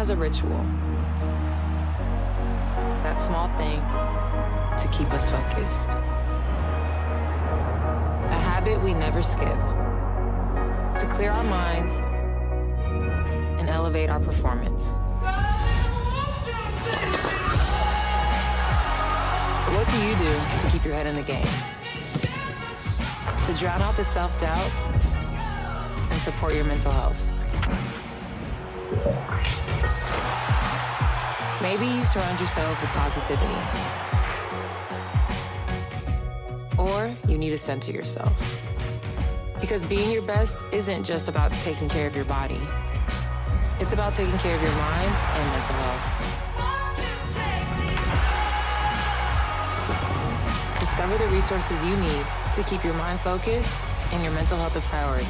has a ritual. That small thing to keep us focused. A habit we never skip. To clear our minds and elevate our performance. What do you do to keep your head in the game? To drown out the self-doubt and support your mental health. Maybe you surround yourself with positivity. Or you need to center yourself. Because being your best isn't just about taking care of your body. It's about taking care of your mind and mental health. Discover the resources you need to keep your mind focused and your mental health a priority.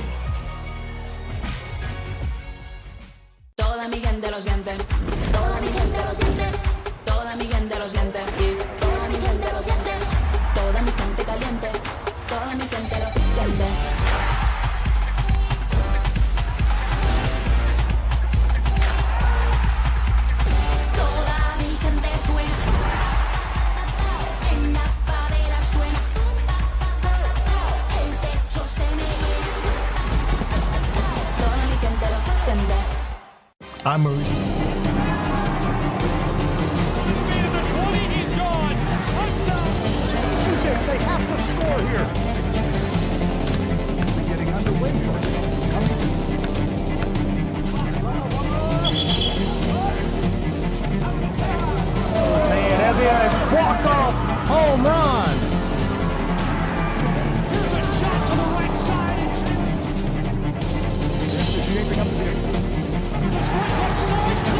Toda mi gente lo siente, toda mi gente lo siente, toda mi gente lo siente, toda mi gente lo siente, toda mi gente caliente, toda mi gente lo siente. Toda mi gente suena, en la favela suena, el techo se me llena, toda mi gente lo siente. I'm Maurice. He's made it to 20, he's gone. Touchdown. They have to score here. Getting underway for it. Walk-off home run. Here's a shot to the right side. This is shaping up to be a Here's a straight right side, too.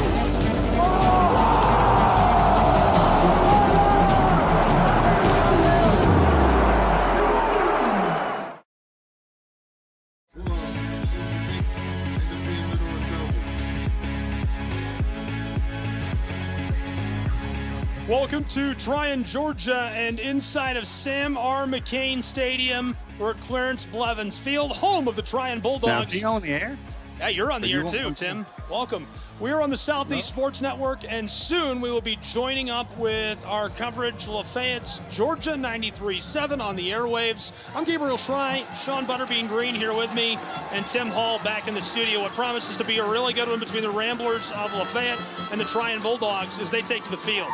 Welcome to Trion, Georgia, and inside of Sam R. McCain Stadium, we're at Clarence Blevins Field, home of the Trion Bulldogs. Now, you on the air? Yeah, you're on the air too, Tim. Welcome. We're on the Southeast Sports Network, and soon we will be joining up with our coverage, Lafayette's Georgia 93.7 on the airwaves. I'm Gabriel Schrei, Sean Butterbean Green here with me, and Tim Hall back in the studio. What promises to be a really good one between the Ramblers of Lafayette and the Trion Bulldogs as they take to the field.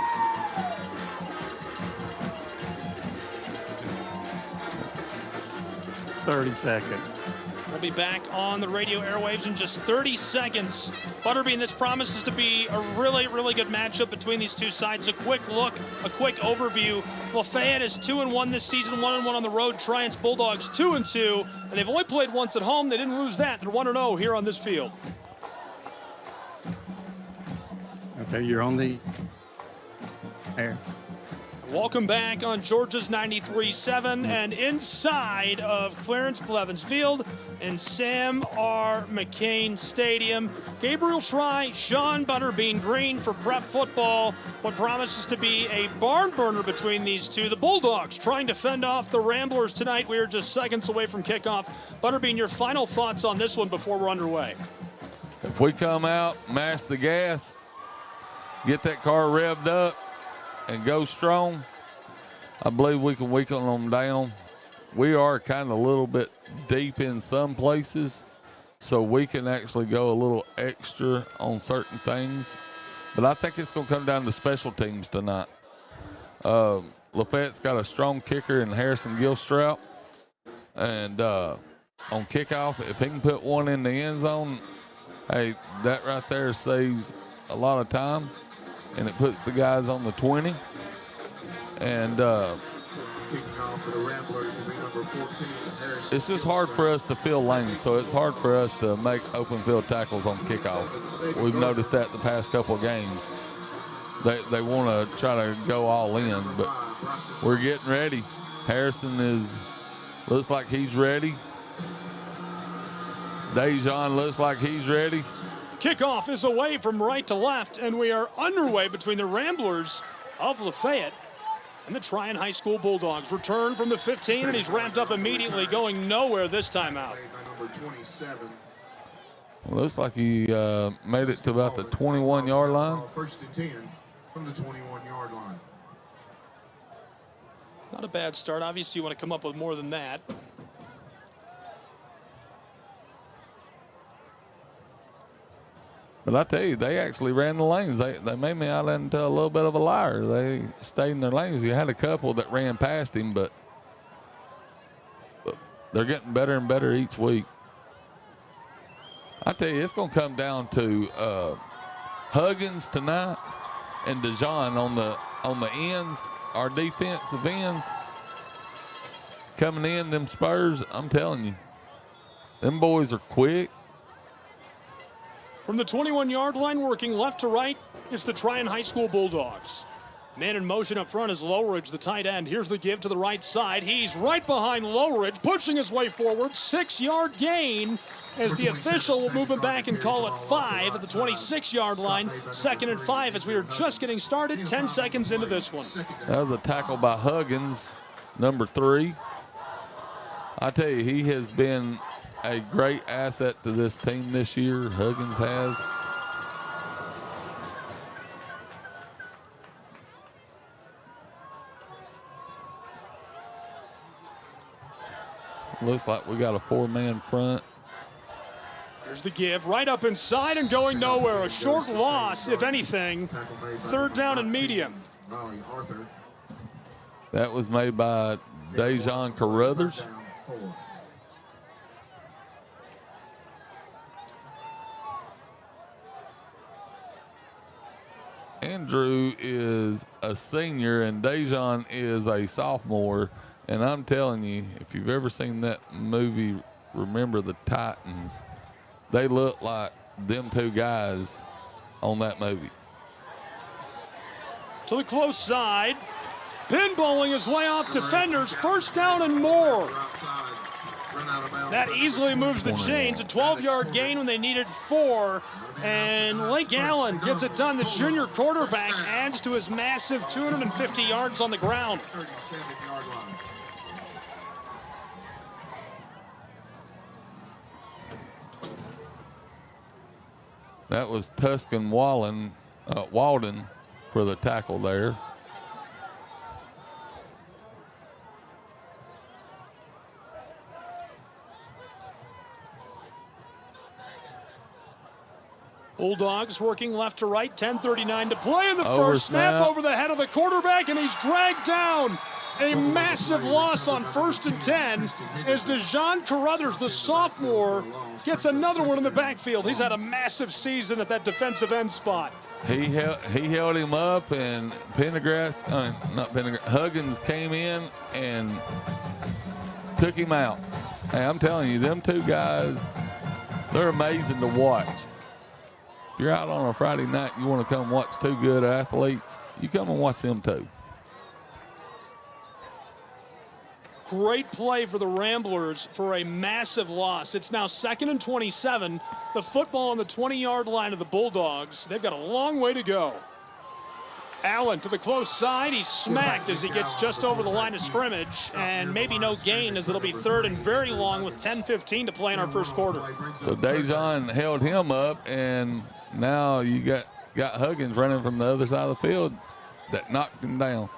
We'll be back on the radio airwaves in just 30 seconds. Butterbean, this promises to be a really, really good matchup between these two sides. A quick look, a quick overview. Lafayette is 2-1 this season, 1-1 on the road. Trion's Bulldogs 2-2, and they've only played once at home. They didn't lose that. They're 1-0 here on this field. Okay, you're on the air. Welcome back on Georgia's 93.7 and inside of Clarence Blevins Field in Sam R. McCain Stadium. Gabriel Schrei, Sean Butterbean Green for prep football. What promises to be a barn burner between these two. The Bulldogs trying to fend off the Ramblers tonight. We are just seconds away from kickoff. Butterbean, your final thoughts on this one before we're underway. If we come out, mash the gas, get that car revved up, and go strong, I believe we can weaken them down. We are kind of a little bit deep in some places, so we can actually go a little extra on certain things. But I think it's going to come down to special teams tonight. Lafayette's got a strong kicker in Harrison Gilstrout. And on kickoff, if he can put one in the end zone, hey, that right there saves a lot of time. And it puts the guys on the 20. And it's just hard for us to fill lanes, so it's hard for us to make open field tackles on kickoffs. We've noticed that the past couple of games. They want to try to go all in, but we're getting ready. Harrison looks like he's ready. Dejon looks like he's ready. Kickoff is away from right to left, and we are underway between the Ramblers of Lafayette and the Trion High School Bulldogs. Return from the 15, and he's wrapped up immediately, going nowhere this time out. Looks like he made it to about the 21-yard line. First and 10 from the 21-yard line. Not a bad start. Obviously, you want to come up with more than that. But I tell you, they actually ran the lanes. They made me out into a little bit of a liar. They stayed in their lanes. You had a couple that ran past him, but they're getting better and better each week. I tell you, it's going to come down to Huggins tonight and DeJohn on the ends, our defensive ends. Coming in, them Spurs, I'm telling you, them boys are quick. From the 21-yard line, working left to right, it's the Trion High School Bulldogs. Man in motion up front is Lowridge, the tight end. Here's the give to the right side. He's right behind Lowridge, pushing his way forward. 6-yard gain as the official will move him back and call it 5 at the 26-yard line. 2nd and 5 as we are just getting started, 10 seconds into this one. That was a tackle by Huggins, number 3. I tell you, he has been a great asset to this team this year. Huggins has. Looks like we got a 4-man front. Here's the give, right up inside and going nowhere. A short loss, if anything. 3rd down and medium. That was made by Dejon Carruthers. Andrew is a senior and Dejon is a sophomore. And I'm telling you, if you've ever seen that movie, Remember the Titans, they look like them two guys on that movie. To the close side, pinballing his way off defenders, 1st down and more. That easily moves the chains. A 12-yard gain when they needed 4. And Lake Allen gets it done. The junior quarterback adds to his massive 250 yards on the ground. That was Tuscan Walden for the tackle there. Bulldogs working left to right, 10:39 to play in the Over first snap snap. over the head of the quarterback, and he's dragged down. A massive loss on 1st and 10 as Dejon Carruthers, the sophomore, gets another one in the backfield. He's had a massive season at that defensive end spot. He held him up, and Huggins came in and took him out. Hey, I'm telling you, them two guys, they're amazing to watch. If you're out on a Friday night, you want to come watch two good athletes, you come and watch them too. Great play for the Ramblers for a massive loss. It's now 2nd and 27. The football on the 20-yard line of the Bulldogs. They've got a long way to go. Allen to the close side. He's smacked as he gets just over the line of scrimmage. And maybe no gain as it'll be 3rd and very long with 10:15 to play in our first quarter. So Dejon held him up, and now you got Huggins running from the other side of the field that knocked him down.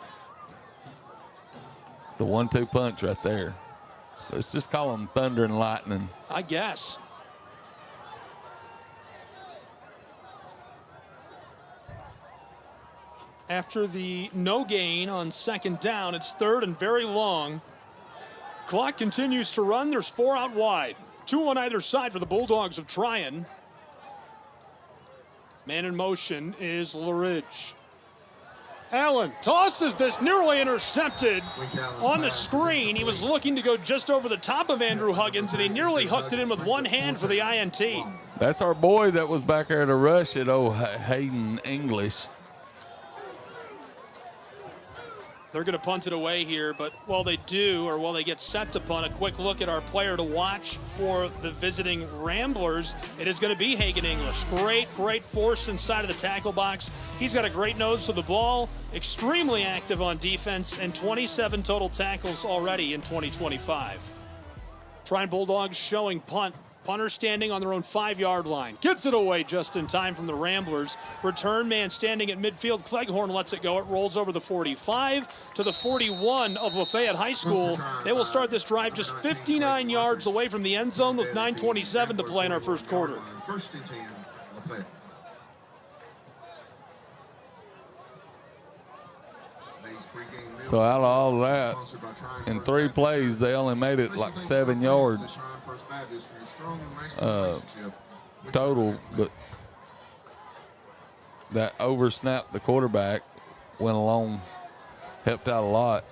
The 1-2 punch right there. Let's just call them thunder and lightning. I guess. After the no gain on 2nd down, it's 3rd and very long. Clock continues to run. There's 4 out wide. 2 on either side for the Bulldogs of Trion. Man in motion is LaRidge. Allen tosses this, nearly intercepted on the screen. He was looking to go just over the top of Andrew Huggins, and he nearly hooked it in with one hand for the INT. That's our boy that was back there to rush it, Hayden English. They're going to punt it away here, but while they do, or while they get set to punt, a quick look at our player to watch for the visiting Ramblers. It is going to be Hagen English. Great force inside of the tackle box. He's got a great nose for the ball, extremely active on defense, and 27 total tackles already in 2025. Trion Bulldogs showing punt Punter standing on their own 5-yard line. Gets it away just in time from the Ramblers. Return man standing at midfield. Cleghorn lets it go. It rolls over the 45 to the 41 of Lafayette High School. They will start this drive just 59 yards away from the end zone with 9:27 to play in our first quarter. First and 10, Lafayette. So out of all that, in 3 plays, they only made it like 7 yards total, but that oversnapped the quarterback, went along, helped out a lot.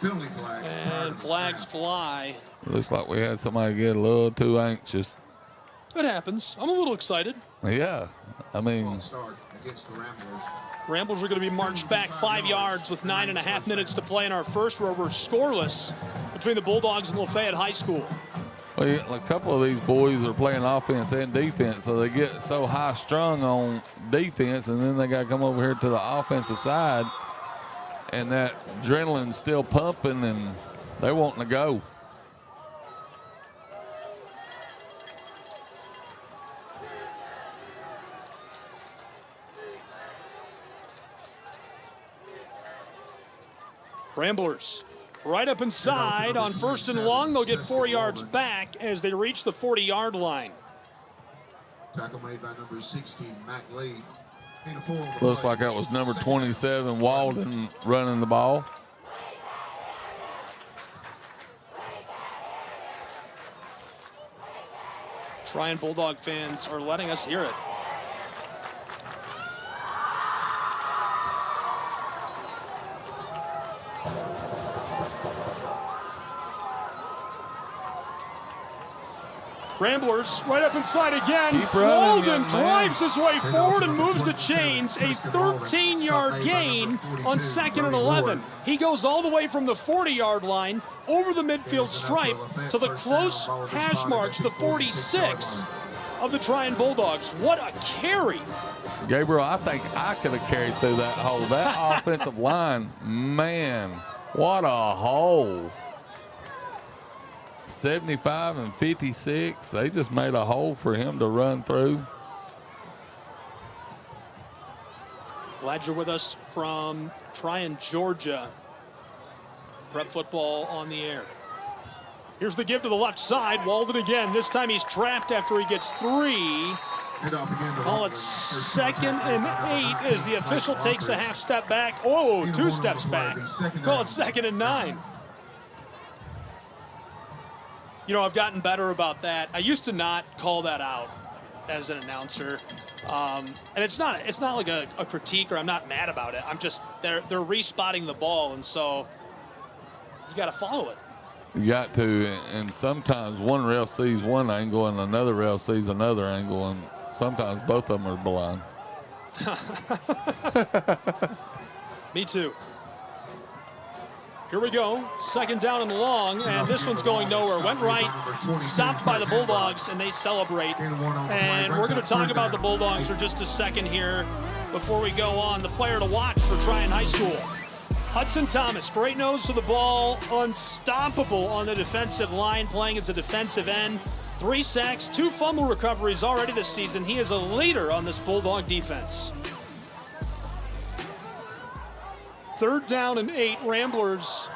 And flags fly. It looks like we had somebody get a little too anxious. It happens. I'm a little excited. Yeah, I mean, Ramblers are going to be marched back 5 yards with 9.5 minutes to play in our first, where we're scoreless between the Bulldogs and Lafayette High School. well, a couple of these boys are playing offense and defense, so they get so high strung on defense, and then they got to come over here to the offensive side, and that adrenaline's still pumping, and they wanting to go. Ramblers right up inside on 1st and long. They'll get 4 yards back as they reach the 40-yard line. Tackle made by number 16, Matt Lee. Looks like that was number 27, Walden, running the ball. Trion Bulldog fans are letting us hear it. Ramblers right up inside again. Keep running, Walden young man. drives his way forward and moves the chains. A 13-yard gain on 2nd and 11. He goes all the way from the 40-yard line over the midfield stripe to the close hash marks, the 46 of the Trion Bulldogs. What a carry. Gabriel, I think I could have carried through that hole. That offensive line, man, what a hole. 75 and 56. They just made a hole for him to run through. Glad you're with us from Trion, Georgia. Prep football on the air. Here's the give to the left side. Walden again. This time he's trapped after he gets 3. Call it 2nd and 8 as the official takes a half step back. Oh, 2 steps back. Call it 2nd and 9. You know, I've gotten better about that. I used to not call that out as an announcer. And it's not like a critique, or I'm not mad about it. I'm just, they're respotting the ball, and so you got to follow it. You got to, and sometimes one ref sees one angle and another ref sees another angle, and sometimes both of them are blind. Me too. Here we go, 2nd down and long, and this one's going nowhere. Went right, stopped by the Bulldogs, and they celebrate. And we're going to talk about the Bulldogs for just a second here before we go on. The player to watch for Trion High School, Hudson Thomas, great nose to the ball, unstoppable on the defensive line, playing as a defensive end. 3 sacks, 2 fumble recoveries already this season. He is a leader on this Bulldog defense. 3rd down and 8, Ramblers.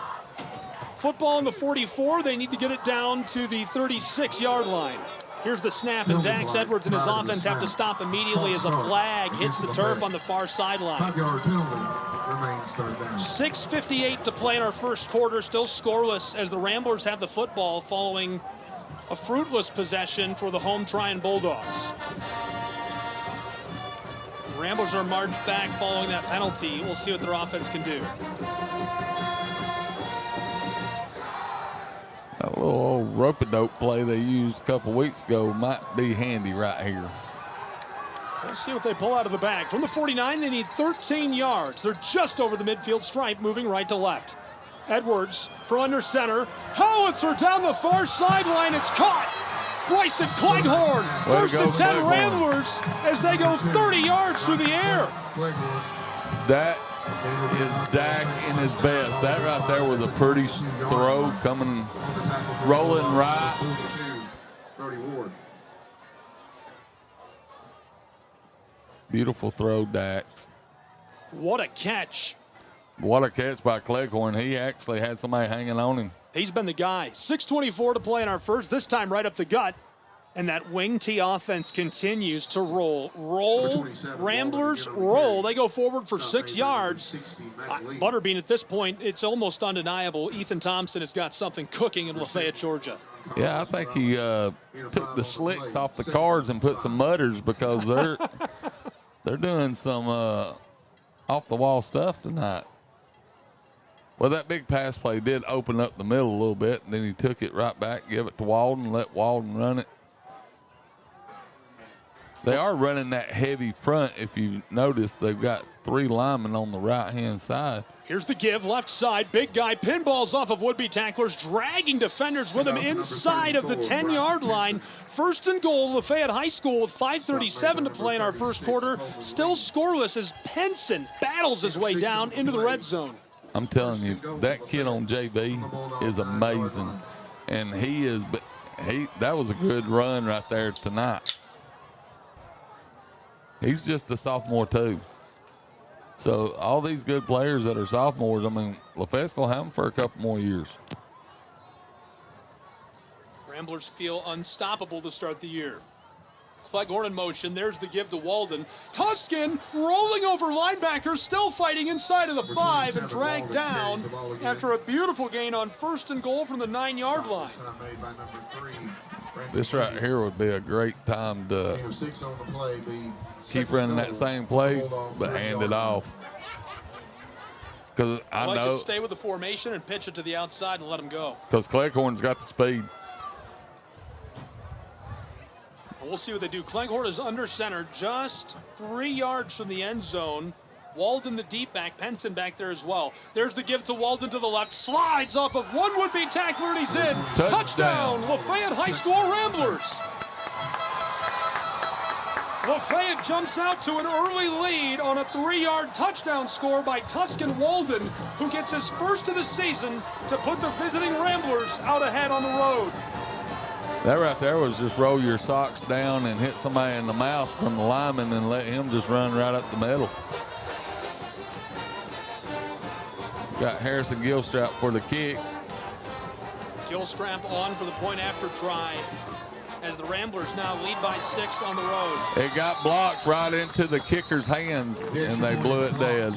Football in the 44. They need to get it down to the 36-yard line. Here's the snap, and Dax Edwards and his offense have to stop immediately as a flag hits the turf on the far sideline. 5-yard penalty remains 3rd down. 6:58 to play in our first quarter, still scoreless as the Ramblers have the football following a fruitless possession for the home Trion Bulldogs. Ramblers are marched back following that penalty. We'll see what their offense can do. That little old rope-a-dope play they used a couple weeks ago might be handy right here. We'll see what they pull out of the bag. From the 49, they need 13 yards. They're just over the midfield stripe, moving right to left. Edwards from under center. Howitzer down the far sideline. It's caught. Bryson Cleghorn. First and 10 Ramblers as they go 30 yards through the air. That is Dak in his best. That right there was a pretty throw coming, rolling right. Beautiful throw, Dax. What a catch. What a catch by Cleghorn. He actually had somebody hanging on him. He's been the guy. 6:24 to play in our first, this time right up the gut. And that wing T offense continues to roll. Roll, Ramblers, roll. They go forward for 6 yards. Butterbean, at this point, it's almost undeniable. Ethan Thompson has got something cooking in Lafayette, Georgia. Yeah, I think he took the slicks off the cards and put some mutters because they're doing some off-the-wall stuff tonight. Well, that big pass play did open up the middle a little bit, and then he took it right back, give it to Walden, let Walden run it. They are running that heavy front. If you notice, they've got 3 linemen on the right-hand side. Here's the give, left side, big guy, pinballs off of would-be tacklers, dragging defenders with him inside of the 10-yard line. First and goal, Lafayette High School with 5:37 to play in our first quarter. Still scoreless as Penson battles his way down into the red zone. I'm telling you, that kid on JV is amazing. And that was a good run right there tonight. He's just a sophomore too. So all these good players that are sophomores, I mean, Lafayette's going to have them for a couple more years. Ramblers feel unstoppable to start the year. Cleghorn in motion. There's the give to Walden. Tuscan rolling over linebacker, still fighting inside of the 5 and dragged down after a beautiful gain on first and goal from the 9-yard line. This right here would be a great time to keep running that same play, but hand it off. Because I know. Stay with the formation and pitch it to the outside and let him go. Because Cleghorn's got the speed. We'll see what they do. Cleghorn is under center, just 3 yards from the end zone. Walden, the deep back, Penson back there as well. There's the give to Walden to the left, slides off of one would-be tackler, and he's in. Touchdown, Lafayette High School Ramblers. Lafayette jumps out to an early lead on a 3-yard touchdown score by Tuscan Walden, who gets his first of the season to put the visiting Ramblers out ahead on the road. That right there was just roll your socks down and hit somebody in the mouth from the lineman and let him just run right up the middle. Got Harrison Gilstrap for the kick. Gilstrap on for the point after try as the Ramblers now lead by 6 on the road. It got blocked right into the kicker's hands and they blew it dead.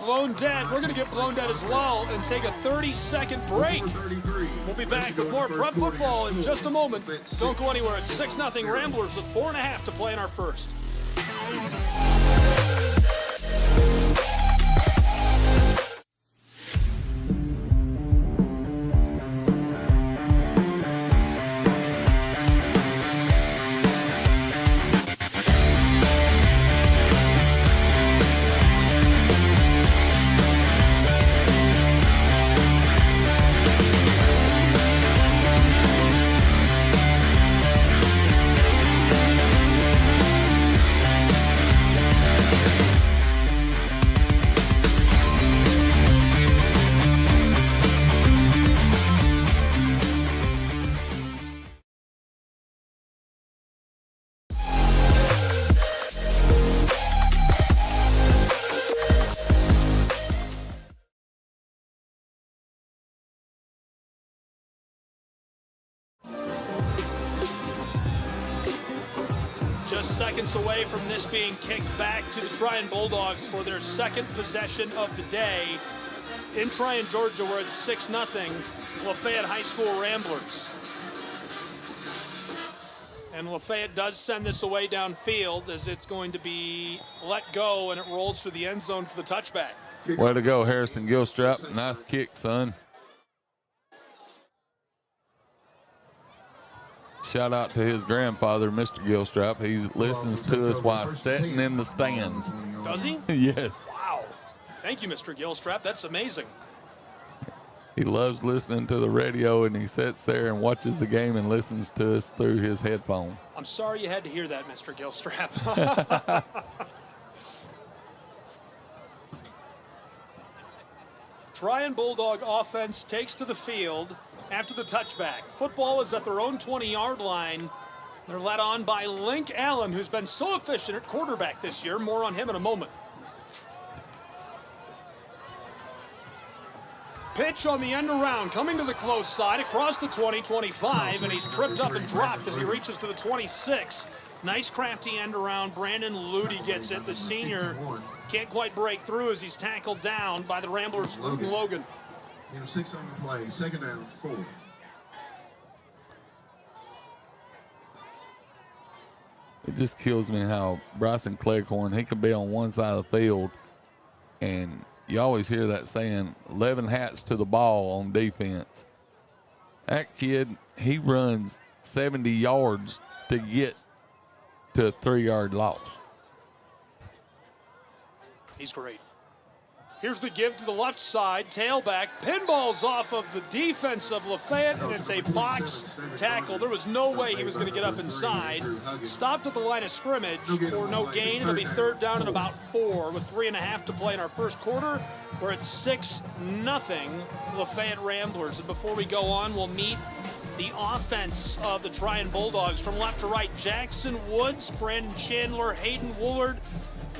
Blown dead. We're going to get blown dead as well and take a 30-second break. We'll be back with more prep football in just a moment. Don't go anywhere. It's 6-0 Ramblers with 4.5 to play in our first. Just seconds away from this being kicked back to the Trion Bulldogs for their second possession of the day. In Trion, Georgia, where it's 6-0, Lafayette High School Ramblers. And Lafayette does send this away downfield as it's going to be let go, and it rolls through the end zone for the touchback. Way to go, Harrison Gilstrap. Nice kick, son. Shout out to his grandfather, Mr. Gilstrap. He listens to us while sitting in the stands. Does he? Yes. Wow. Thank you, Mr. Gilstrap. That's amazing. He loves listening to the radio, and he sits there and watches the game and listens to us through his headphone. I'm sorry you had to hear that, Mr. Gilstrap. Trion Bulldog offense takes to the field after the touchback. Football is at their own 20-yard line. They're led on by Link Allen, who's been so efficient at quarterback this year. More on him in a moment. Pitch on the end around, coming to the close side across the 20-25, and he's tripped up and dropped as he reaches to the 26. Nice crafty end around. Brandon Ludy gets it. The senior can't quite break through as he's tackled down by the Ramblers' Logan. 6 on the play, second down, 4. It just kills me how Bryson Cleghorn, he could be on one side of the field, and you always hear that saying, 11 hats to the ball on defense. That kid, he runs 70 yards to get to a 3-yard loss. He's great. Here's the give to the left side, tailback, pinballs off of the defense of LaFayette, and it's a box tackle. There was no way he was going to get up inside. Stopped at the line of scrimmage for no gain. It'll be third down and about 4 with 3.5 to play in our first quarter. We're at 6-0 Lafayette Ramblers. And before we go on, we'll meet the offense of the Trion Bulldogs. From left to right, Jackson Woods, Brandon Chandler, Hayden Woolard,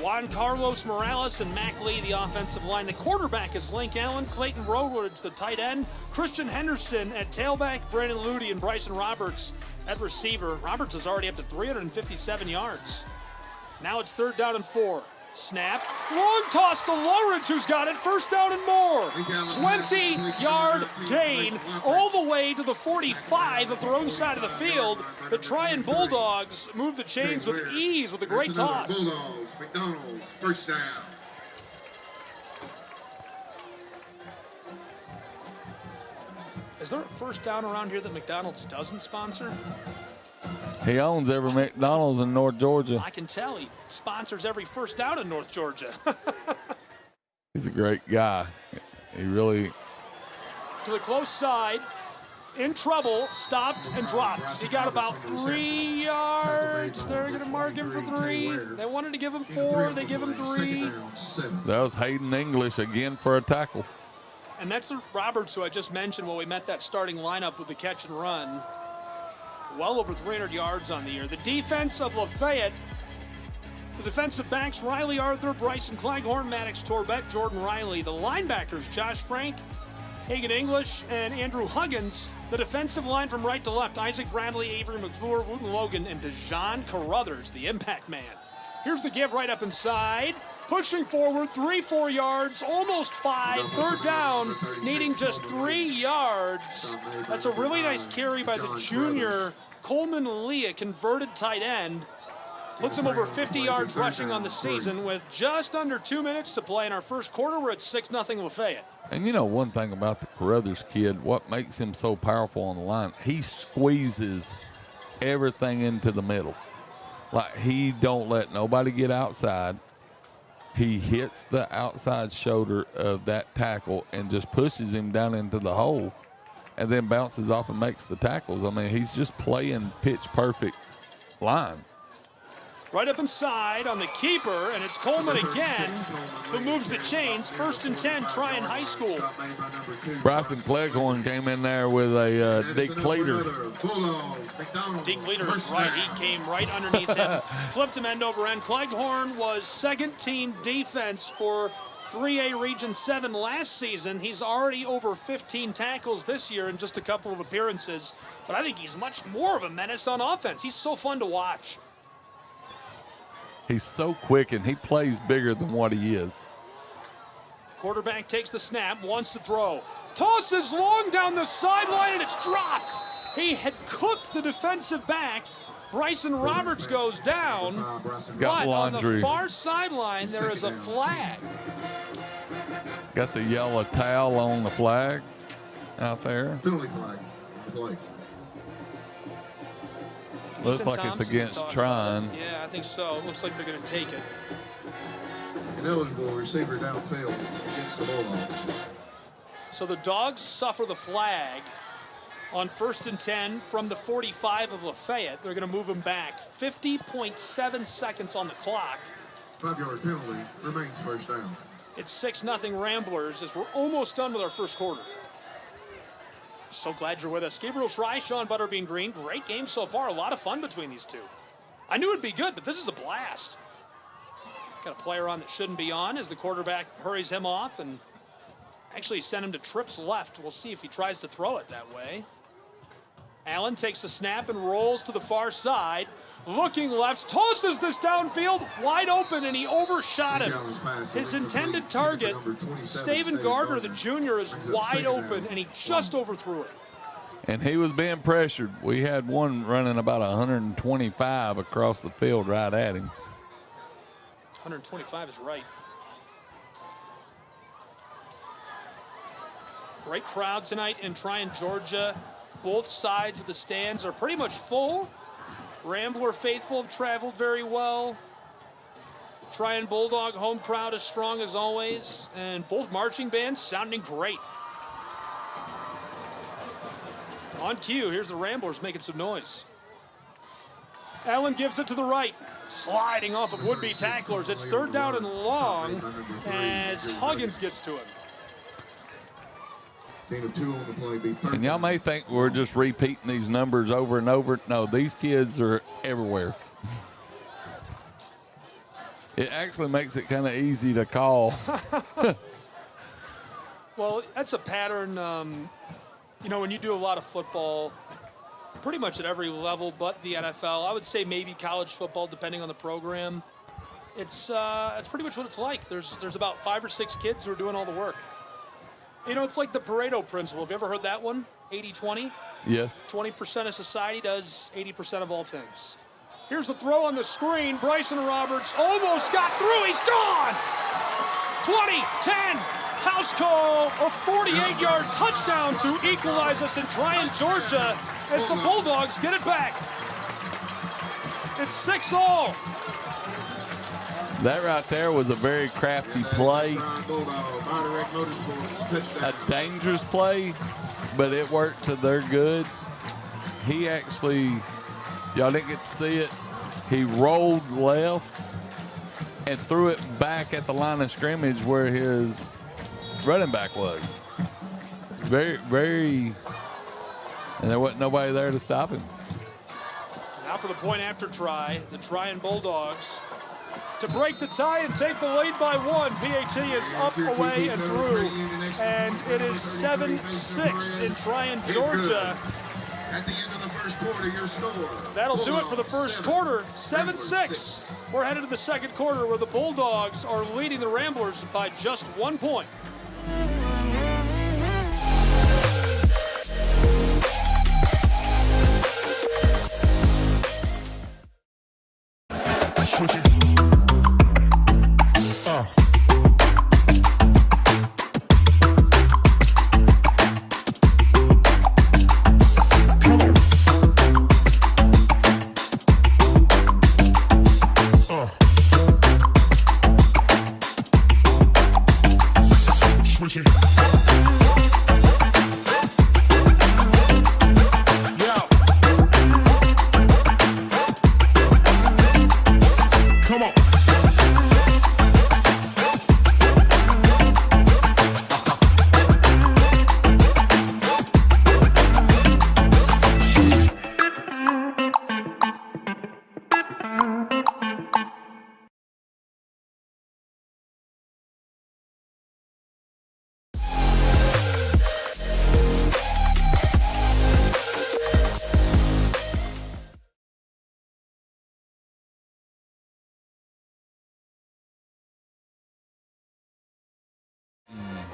Juan Carlos Morales, and Mac Lee, the offensive line. The quarterback is Link Allen, Clayton Rowledge, the tight end, Christian Henderson at tailback, Brandon Ludy, and Bryson Roberts at receiver. Roberts is already up to 357 yards. Now it's third down and 4. Snap, long toss to Lowridge, who's got it, first down and more. 20-yard gain all the way to the 45 of their own side of the field. The Trion Bulldogs move the chains with ease with a great toss. Bulldogs, McDonald's, first down. Is there a first down around here that McDonald's doesn't sponsor? He owns every McDonald's in North Georgia. I can tell he sponsors every first down in North Georgia. He's a great guy. He really... To the close side, in trouble, stopped and dropped. He got about 3 yards. They're going to mark him for 3. They wanted to give him 4. They give him 3. That was Hayden English again for a tackle. And that's the Roberts who I just mentioned when we met that starting lineup with the catch and run. Well over 300 yards on the year. The defense of Lafayette, the defensive backs, Riley Arthur, Bryson Cleghorn, Maddox Torbett, Jordan Riley. The linebackers, Josh Frank, Hagan English, and Andrew Huggins. The defensive line from right to left, Isaac Bradley, Avery McClure, Wooten Logan, and DeJon Carruthers, the impact man. Here's the give right up inside. Pushing forward, 3-4 yards, almost 5. Third down, needing just 3 yards. That's a really nice carry by the junior Coleman Lee, a converted tight end. Puts him over 50 yards rushing on the season with just under 2 minutes to play in our first quarter. We're at 6-0 Lafayette. And you know one thing about the Carruthers kid, what makes him so powerful on the line, he squeezes everything into the middle. Like, he don't let nobody get outside. He hits the outside shoulder of that tackle and just pushes him down into the hole and then bounces off and makes the tackles. I mean, he's just playing pitch-perfect line. Right up inside on the keeper, and it's Coleman again who moves the chains. 1st and 10, Trion High School. Bryson Cleghorn came in there with a Deke Leader. Deke Leader is right. He came right underneath him. Flipped him end over end. Cleghorn was second-team defense for 3A Region 7 last season. He's already over 15 tackles this year in just a couple of appearances. But I think he's much more of a menace on offense. He's so fun to watch. He's so quick, and he plays bigger than what he is. Quarterback takes the snap, wants to throw. Tosses long down the sideline, and it's dropped. He had cooked the defensive back. Bryson Roberts goes down. Got but laundry. on the far sideline, there is a flag. Got the yellow towel on the flag out there. Penalty flag. Play. Looks like it's against Trion. Yeah, I think so. Looks like they're going to take it. Ineligible receiver downfield against the Bulldogs. So the Dogs suffer the flag on 1st and 10 from the 45 of Lafayette. They're going to move him back. 50.7 seconds on the clock. 5-yard penalty, remains first down. It's 6-0 Ramblers as we're almost done with our first quarter. So glad you're with us. Gabriel Fry, Sean Butterbean Green. Great game so far. A lot of fun between these two. I knew it'd be good, but this is a blast. Got a player on that shouldn't be on as the quarterback hurries him off and actually sent him to trips left. We'll see if he tries to throw it that way. Allen takes the snap and rolls to the far side. Looking left, tosses this downfield, wide open, and he overshot him. His intended target, Staven Gardner, the junior, is wide open, and he just overthrew it. And he was being pressured. We had one running about 125 across the field right at him. 125 is right. Great crowd tonight in Trion, Georgia. Both sides of the stands are pretty much full. Rambler faithful have traveled very well. Trion Bulldog home crowd as strong as always. And both marching bands sounding great. On cue, here's the Ramblers making some noise. Allen gives it to the right. Sliding off of would-be tacklers. It's 3rd down and long as Huggins gets to him. And y'all may think we're just repeating these numbers over and over. No, these kids are everywhere. It actually makes it kind of easy to call. Well, that's a pattern. You know, when you do a lot of football, pretty much at every level but the NFL, I would say maybe college football, depending on the program, it's pretty much what it's like. There's about 5 or 6 kids who are doing all the work. You know, it's like the Pareto principle. Have you ever heard that one? 80-20? Yes. 20% of society does 80% of all things. Here's the throw on the screen. Bryson Roberts almost got through. He's gone! 20-10. House call. A 48-yard touchdown to equalize us in Trion, Georgia, as the Bulldogs get it back. It's 6-all. That right there was a very crafty play. A dangerous play, but it worked to their good. He actually, y'all didn't get to see it, he rolled left and threw it back at the line of scrimmage where his running back was. Very, and there wasn't nobody there to stop him. Now for the point after try, the Trion Bulldogs to break the tie and take the lead by 1. PAT is up, away, and through. And it is 7-6 in Trion, Georgia. At the end of the first quarter, your score. That'll do it for the first quarter. 7-6. We're headed to the second quarter where the Bulldogs are leading the Ramblers by just 1 point.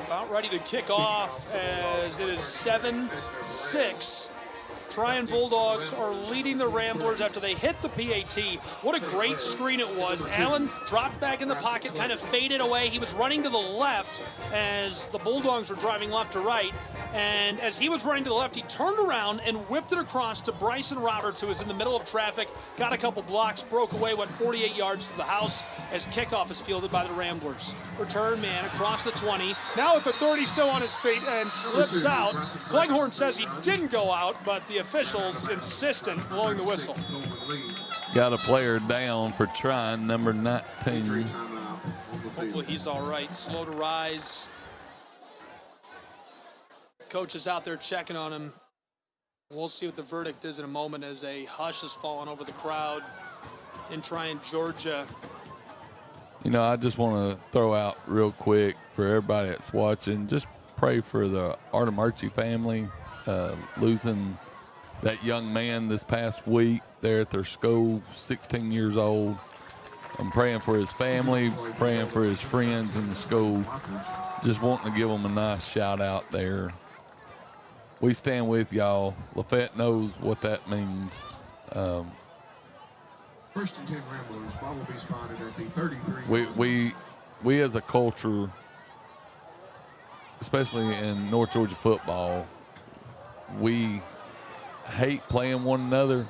About ready to kick off as it is 7-6. Trion Bulldogs are leading the Ramblers after they hit the PAT. What a great screen it was. Allen dropped back in the pocket, kind of faded away. He was running to the left as the Bulldogs were driving left to right. And as he was running to the left, he turned around and whipped it across to Bryson Roberts, who was in the middle of traffic, got a couple blocks, broke away, went 48 yards to the house as kickoff is fielded by the Ramblers. Return man across the 20. Now at the 30, still on his feet and slips out. Cleghorn says he didn't go out, but the officials insistent blowing the whistle. Got a player down for Trion, number 19. Hopefully he's all right. Slow to rise. Coach is out there checking on him. We'll see what the verdict is in a moment as a hush has fallen over the crowd in Trion, Georgia. You know, I just want to throw out real quick for everybody that's watching, just pray for the Artemirci family losing that young man this past week there at their school, 16 years old. I'm praying for his family, praying for his friends in the school, just wanting to give them a nice shout out there. We stand with y'all. LaFayette knows what that means. First and 10 Ramblers, ball will be spotted at the 33. We as a culture, especially in North Georgia football, we hate playing one another,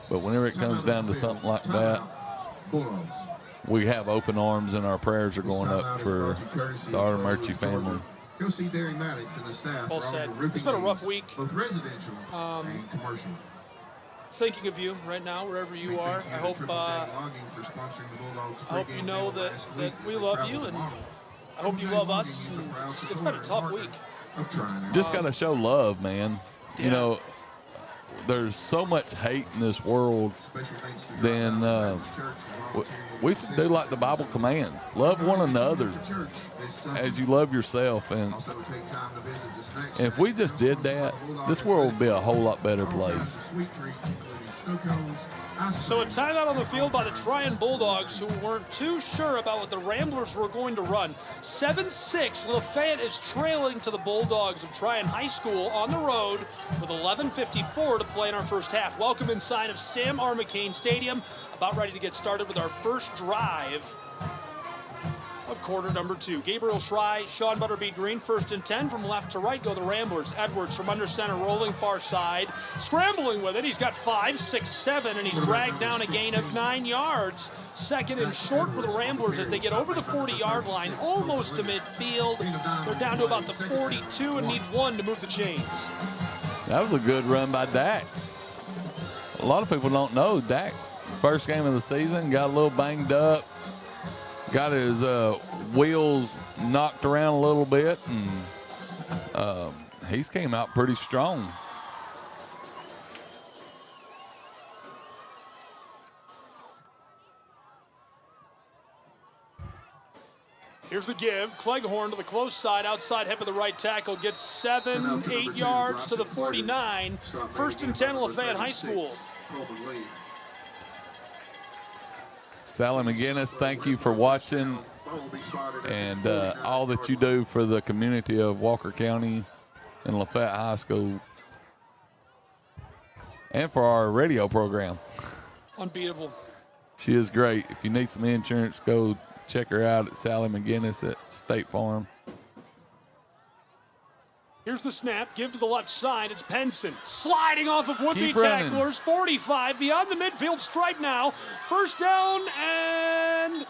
but whenever it comes down to something like that, Bulldogs. we have open arms and our prayers are going up for the Artemirci family. Go see Derry Maddox and the staff. Well said. It's been a rough week. Both residential and commercial. Thinking of you right now, wherever you are. I hope you know that we love you, and I hope you love us. It's been a tough week. Just got to show love, man. Yeah. You know, there's so much hate in this world. Then we should do like the Bible commands. Love one another as you love yourself. And if we just did that, this world would be a whole lot better place. So a timeout on the field by the Trion Bulldogs, who weren't too sure about what the Ramblers were going to run. 7-6, Lafayette is trailing to the Bulldogs of Trion High School on the road with 11:54 to play in our first half. Welcome inside of Sam R. McCain Stadium. About ready to get started with our first drive of quarter number 2. Gabriel Schrei, Sean Butterbeat Green, first and 10. From left to right go the Ramblers. Edwards from under center, rolling far side. Scrambling with it. He's got 5, 6, 7, and he's dragged down a gain of 9 yards. Second and short for the Ramblers as they get over the 40-yard line, almost to midfield. They're down to about the 42 and need 1 to move the chains. That was a good run by Dax. A lot of people don't know Dax. First game of the season, got a little banged up. Got his wheels knocked around a little bit, and he's came out pretty strong. Here's the give. Cleghorn to the close side, outside hip of the right tackle, gets 7, 8 yards to the 49. First and 10, Lafayette High School. Sally McGinnis, thank you for watching and all that you do for the community of Walker County and Lafayette High School and for our radio program. Unbeatable. She is great. If you need some insurance, go check her out at Sally McGinnis at State Farm. Here's the snap. Give to the left side. It's Penson. Sliding off of would-be Keep running. tacklers. 45 beyond the midfield stripe now. First down and...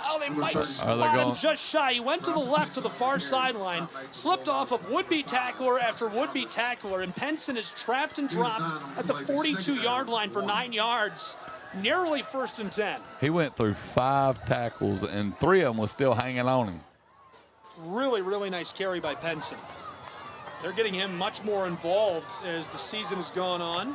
Oh, they might spot him just shy. He went to the left to the far sideline. Slipped off of would-be tackler after would-be tackler. And Penson is trapped and dropped at the 42-yard line for 9 yards. Nearly first and 10. He went through 5 tackles, and 3 of them was still hanging on him. Really, really nice carry by Penson. They're getting him much more involved as the season has gone on.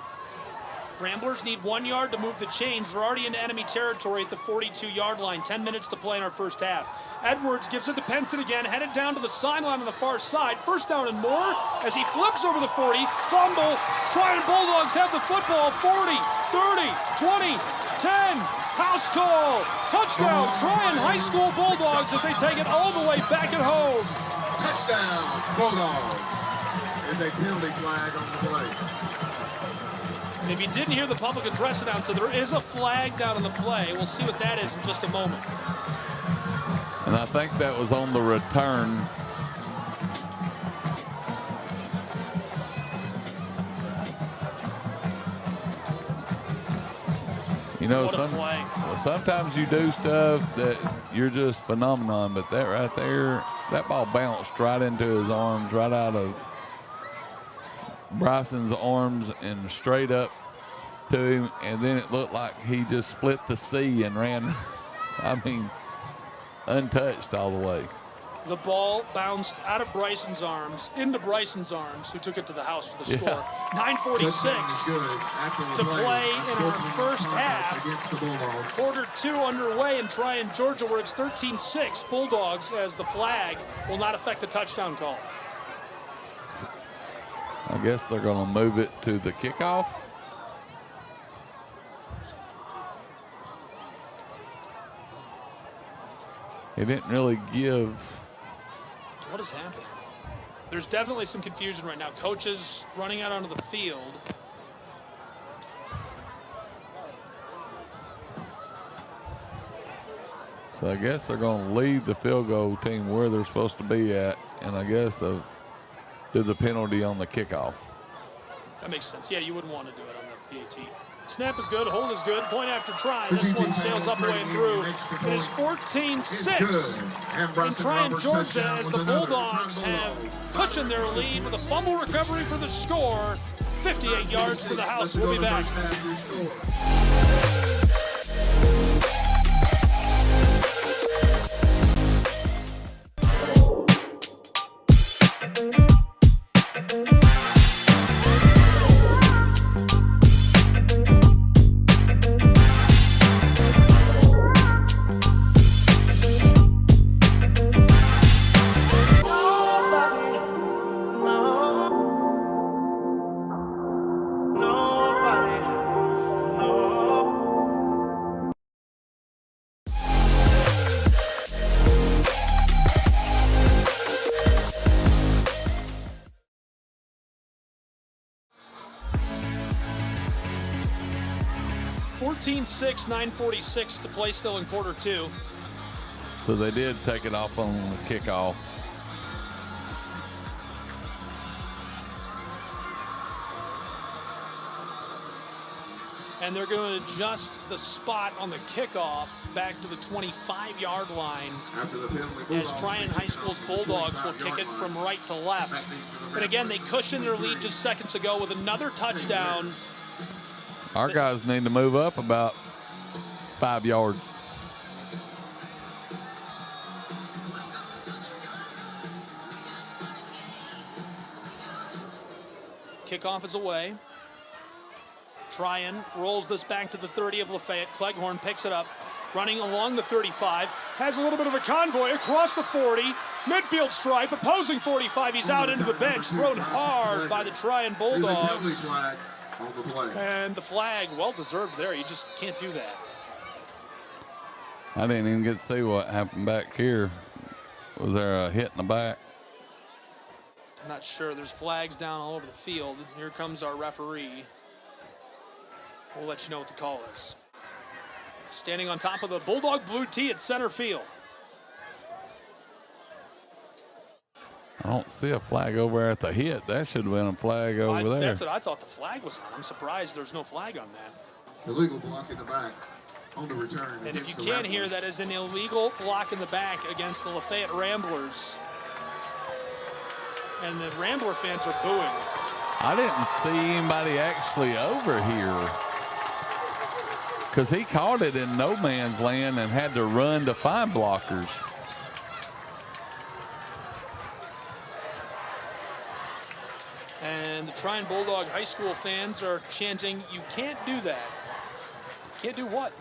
Ramblers need 1 yard to move the chains. They're already into enemy territory at the 42-yard line. 10 minutes to play in our first half. Edwards gives it to Penson again, headed down to the sideline on the far side. First down and more as he flips over the 40. Fumble. Trion Bulldogs have the football. 40, 30, 20, 10. House call. Touchdown. Trion High School Bulldogs as they take it all the way back at home. Touchdown, Bulldogs. There's a penalty flag on the play. And if you didn't hear the public address announcer, there is a flag down on the play. We'll see what that is in just a moment. And I think that was on the return. You know, sometimes you do stuff that you're just phenomenon, but that right there, that ball bounced right into his arms, right out of Bryson's arms and straight up to him, and then it looked like he just split the sea and ran. I mean, untouched all the way. The ball bounced out of Bryson's arms into Bryson's arms, who took it to the house for the score. 9:46 to play in our first half. Quarter 2 underway in Trion, Georgia, where it's 13-6 Bulldogs, as the flag will not affect the touchdown call. I guess they're going to move it to the kickoff. He didn't really give. What is happening? There's definitely some confusion right now. Coaches running out onto the field. So I guess they're going to leave the field goal team where they're supposed to be at, and I guess they'll do the penalty on the kickoff. That makes sense. Yeah, you wouldn't want to do it on the PAT. Snap is good, hold is good, point after try. This one sails up, away, and through. It is 14-6 in Trion, Georgia, as the Bulldogs have cushioned their lead with a fumble recovery for the score. 58 yards to the house. We'll be back. (14-6), 9:46 to play still in quarter 2. So they did take it off on the kickoff. And they're going to adjust the spot on the kickoff back to the 25-yard line, as Trion High School's Bulldogs will kick it from right to left. And again, they cushioned their lead just seconds ago with another touchdown. Our guys need to move up about 5 yards. Kickoff is away. Trion rolls this back to the 30 of Lafayette. Cleghorn picks it up, running along the 35. Has a little bit of a convoy across the 40. Midfield stripe, opposing 45. He's out into the bench, thrown hard by the Trion Bulldogs. And the flag, well deserved there. You just can't do that. I didn't even get to see what happened back here. Was there a hit in the back? I'm not sure. There's flags down all over the field. Here comes our referee. We'll let you know what the call is. Standing on top of the Bulldog blue tee at center field. I don't see a flag over at the hit. That should have been a flag over there. That's what I thought the flag was on. I'm surprised there's no flag on that. Illegal block in the back on the return. And if you can't hear, that is an illegal block in the back against the Lafayette Ramblers. And the Rambler fans are booing. I didn't see anybody actually over here, because he caught it in no man's land and had to run to find blockers. And the Trion Bulldog High School fans are chanting, "You can't do that." Can't do what?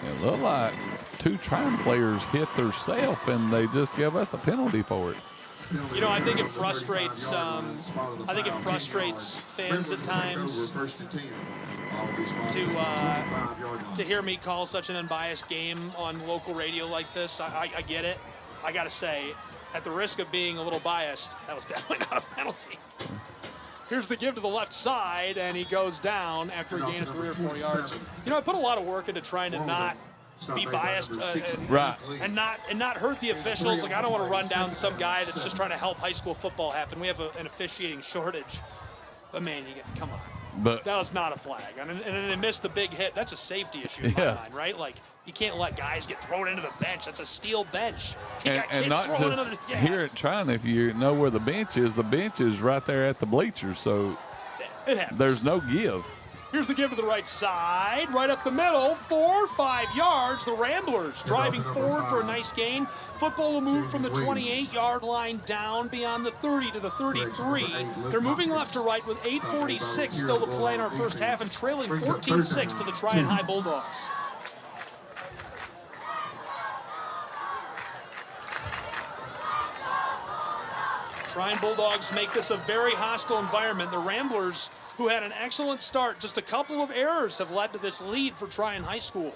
It looked like two Trion players hit themselves, and they just give us a penalty for it. You know, I think it frustrates. Fans at times to hear me call such an unbiased game on local radio like this. I get it. I got to say, at the risk of being a little biased, that was definitely not a penalty. Here's the give to the left side, and he goes down after a gain of 3 or 4 yards. You know, I put a lot of work into trying to not be biased and not hurt the officials. Like, I don't want to run down some guy that's just trying to help high school football happen. We have an officiating shortage. But man, come on. But that was not a flag. And then they missed the big hit. That's a safety issue in my mind, right? Like, you can't let guys get thrown into the bench. That's a steel bench. And not just here at Trion, if you know where the bench is right there at the bleachers. So it happens. There's no give. Here's the give to the right side, right up the middle, 4-5 yards. The Ramblers driving forward for a nice gain. Football will move from the 28-yard line down beyond the 30 to the 33. They're moving left to right with 8:46 still to play in our first half and trailing 14-6 to the Trion High Bulldogs. Trion Bulldogs make this a very hostile environment. The Ramblers, who had an excellent start, just a couple of errors have led to this lead for Trion High School.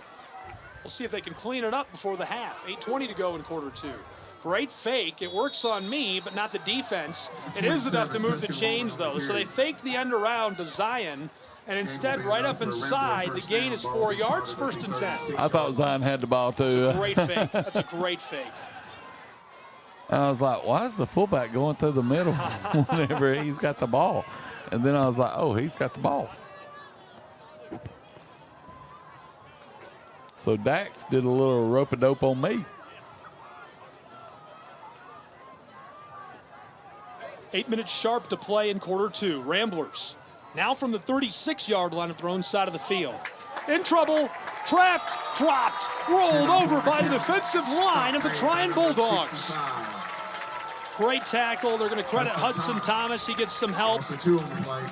We'll see if they can clean it up before the half. 8:20 to go in quarter two. Great fake. It works on me, but not the defense. It is enough to move the chains, though. So they faked the end around to Zion, and instead, right up inside, the gain is 4 yards, 1st and 10. I thought Zion had the ball, too. That's a great fake. That's a great fake. I was like, why is the fullback going through the middle whenever he's got the ball? And then I was like, oh, he's got the ball. So Dax did a little rope-a-dope on me. 8 minutes sharp to play in quarter two. Ramblers now from the 36-yard line at their own side of the field. In trouble, trapped, dropped, rolled over by the defensive line of the Trion Bulldogs. Great tackle. They're going to credit Hudson Thomas. He gets some help.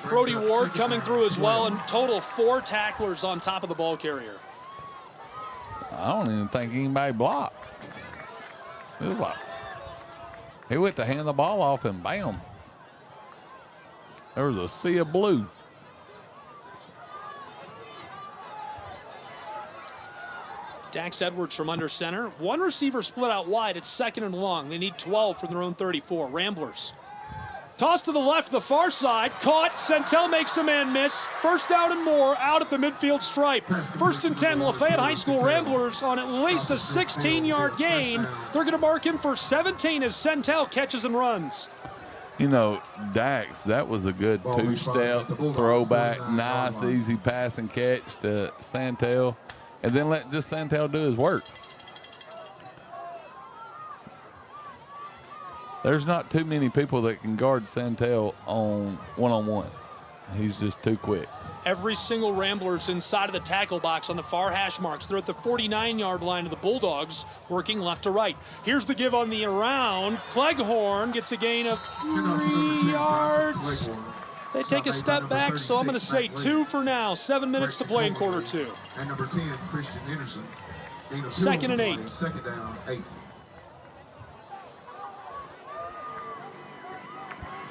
Brody Ward coming through as well. In total, 4 tacklers on top of the ball carrier. I don't even think anybody blocked. It was like he went to hand the ball off and bam. There was a sea of blue. Dax Edwards from under center. One receiver split out wide. It's 2nd and long. They need 12 from their own 34. Ramblers. Toss to the left, the far side. Caught. Centel makes a man miss. 1st down and more out at the midfield stripe. 1st and 10, Lafayette High School Ramblers on at least a 16-yard gain. They're going to mark him for 17 as Centel catches and runs. You know, Dax, that was a good two-step throwback. Nice, easy pass and catch to Centel. And then let just Centel do his work. There's not too many people that can guard Centel on one-on-one. He's just too quick. Every single Rambler's inside of the tackle box on the far hash marks. They're at the 49-yard line of the Bulldogs, working left to right. Here's the give on the around. Cleghorn gets a gain of 3 yards. They take a step back, so I'm going to say 2 for now. 7 minutes to play in quarter two. And number 10, Christian Anderson. 2nd and 8. 2nd down, 8.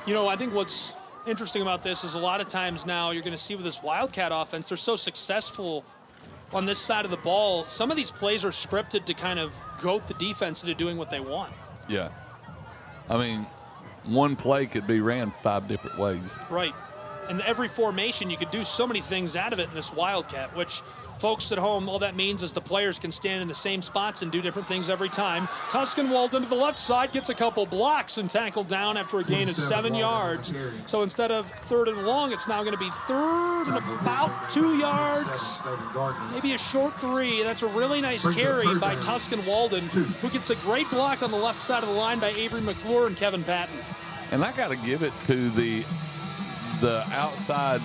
You know, I think what's interesting about this is a lot of times now you're going to see with this Wildcat offense, they're so successful on this side of the ball. Some of these plays are scripted to kind of goat the defense into doing what they want. Yeah. I mean, one play could be ran 5 different ways. Right. And every formation, you could do so many things out of it in this Wildcat, which folks at home, all that means is the players can stand in the same spots and do different things every time. Tuscan Walden to the left side, gets a couple blocks and tackled down after a gain of 7 yards. So instead of 3rd and long, it's now going to be 3rd and about 2 yards. Maybe a short 3. That's a really nice carry by Tuscan Walden, who gets a great block on the left side of the line by Avery McClure and Kevin Patton. And I got to give it to the outside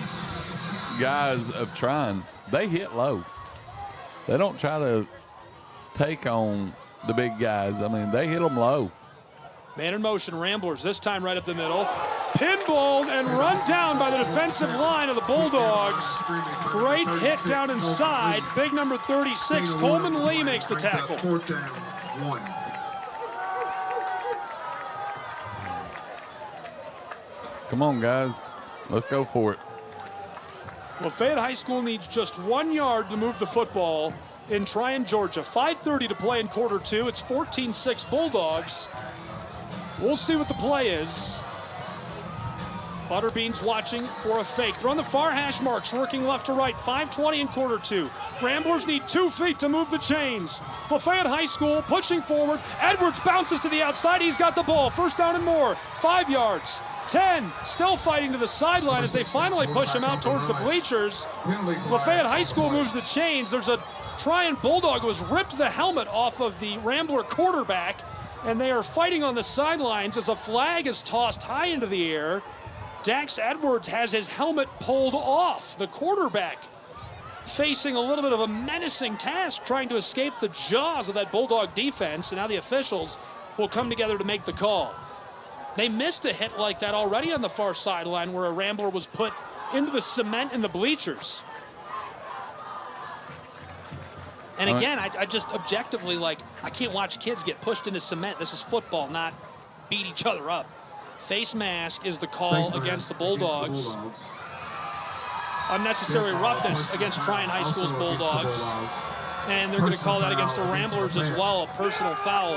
guys of Trion. They hit low. They don't try to take on the big guys. I mean, they hit them low. Man in motion, Ramblers, this time right up the middle. Pinballed and run down by the defensive line of the Bulldogs. Great hit down inside. Big number 36, Coleman Lee makes the tackle. 4th down, 1. Come on, guys. Let's go for it. Lafayette High School needs just 1 yard to move the football in Trion, Georgia. 5:30 to play in quarter two. It's 14-6 Bulldogs. We'll see what the play is. Butterbean's watching for a fake. They're on the far hash marks, working left to right. 5:20 in quarter two. Ramblers need 2 feet to move the chains. Lafayette High School pushing forward. Edwards bounces to the outside. He's got the ball. 1st down and more. 5 yards. 10, still fighting to the sideline as they finally push him out towards the bleachers. Lafayette High School moves the chains. There's a Trion Bulldog who has ripped the helmet off of the Rambler quarterback, and they are fighting on the sidelines as a flag is tossed high into the air. Dax Edwards has his helmet pulled off. The quarterback facing a little bit of a menacing task, trying to escape the jaws of that Bulldog defense, and now the officials will come together to make the call. They missed a hit like that already on the far sideline where a Rambler was put into the cement in the bleachers. And again, I just objectively, I can't watch kids get pushed into cement. This is football, not beat each other up. Face mask is the call against the Bulldogs. Unnecessary roughness against Trion High School's Bulldogs. And they're going to call that against the Ramblers as well, a personal foul.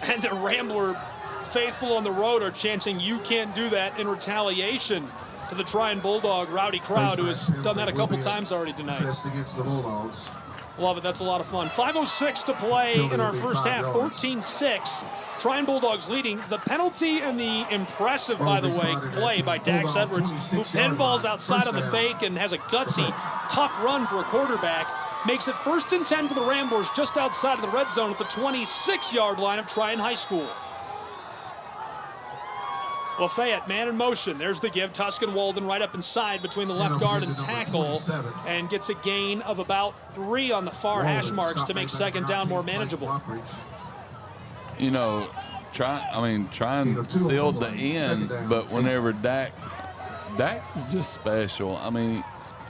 And the Rambler faithful on the road are chanting, "You can't do that," in retaliation to the Trion Bulldog rowdy crowd, who has done that a couple times already tonight. Love it. That's a lot of fun. 5:06 to play in our first half. 14-6. Trion Bulldogs leading. The penalty and the impressive, by the way, play by Dax Edwards, who pinballs outside on the fake and has a gutsy, tough run for a quarterback, makes it 1st and 10 for the Ramblers just outside of the red zone at the 26-yard line of Trion High School. LaFayette, man in motion. There's the give. Tuscan Walden right up inside between the left guard and tackle, and gets a gain of about 3 on the far hash marks to make 2nd down more manageable. You know, Trion sealed the end, but whenever Dax is just special. I mean,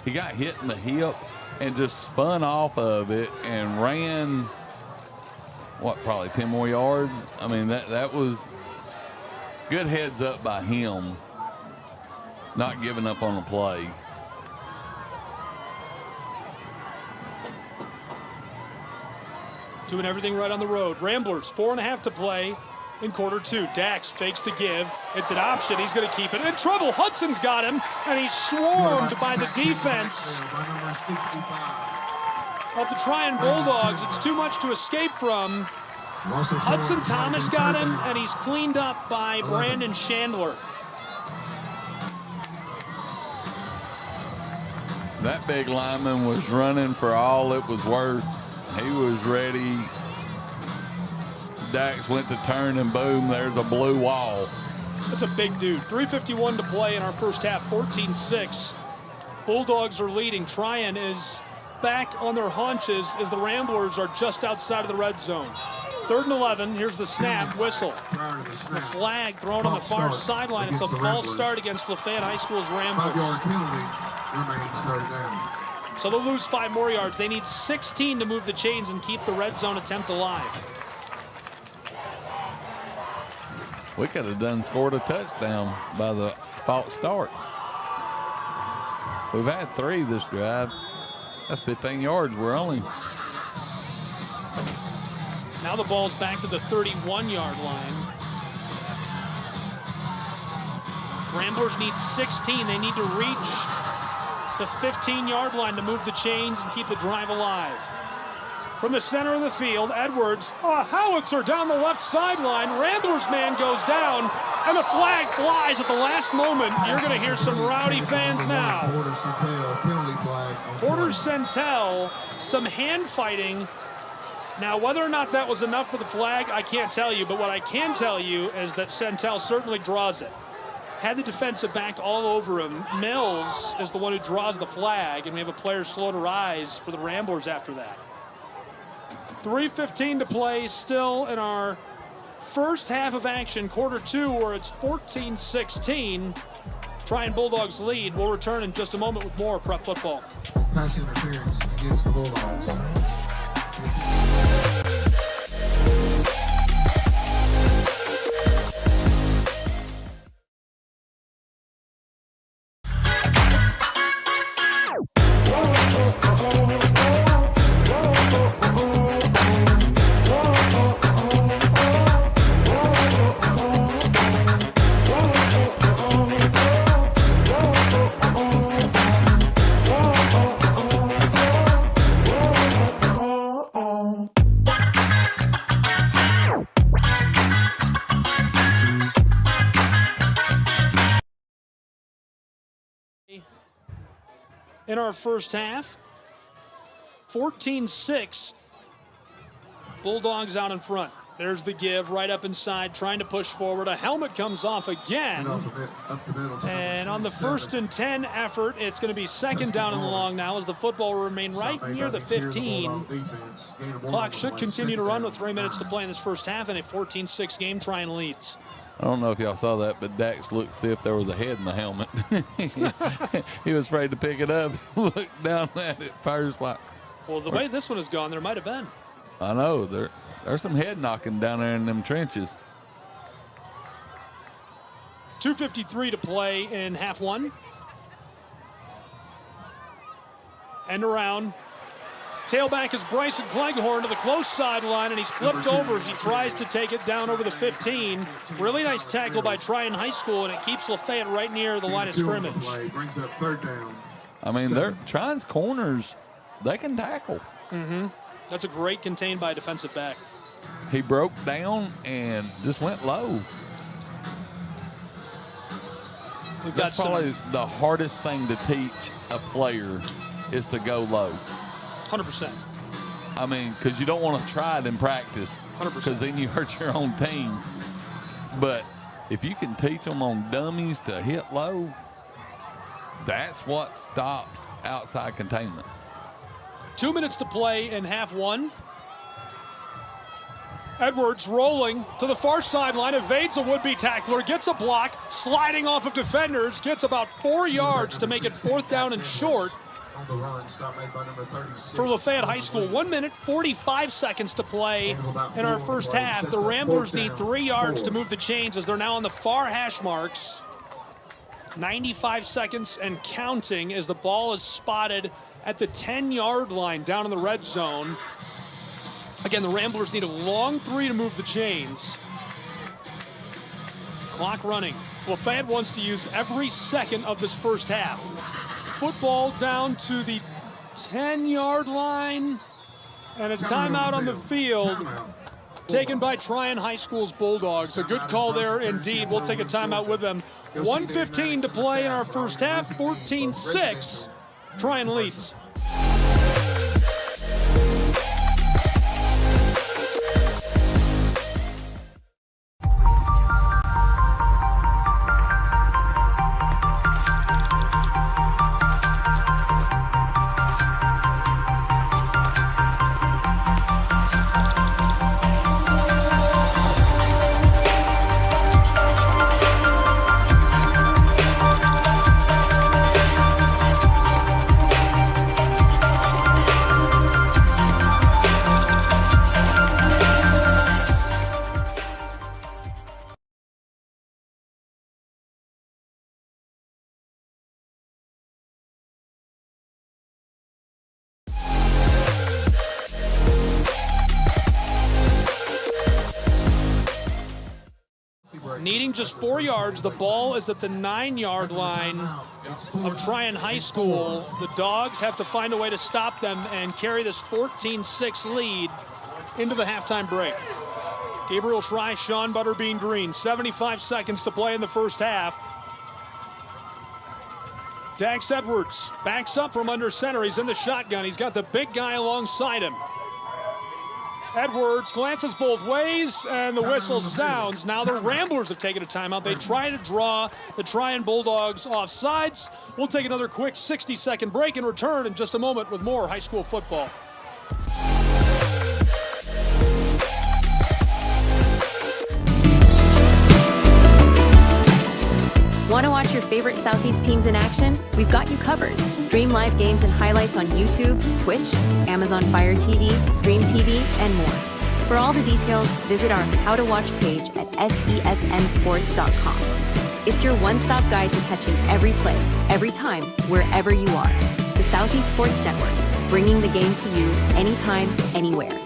he got hit in the hip and just spun off of it and ran, what, probably 10 more yards? I mean, that was good heads up by him, not giving up on the play. Doing everything right on the road. Ramblers, 4.5 to play in quarter 2. Dax fakes the give. It's an option. He's going to keep it. In trouble. Hudson's got him, and he's swarmed by the defense of the Trion Bulldogs. It's too much to escape from. Hudson Thomas got him, and he's cleaned up by Brandon Chandler. That big lineman was running for all it was worth. He was ready. Dax went to turn, and boom, there's a blue wall. That's a big dude. 3:51 to play in our first half, 14-6. Bulldogs are leading. Trion is back on their haunches as the Ramblers are just outside of the red zone. 3rd and 11. Here's the snap, whistle. The flag thrown on the far sideline. It's a false start against LaFayette High School's Ramblers. 5-yard penalty remains 3rd down. So they'll lose 5 more yards. They need 16 to move the chains and keep the red zone attempt alive. We could have scored a touchdown by the false starts. We've had 3 this drive. That's 15 yards. We're only. Now the ball's back to the 31-yard line. Ramblers need 16. They need to reach the 15-yard line to move the chains and keep the drive alive. From the center of the field, Edwards, a howitzer down the left sideline. Ramblers man goes down, and the flag flies at the last moment. You're going to hear some rowdy fans now. Porter Centel, some hand fighting. Now, whether or not that was enough for the flag, I can't tell you, but what I can tell you is that Centel certainly draws it. Had the defensive back all over him. Mills is the one who draws the flag, and we have a player slow to rise for the Ramblers after that. 3:15 to play still in our first half of action, quarter 2, where it's 14-16. Trion Bulldogs lead. We'll return in just a moment with more Prep Football. Pass interference against the Bulldogs. In our first half, 14-6. Bulldogs out in front. There's the give right up inside, trying to push forward. A helmet comes off again. And on the 1st and 10 effort, it's going to be 2nd down and long now as the football will remain right near the 15. Clock should continue to run with 3 minutes to play in this first half, and a 14-6 game. Trion leads. I don't know if y'all saw that, but Dax looked to see if there was a head in the helmet. He was afraid to pick it up. Looked down at it first like. Well, the way this one has gone, there might have been. I know. There's some head knocking down there in them trenches. 2:53 to play in half one. End around. Tailback is Bryson Cleghorn to the close sideline, and he's flipped over as he tries to take it down over the 15. Really nice tackle by Trion High School, and it keeps LaFayette right near the line of scrimmage. Brings up 3rd down. I mean, Trion's corners, they can tackle. That's a great contain by a defensive back. He broke down and just went low. That's probably the hardest thing to teach a player is to go low. 100%. I mean, because you don't want to try it in practice. 100%. Because then you hurt your own team. But if you can teach them on dummies to hit low, that's what stops outside containment. 2 minutes to play in half one. Edwards rolling to the far sideline, evades a would-be tackler, gets a block, sliding off of defenders, gets about 4 yards to make it 4th down and short. On the run, stop made by number 36. For Lafayette High School, 1 minute, 45 seconds to play in our first half. The Ramblers need 3 yards to move the chains as they're now on the far hash marks. 95 seconds and counting as the ball is spotted at the 10-yard line down in the red zone. Again, the Ramblers need a long 3 to move the chains. Clock running. Lafayette wants to use every second of this first half. Football down to the 10-yard line, and a timeout on the field taken by Trion High School's Bulldogs. A good call there indeed. We'll take a timeout with them. 1:15 to play in our first half, 14-6. Trion leads. Needing just 4 yards, the ball is at the 9-yard line of Trion High School. The Dogs have to find a way to stop them and carry this 14-6 lead into the halftime break. Gabriel Schrei, Sean Butterbean Green, 75 seconds to play in the first half. Dax Edwards backs up from under center. He's in the shotgun. He's got the big guy alongside him. Edwards glances both ways, and the whistle sounds. Now the Ramblers have taken a timeout. They try to draw the Trion Bulldogs off sides. We'll take another quick 60-second break and return in just a moment with more high school football. Want to watch your favorite Southeast teams in action? We've got you covered. Stream live games and highlights on YouTube, Twitch, Amazon Fire TV, Stream TV, and more. For all the details, visit our How to Watch page at sesnsports.com. It's your one-stop guide to catching every play, every time, wherever you are. The Southeast Sports Network, bringing the game to you anytime, anywhere.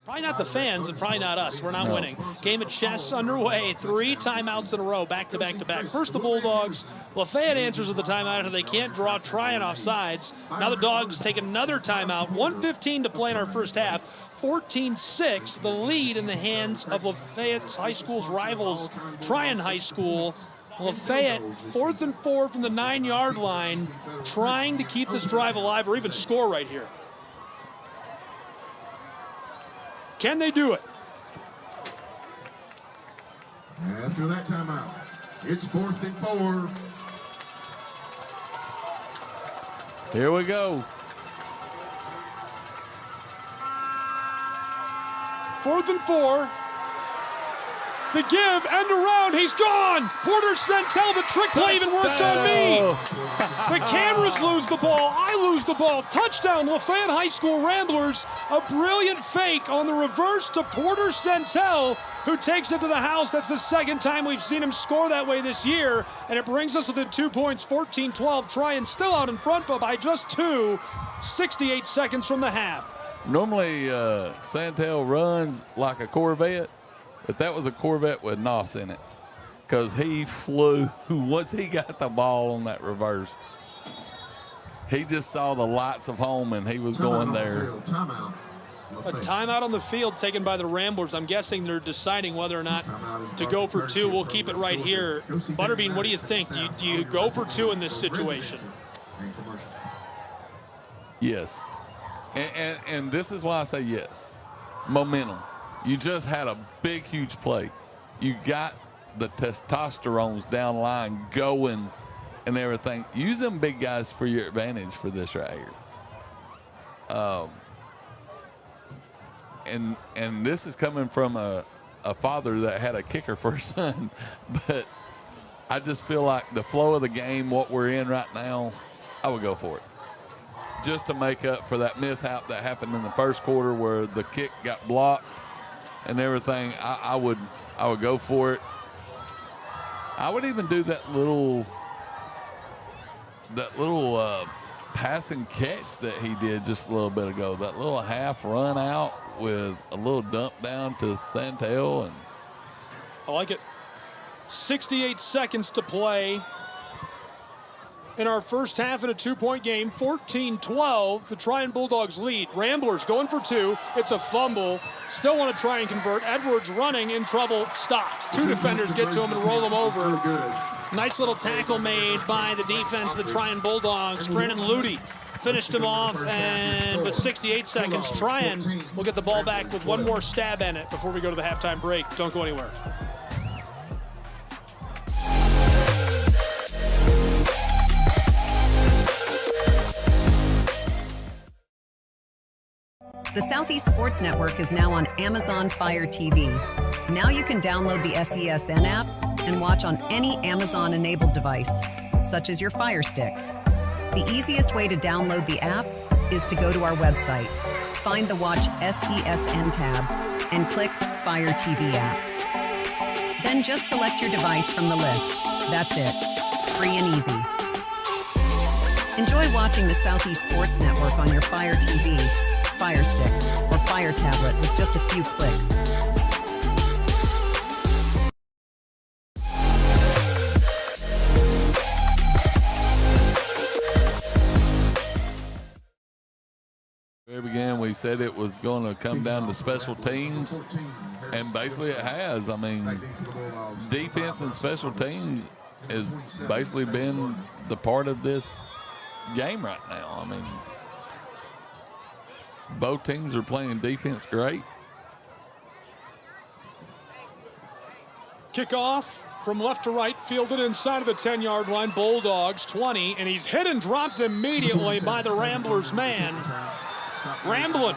Probably not the fans and probably not us. We're not winning. Game of chess underway. 3 timeouts in a row, back to back to back. First the Bulldogs. LaFayette answers with the timeout after they can't draw Trion off sides. Now the Dogs take another timeout. 1:15 to play in our first half. 14-6, the lead in the hands of Lafayette High School's rivals, Trion High School. Lafayette, 4th and 4 from the 9-yard line, trying to keep this drive alive or even score right here. Can they do it? After that timeout, it's 4th and 4. Here we go. 4th and 4. The give, end around, he's gone! Porter Centel, the trick play even worked on me! The cameras lose the ball, I lose the ball. Touchdown, Lafayette High School Ramblers. A brilliant fake on the reverse to Porter Centel, who takes it to the house. That's the second time we've seen him score that way this year, and it brings us within 2 points, 14-12. Trion still out in front, but by just 2, 68 seconds from the half. Normally, Santel runs like a Corvette, but that was a Corvette with NOS in it because he flew once he got the ball on that reverse. He just saw the lights of home, and he was going there. A timeout on the field taken by the Ramblers. I'm guessing they're deciding whether or not to go for 2. We'll keep it right here. Butterbean, what do you think? Do you go for 2 in this situation? Yes. And this is why I say yes. Momentum. You just had a big, huge play. You got the testosterones down the line going and everything. Use them big guys for your advantage for this right here. And this is coming from a father that had a kicker for a son. But I just feel like the flow of the game, what we're in right now, I would go for it. Just to make up for that mishap that happened in the first quarter where the kick got blocked and everything. I would go for it. I would even do that little pass and catch that he did just a little bit ago. That little half run out with a little dump down to Santel. And I like it. 68 seconds to play in our first half in a 2-point game. 14-12, the Trion Bulldogs lead. Ramblers going for 2. It's a fumble. Still want to try and convert. Edwards running, in trouble, stopped. 2 defenders get to him and roll him over. Nice little tackle made by the defense of the Trion Bulldogs. Brandon Ludy finished him off, and with 68 seconds, Trion will get the ball back with one more stab at it before we go to the halftime break. Don't go anywhere. The Southeast Sports Network is now on Amazon Fire TV. Now you can download the SESN app and watch on any Amazon-enabled device, such as your Fire Stick. The easiest way to download the app is to go to our website, find the Watch SESN tab, and click Fire TV app. Then just select your device from the list. That's it. Free and easy. Enjoy watching the Southeast Sports Network on your Fire TV, Fire Stick, or Fire tablet with just a few clicks. Very beginning, we said it was going to come down to special teams, and basically it has. I mean, defense and special teams has basically been the part of this game right now. I mean, both teams are playing defense great. Kickoff from left to right, fielded inside of the 10-yard line. Bulldogs 20, and he's hit and dropped immediately by the Ramblers man. Rumbling,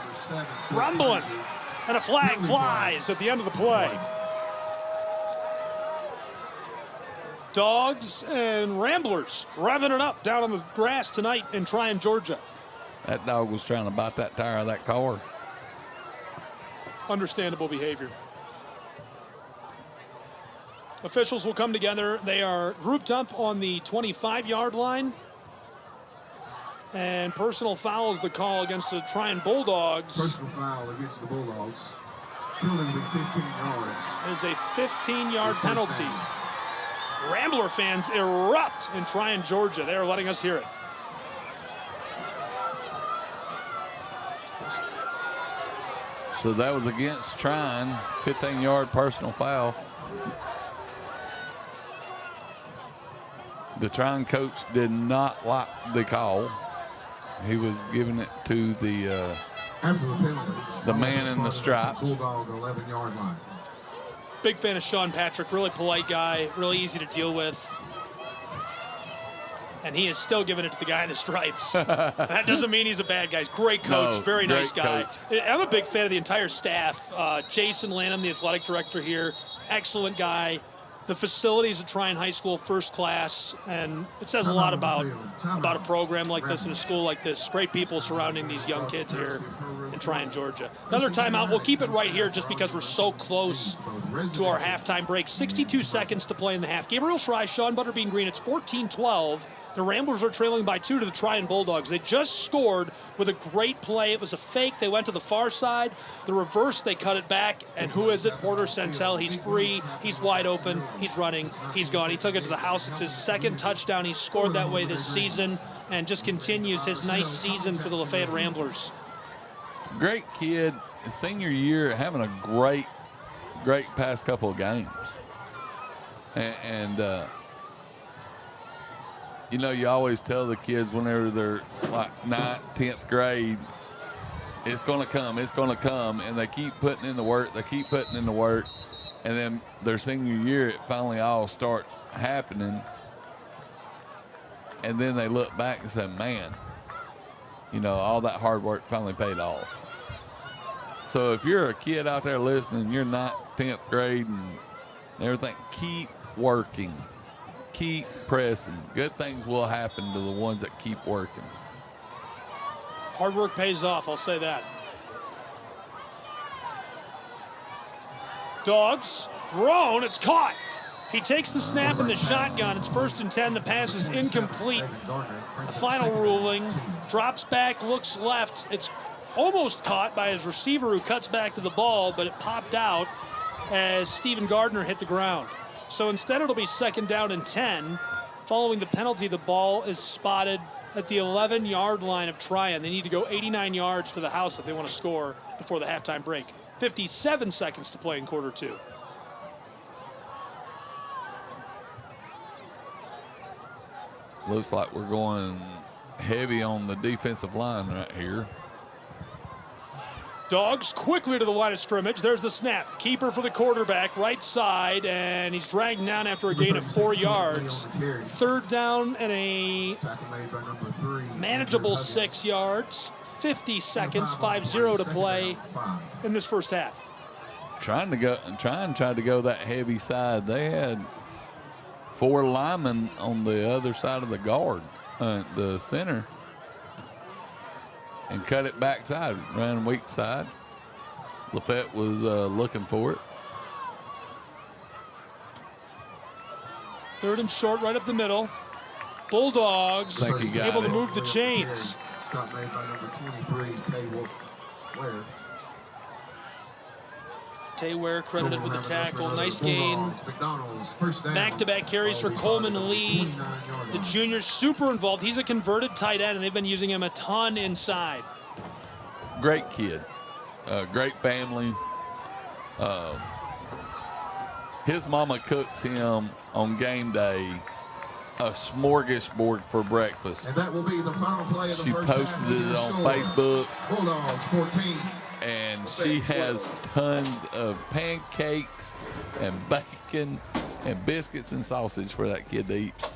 and a flag flies at the end of the play. Dogs and Ramblers revving it up down on the grass tonight in Trion, Georgia. That dog was trying to bite that tire of that car. Understandable behavior. Officials will come together. They are grouped up on the 25-yard line. And personal foul is the call against the Trion Bulldogs. Personal foul against the Bulldogs. Penalty will be 15 yards. It is a 15-yard penalty. Rambler fans erupt in Trion, Georgia. They are letting us hear it. So that was against Trion, 15-yard personal foul. The Trion coach did not like the call. He was giving it to the After the penalty, man in the stripes. Bulldog 11-yard line. Big fan of Sean Patrick, really polite guy, really easy to deal with. And he is still giving it to the guy in the stripes. That doesn't mean he's a bad guy. He's a great coach, very nice guy. Coach. I'm a big fan of the entire staff. Jason Lanham, the athletic director here, excellent guy. The facilities at Trion High School, first class, and it says a lot about a program like this and a school like this. Great people surrounding these young kids here in Trion, Georgia. Another timeout. We'll keep it right here just because we're so close to our halftime break. 62 seconds to play in the half. Gabriel Schrei, Sean Butterbean Green. It's 14-12. The Ramblers are trailing by 2 to the Trion Bulldogs. They just scored with a great play. It was a fake. They went to the far side. The reverse, they cut it back. And who is it? Porter Centel. He's free. He's wide open. He's running. He's gone. He took it to the house. It's his second touchdown. He's scored that way this season and just continues his nice season for the Lafayette Ramblers. Great kid, senior year, having a great past couple of games. And you know, you always tell the kids whenever they're like 9th, 10th grade, it's going to come, and they keep putting in the work, and then their senior year, it finally all starts happening, and then they look back and say, man, you know, all that hard work finally paid off. So if you're a kid out there listening, you're 9th, 10th grade and everything, keep working. Keep pressing. Good things will happen to the ones that keep working. Hard work pays off, I'll say that. Dogs, thrown, it's caught. He takes the snap in the shotgun. It's 1st and 10. The pass is incomplete. The final ruling, drops back, looks left. It's almost caught by his receiver who cuts back to the ball, but it popped out as Stephen Gardner hit the ground. So instead it'll be 2nd down and 10. Following the penalty, the ball is spotted at the 11-yard line of Trion. They need to go 89 yards to the house if they want to score before the halftime break. 57 seconds to play in quarter 2. Looks like we're going heavy on the defensive line right here. Dogs quickly to the line of scrimmage. There's the snap. Keeper for the quarterback, right side, and he's dragged down after a gain of 4 yards. 3rd down and a manageable 6 yards. 50 seconds, 5-0 to play in this first half. Tried to go that heavy side. They had 4 linemen on the other side of the guard, the center, and cut it backside, ran weak side. LaFayette was looking for it. 3rd and short, right up the middle. Bulldogs Think he got able to it. move the chains. Stop made by number 23, Tay Ware. Tay Ware credited with the tackle. Nice gain. Back-to-back carries for Coleman Lee. The junior's super involved. He's a converted tight end, and they've been using him a ton inside. Great kid. Great family. His mama cooks him on game day a smorgasbord for breakfast. And that will be the final play of the She first posted half. it on Facebook. Bulldogs 14. And she has tons of pancakes and bacon and biscuits and sausage for that kid to eat.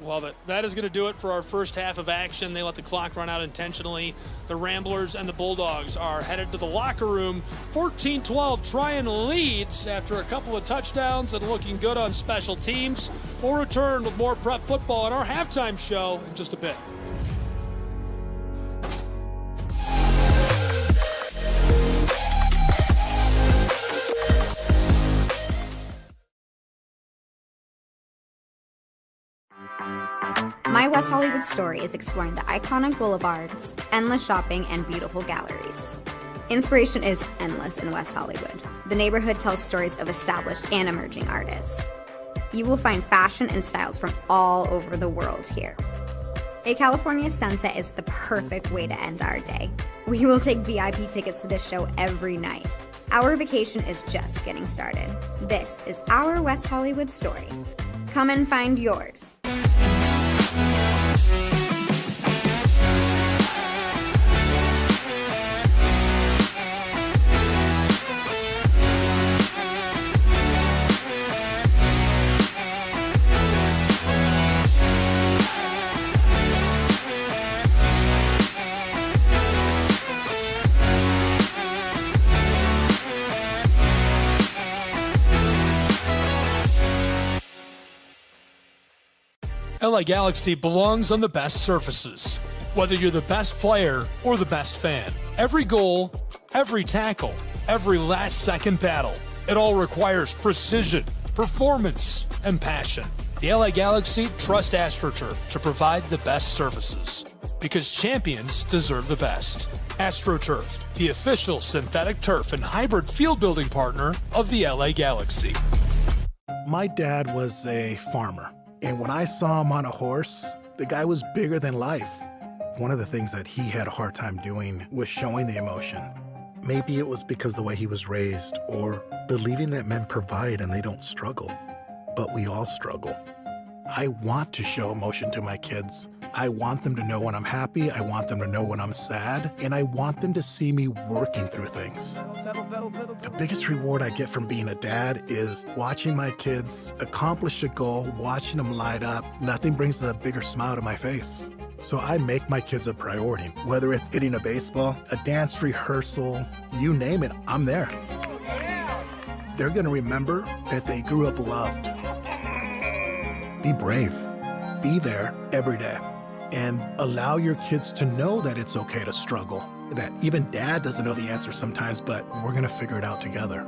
Love it. That is going to do it for our first half of action. They let the clock run out intentionally. The Ramblers and the Bulldogs are headed to the locker room. 14-12, Trion leads after a couple of touchdowns and looking good on special teams. We'll return with more prep football in our halftime show in just a bit. My West Hollywood story is exploring the iconic boulevards, endless shopping, and beautiful galleries. Inspiration is endless in West Hollywood. The neighborhood tells stories of established and emerging artists. You will find fashion and styles from all over the world here. A California sunset is the perfect way to end our day. We will take VIP tickets to this show every night. Our vacation is just getting started. This is our West Hollywood story. Come and find yours. LA Galaxy belongs on the best surfaces. Whether you're the best player or the best fan, every goal, every tackle, every last-second battle, it all requires precision, performance, and passion. The LA Galaxy trust AstroTurf to provide the best surfaces, because champions deserve the best. AstroTurf, the official synthetic turf and hybrid field building partner of the LA Galaxy. My dad was a farmer. And when I saw him on a horse, the guy was bigger than life. One of the things that he had a hard time doing was showing the emotion. Maybe it was because the way he was raised, or believing that men provide and they don't struggle. But we all struggle. I want to show emotion to my kids. I want them to know when I'm happy, I want them to know when I'm sad, and I want them to see me working through things. The biggest reward I get from being a dad is watching my kids accomplish a goal, watching them light up. Nothing brings a bigger smile to my face. So I make my kids a priority. Whether it's hitting a baseball, a dance rehearsal, you name it, I'm there. They're gonna remember that they grew up loved. Be brave. Be there every day. And allow your kids to know that it's okay to struggle. That even dad doesn't know the answer sometimes, but we're gonna figure it out together.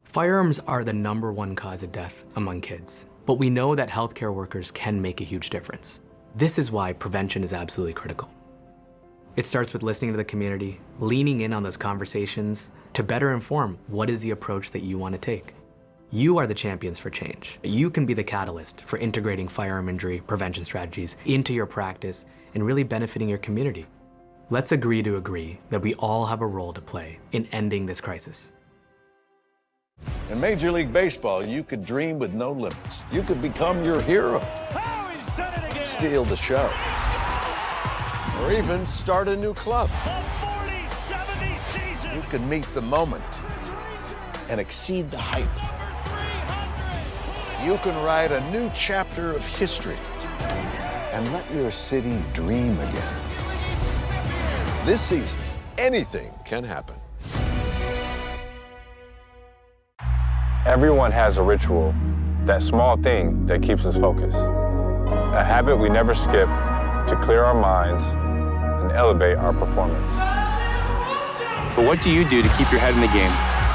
Firearms are the #1 cause of death among kids, but we know that healthcare workers can make a huge difference. This is why prevention is absolutely critical. It starts with listening to the community, leaning in on those conversations to better inform what is the approach that you want to take. You are the champions for change. You can be the catalyst for integrating firearm injury prevention strategies into your practice and really benefiting your community. Let's agree to agree that we all have a role to play in ending this crisis. In Major League Baseball, you could dream with no limits. You could become your hero. Steal the show. Or even start a new club. You can meet the moment and exceed the hype. You can write a new chapter of history and let your city dream again. This season, anything can happen. Everyone has a ritual, that small thing that keeps us focused. A habit we never skip to clear our minds and elevate our performance. But what do you do to keep your head in the game,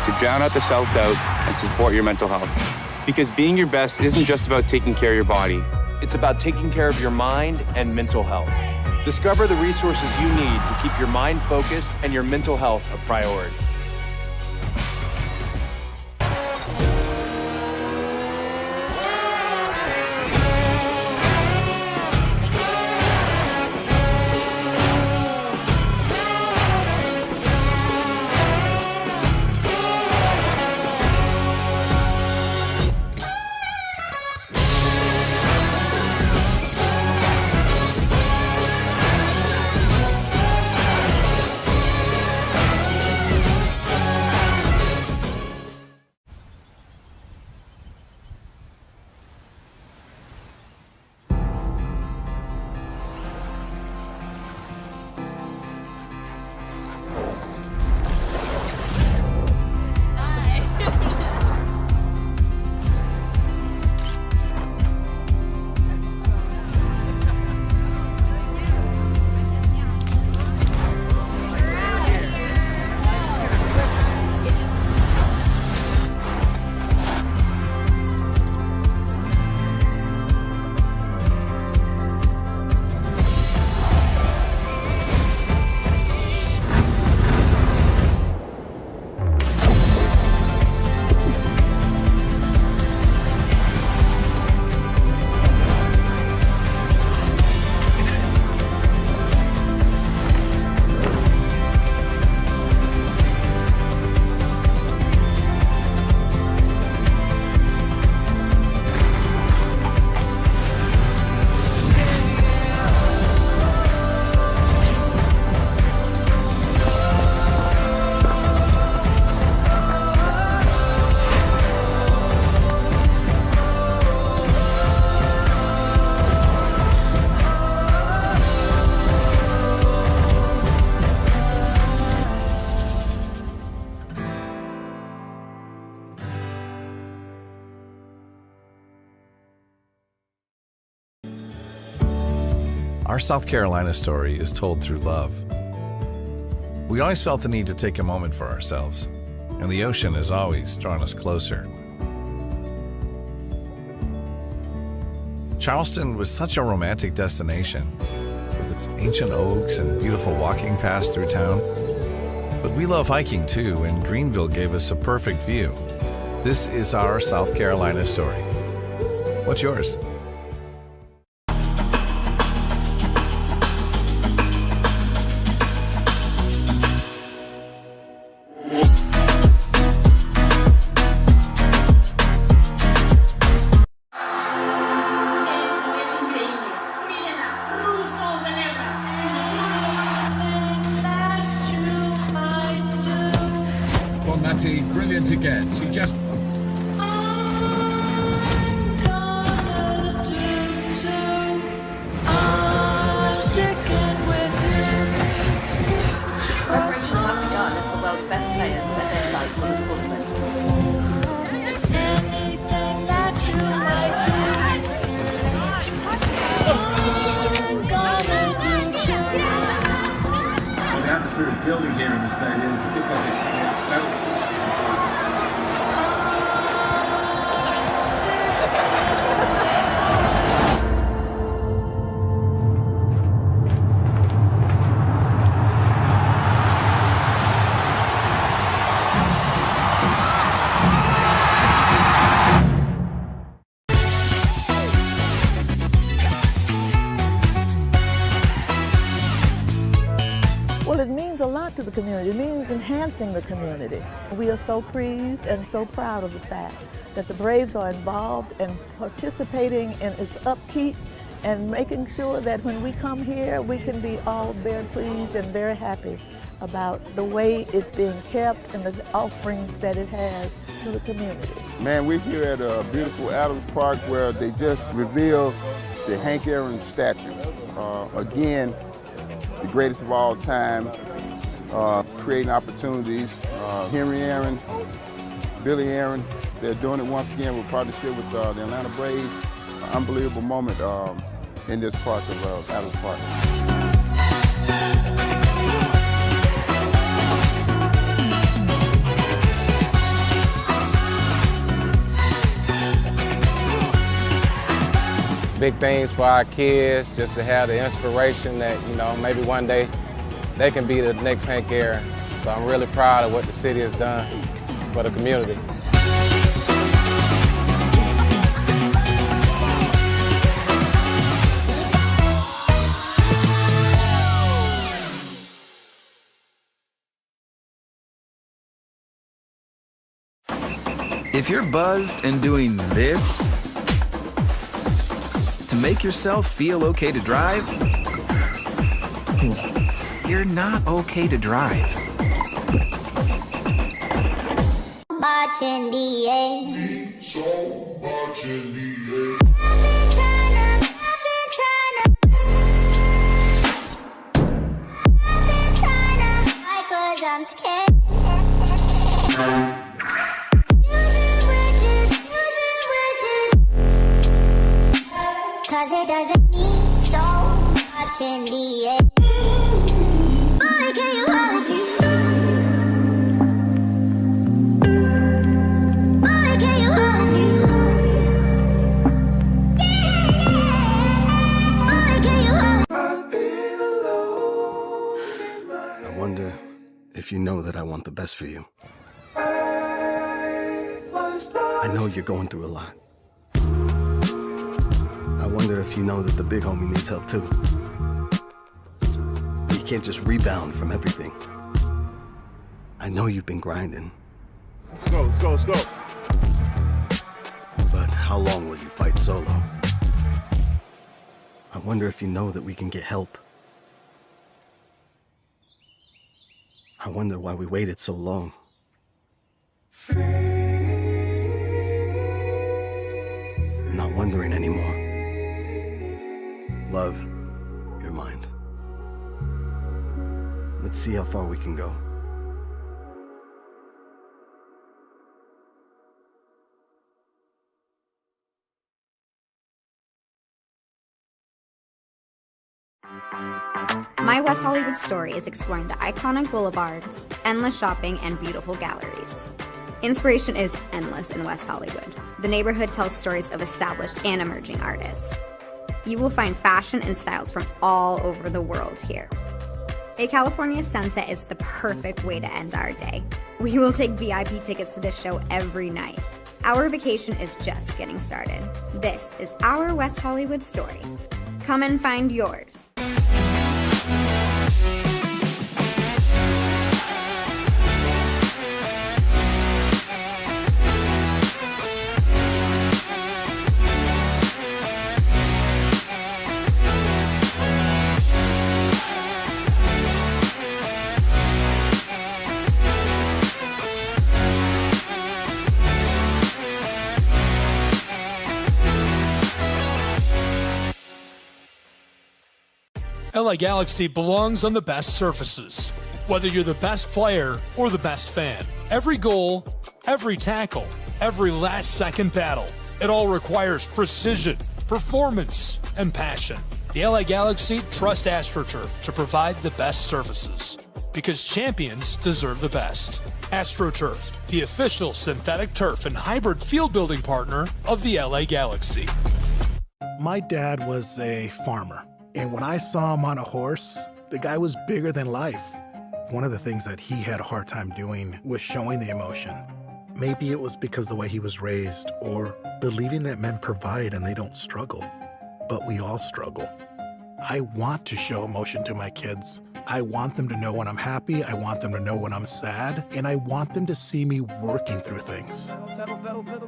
to drown out the self-doubt and support your mental health? Because being your best isn't just about taking care of your body. It's about taking care of your mind and mental health. Discover the resources you need to keep your mind focused and your mental health a priority. Our South Carolina story is told through love. We always felt the need to take a moment for ourselves, and the ocean has always drawn us closer. Charleston was such a romantic destination, with its ancient oaks and beautiful walking paths through town. But we love hiking too, and Greenville gave us a perfect view. This is our South Carolina story. What's yours? Brilliant again. She just... Preparations have begun as the world's best players set their sights on the tournament. Anything that you might do, I'm gonna do too. Well, the atmosphere is building here in the stadium, particularly this coming out. Well, it means a lot to the community. It means enhancing the community. We are so pleased and so proud of the fact that the Braves are involved and participating in its upkeep and making sure that when we come here, we can be all very pleased and very happy about the way it's being kept and the offerings that it has to the community. Man, we're here at a beautiful Adams Park where they just revealed the Hank Aaron statue. Again, the greatest of all time, creating opportunities. Henry Aaron, Billy Aaron, they're doing it once again with partnership with the Atlanta Braves. Unbelievable moment in this park of Adams Park. Big things for our kids, just to have the inspiration that, you know, maybe one day they can be the next Hank Aaron. So I'm really proud of what the city has done for the community. If you're buzzed and doing this to make yourself feel okay to drive, you're not okay to drive. Much in the air. So much in the air. I've been trying to, why? 'Cause I'm scared. Cause it doesn't mean so much in the air. Boy, can you hold me? Boy, can you hold me? Boy, can you hold me? I wonder if you know that I want the best for you. I know you're going through a lot. I wonder if you know that the big homie needs help too. He can't just rebound from everything. I know you've been grinding. Let's go, let's go, let's go. But how long will you fight solo? I wonder if you know that we can get help. I wonder why we waited so long. Not wondering anymore. Love, your mind. Let's see how far we can go. My West Hollywood story is exploring the iconic boulevards, endless shopping, and beautiful galleries. Inspiration is endless in West Hollywood. The neighborhood tells stories of established and emerging artists. You will find fashion and styles from all over the world here. A California sunset is the perfect way to end our day. We will take VIP tickets to this show every night. Our vacation is just getting started. This is our West Hollywood story. Come and find yours. LA Galaxy belongs on the best surfaces. Whether you're the best player or the best fan, every goal, every tackle, every last-second battle, it all requires precision, performance, and passion. The LA Galaxy trust AstroTurf to provide the best surfaces, because champions deserve the best. AstroTurf, the official synthetic turf and hybrid field building partner of the LA Galaxy. My dad was a farmer. And when I saw him on a horse, the guy was bigger than life. One of the things that he had a hard time doing was showing the emotion. Maybe it was because the way he was raised, or believing that men provide and they don't struggle. But we all struggle. I want to show emotion to my kids. I want them to know when I'm happy, I want them to know when I'm sad, and I want them to see me working through things.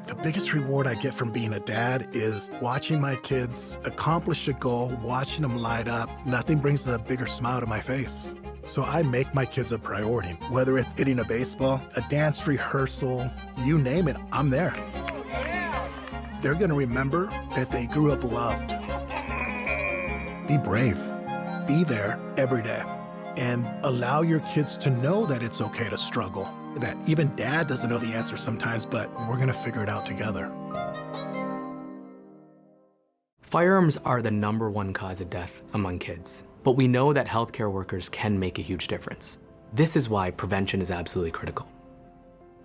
The biggest reward I get from being a dad is watching my kids accomplish a goal, watching them light up. Nothing brings a bigger smile to my face. So I make my kids a priority. Whether it's hitting a baseball, a dance rehearsal, you name it, I'm there. They're gonna remember that they grew up loved. Be brave. Be there every day. And allow your kids to know that it's okay to struggle. That even dad doesn't know the answer sometimes, but we're gonna figure it out together. Firearms are the #1 cause of death among kids, but we know that healthcare workers can make a huge difference. This is why prevention is absolutely critical.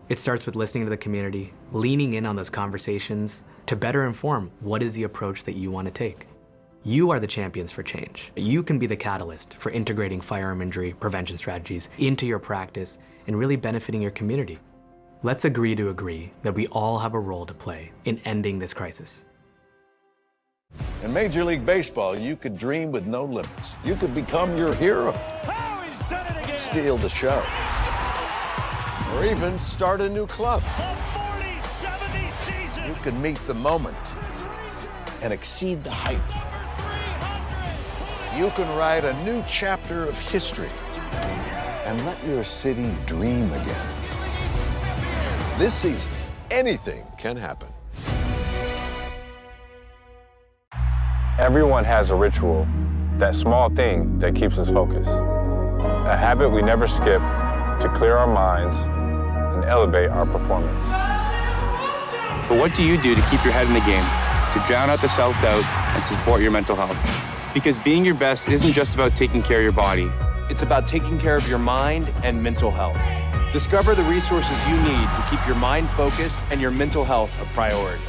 It starts with listening to the community, leaning in on those conversations to better inform what is the approach that you want to take. You are the champions for change. You can be the catalyst for integrating firearm injury prevention strategies into your practice and really benefiting your community. Let's agree to agree that we all have a role to play in ending this crisis. In Major League Baseball, you could dream with no limits. You could become your hero. Steal the show. Or even start a new club. You can meet the moment and exceed the hype. You can write a new chapter of history and let your city dream again. This season, anything can happen. Everyone has a ritual, that small thing that keeps us focused. A habit we never skip to clear our minds and elevate our performance. But what do you do to keep your head in the game, to drown out the self-doubt and support your mental health? Because being your best isn't just about taking care of your body. It's about taking care of your mind and mental health. Discover the resources you need to keep your mind focused and your mental health a priority.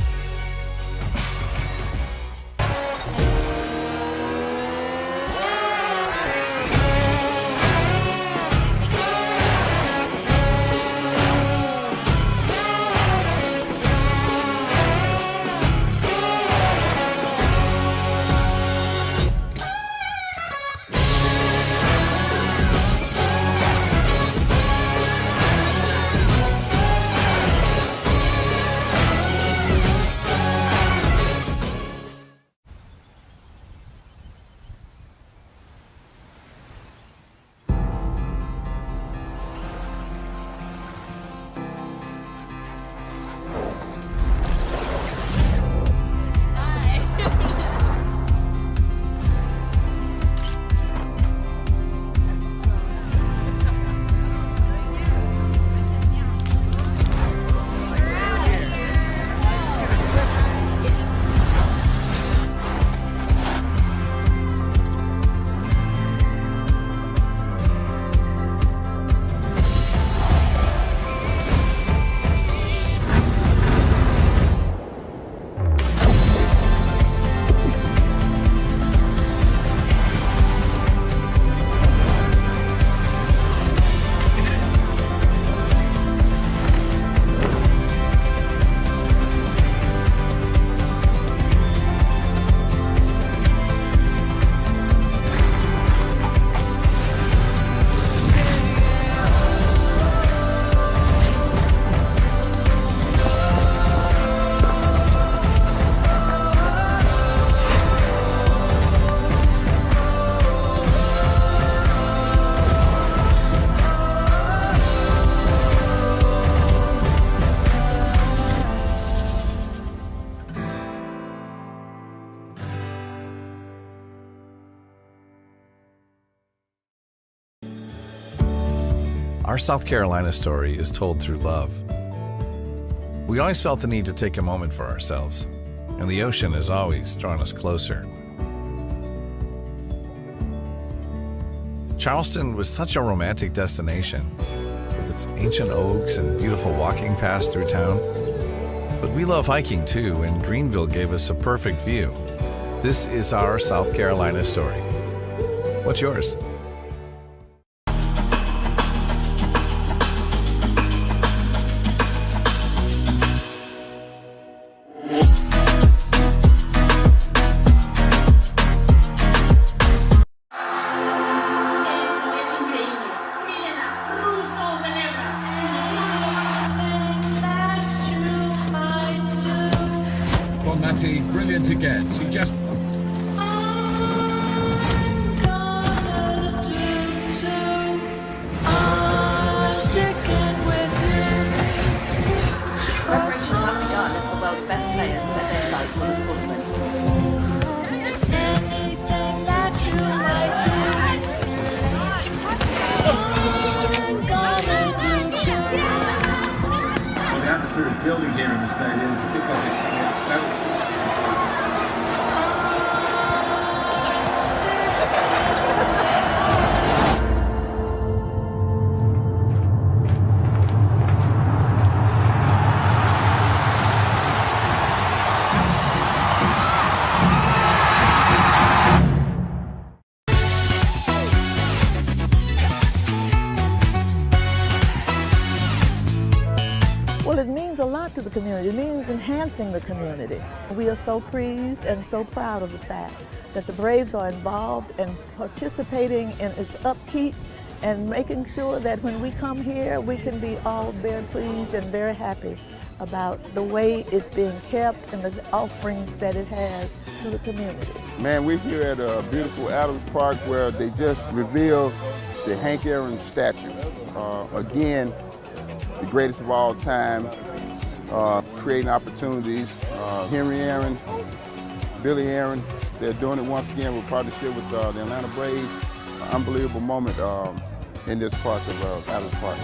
Our South Carolina story is told through love. We always felt the need to take a moment for ourselves, and the ocean has always drawn us closer. Charleston was such a romantic destination, with its ancient oaks and beautiful walking paths through town. But we love hiking too, and Greenville gave us a perfect view. This is our South Carolina story. What's yours? Well, Matty, brilliant again. She just... Preparations have begun as the world's best players set their sights on the tournament. Well, the atmosphere is building here in the stadium, particularly this coming up. Well, it means a lot to the community. It means enhancing the community. We are so pleased and so proud of the fact that the Braves are involved and participating in its upkeep and making sure that when we come here, we can be all very pleased and very happy about the way it's being kept and the offerings that it has to the community. Man, we're here at a beautiful Adams Park where they just revealed the Hank Aaron statue. Again, the greatest of all time, creating opportunities. Henry Aaron, Billy Aaron, they're doing it once again with partnership with the Atlanta Braves. Unbelievable moment in this part of Adams Park.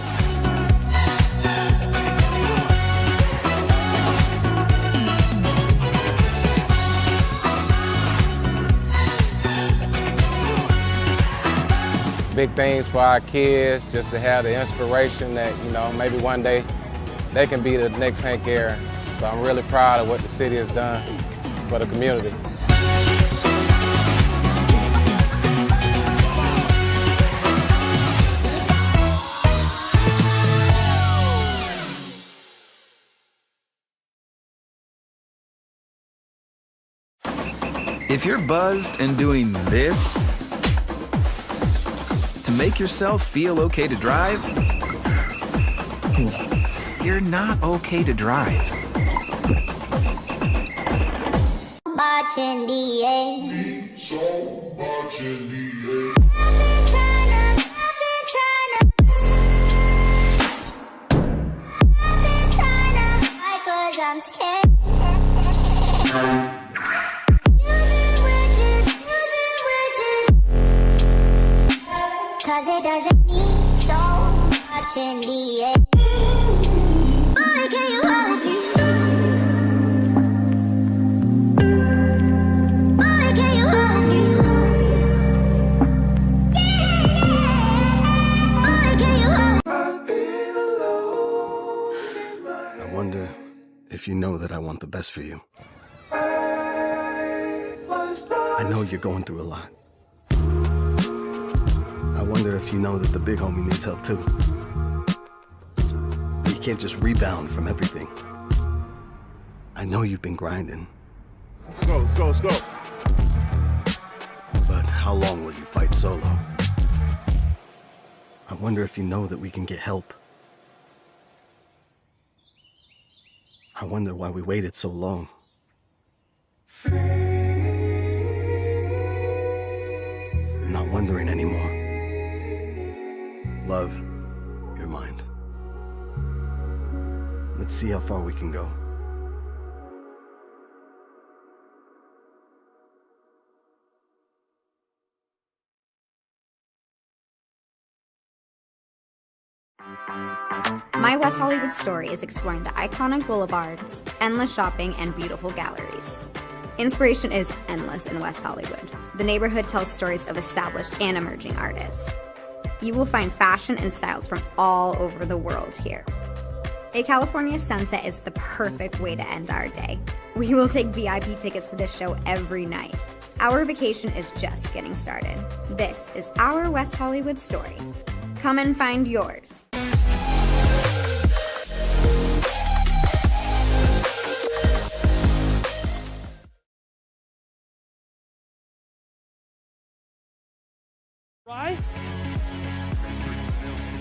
Big things for our kids, just to have the inspiration that, you know, maybe one day they can be the next Hank Aaron. So I'm really proud of what the city has done for the community. If you're buzzed and doing this to make yourself feel okay to drive, you're not okay to drive. Much in the air. So much in the I'm scared. Cause it doesn't mean so much in the air. Boy, can you hold me? Boy, can you hold me? Boy, can you hold me? I wonder if you know that I want the best for you. I know you're going through a lot. I wonder if you know that the big homie needs help too. You can't just rebound from everything. I know you've been grinding. Let's go, let's go, let's go. But how long will you fight solo? I wonder if you know that we can get help. I wonder why we waited so long. I'm not wondering anymore. Love, your mind. Let's see how far we can go. My West Hollywood story is exploring the iconic boulevards, endless shopping, and beautiful galleries. Inspiration is endless in West Hollywood. The neighborhood tells stories of established and emerging artists. You will find fashion and styles from all over the world here. A California sunset is the perfect way to end our day. We will take VIP tickets to this show every night. Our vacation is just getting started. This is our West Hollywood story. Come and find yours.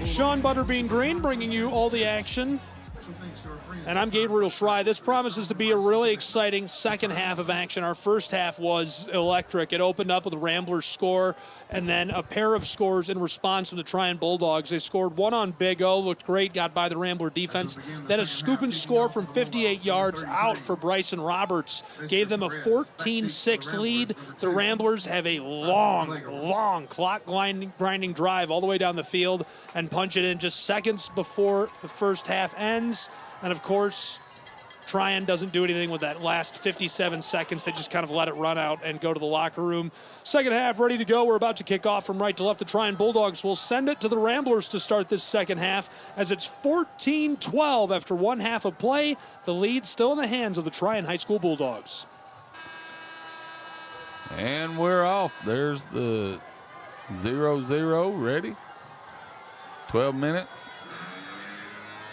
Sean Butterbean Green bringing you all the action. And I'm Gabriel Schrei. This promises to be a really exciting second half of action. Our first half was electric. It opened up with a Ramblers score and then a pair of scores in response from the Trion Bulldogs. They scored one on Big O, looked great, got by the Rambler defense. Then a scoop and score from 58 yards out for Bryson Roberts gave them a 14-6 lead. The Ramblers have a long clock grinding drive all the way down the field and punch it in just seconds before the first half ends. And of course, Trion doesn't do anything with that last 57 seconds. They just kind of let it run out and go to the locker room. Second half ready to go. We're about to kick off from right to left. The Trion Bulldogs will send it to the Ramblers to start this second half as it's 14-12 after one half of play. The lead still in the hands of the Trion High School Bulldogs. And we're off. There's the 0-0 ready. 12 minutes.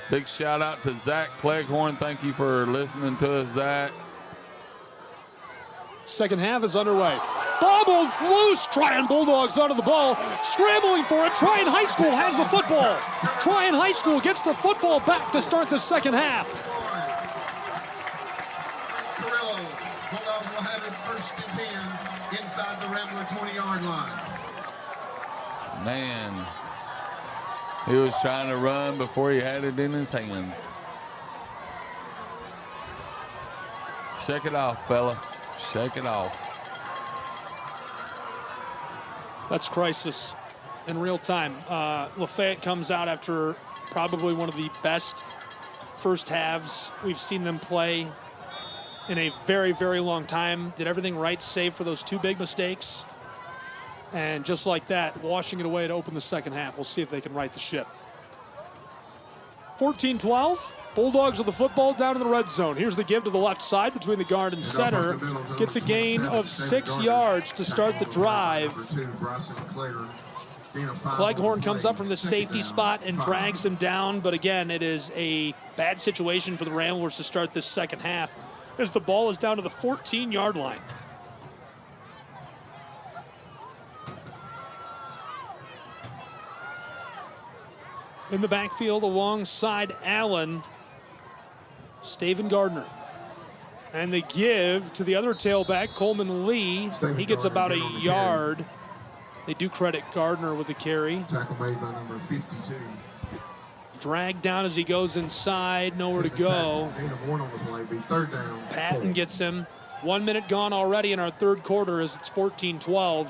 Big shout out to Zach Cleghorn. Thank you for listening to us, Zach. Second half is underway. Bobbled loose. Trion Bulldogs onto the ball. Scrambling for it. Trion High School has the football. Trion High School gets the football back to start the second half. Carrillo, Bulldogs will have it first and 10 inside the Rambler 20-yard line. Man. He was trying to run before he had it in his hands. Shake it off, fella. Shake it off. That's crisis in real time. LaFayette comes out after probably one of the best first halves we've seen them play in a very, very long time. Did everything right save for those two big mistakes. And just like that, washing it away to open the second half. We'll see if they can right the ship. 14-12. Bulldogs with the football down in the red zone. Here's the give to the left side between the guard and center. Gets a gain of 6 yards to start the drive. Cleghorn comes up from the safety spot and drags him down. But again, it is a bad situation for the Ramblers to start this second half as the ball is down to the 14-yard line. In the backfield alongside Allen, Staven Gardner. And they give to the other tailback, Coleman Lee. He gets about a yard. They do credit Gardner with the carry. Tackle made by number 52. Dragged down as he goes inside, nowhere to go. Third down. Patton gets him. 1 minute gone already in our third quarter as it's 14-12,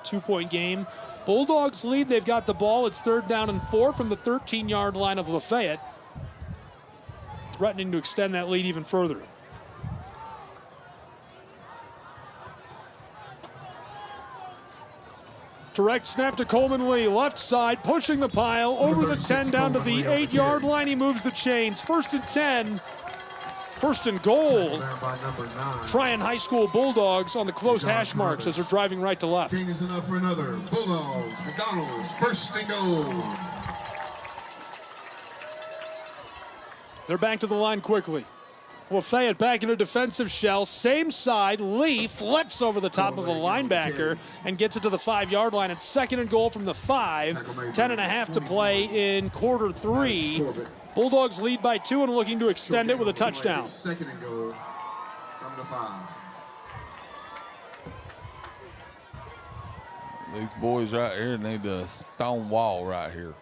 2-point game. Bulldogs lead, they've got the ball. It's 3rd down and 4 from the 13-yard line of Lafayette. Threatening to extend that lead even further. Direct snap to Coleman Lee, left side, pushing the pile, over the 10, down to the 8-yard line. He moves the chains. 1st and 10. 1st and goal. Trion High School Bulldogs on the close hash marks as they're driving right to left. King is enough for another. Bulldogs, McDonald's, 1st and goal. They're back to the line quickly. Lafayette back in a defensive shell, same side. Lee flips over the top of a linebacker and gets it to the 5-yard line. It's 2nd and goal from the 5. 10.5 to play in quarter 3. Bulldogs lead by 2 and looking to extend it with a touchdown. 2nd and goal from the 5. These boys right here need a stone wall right here.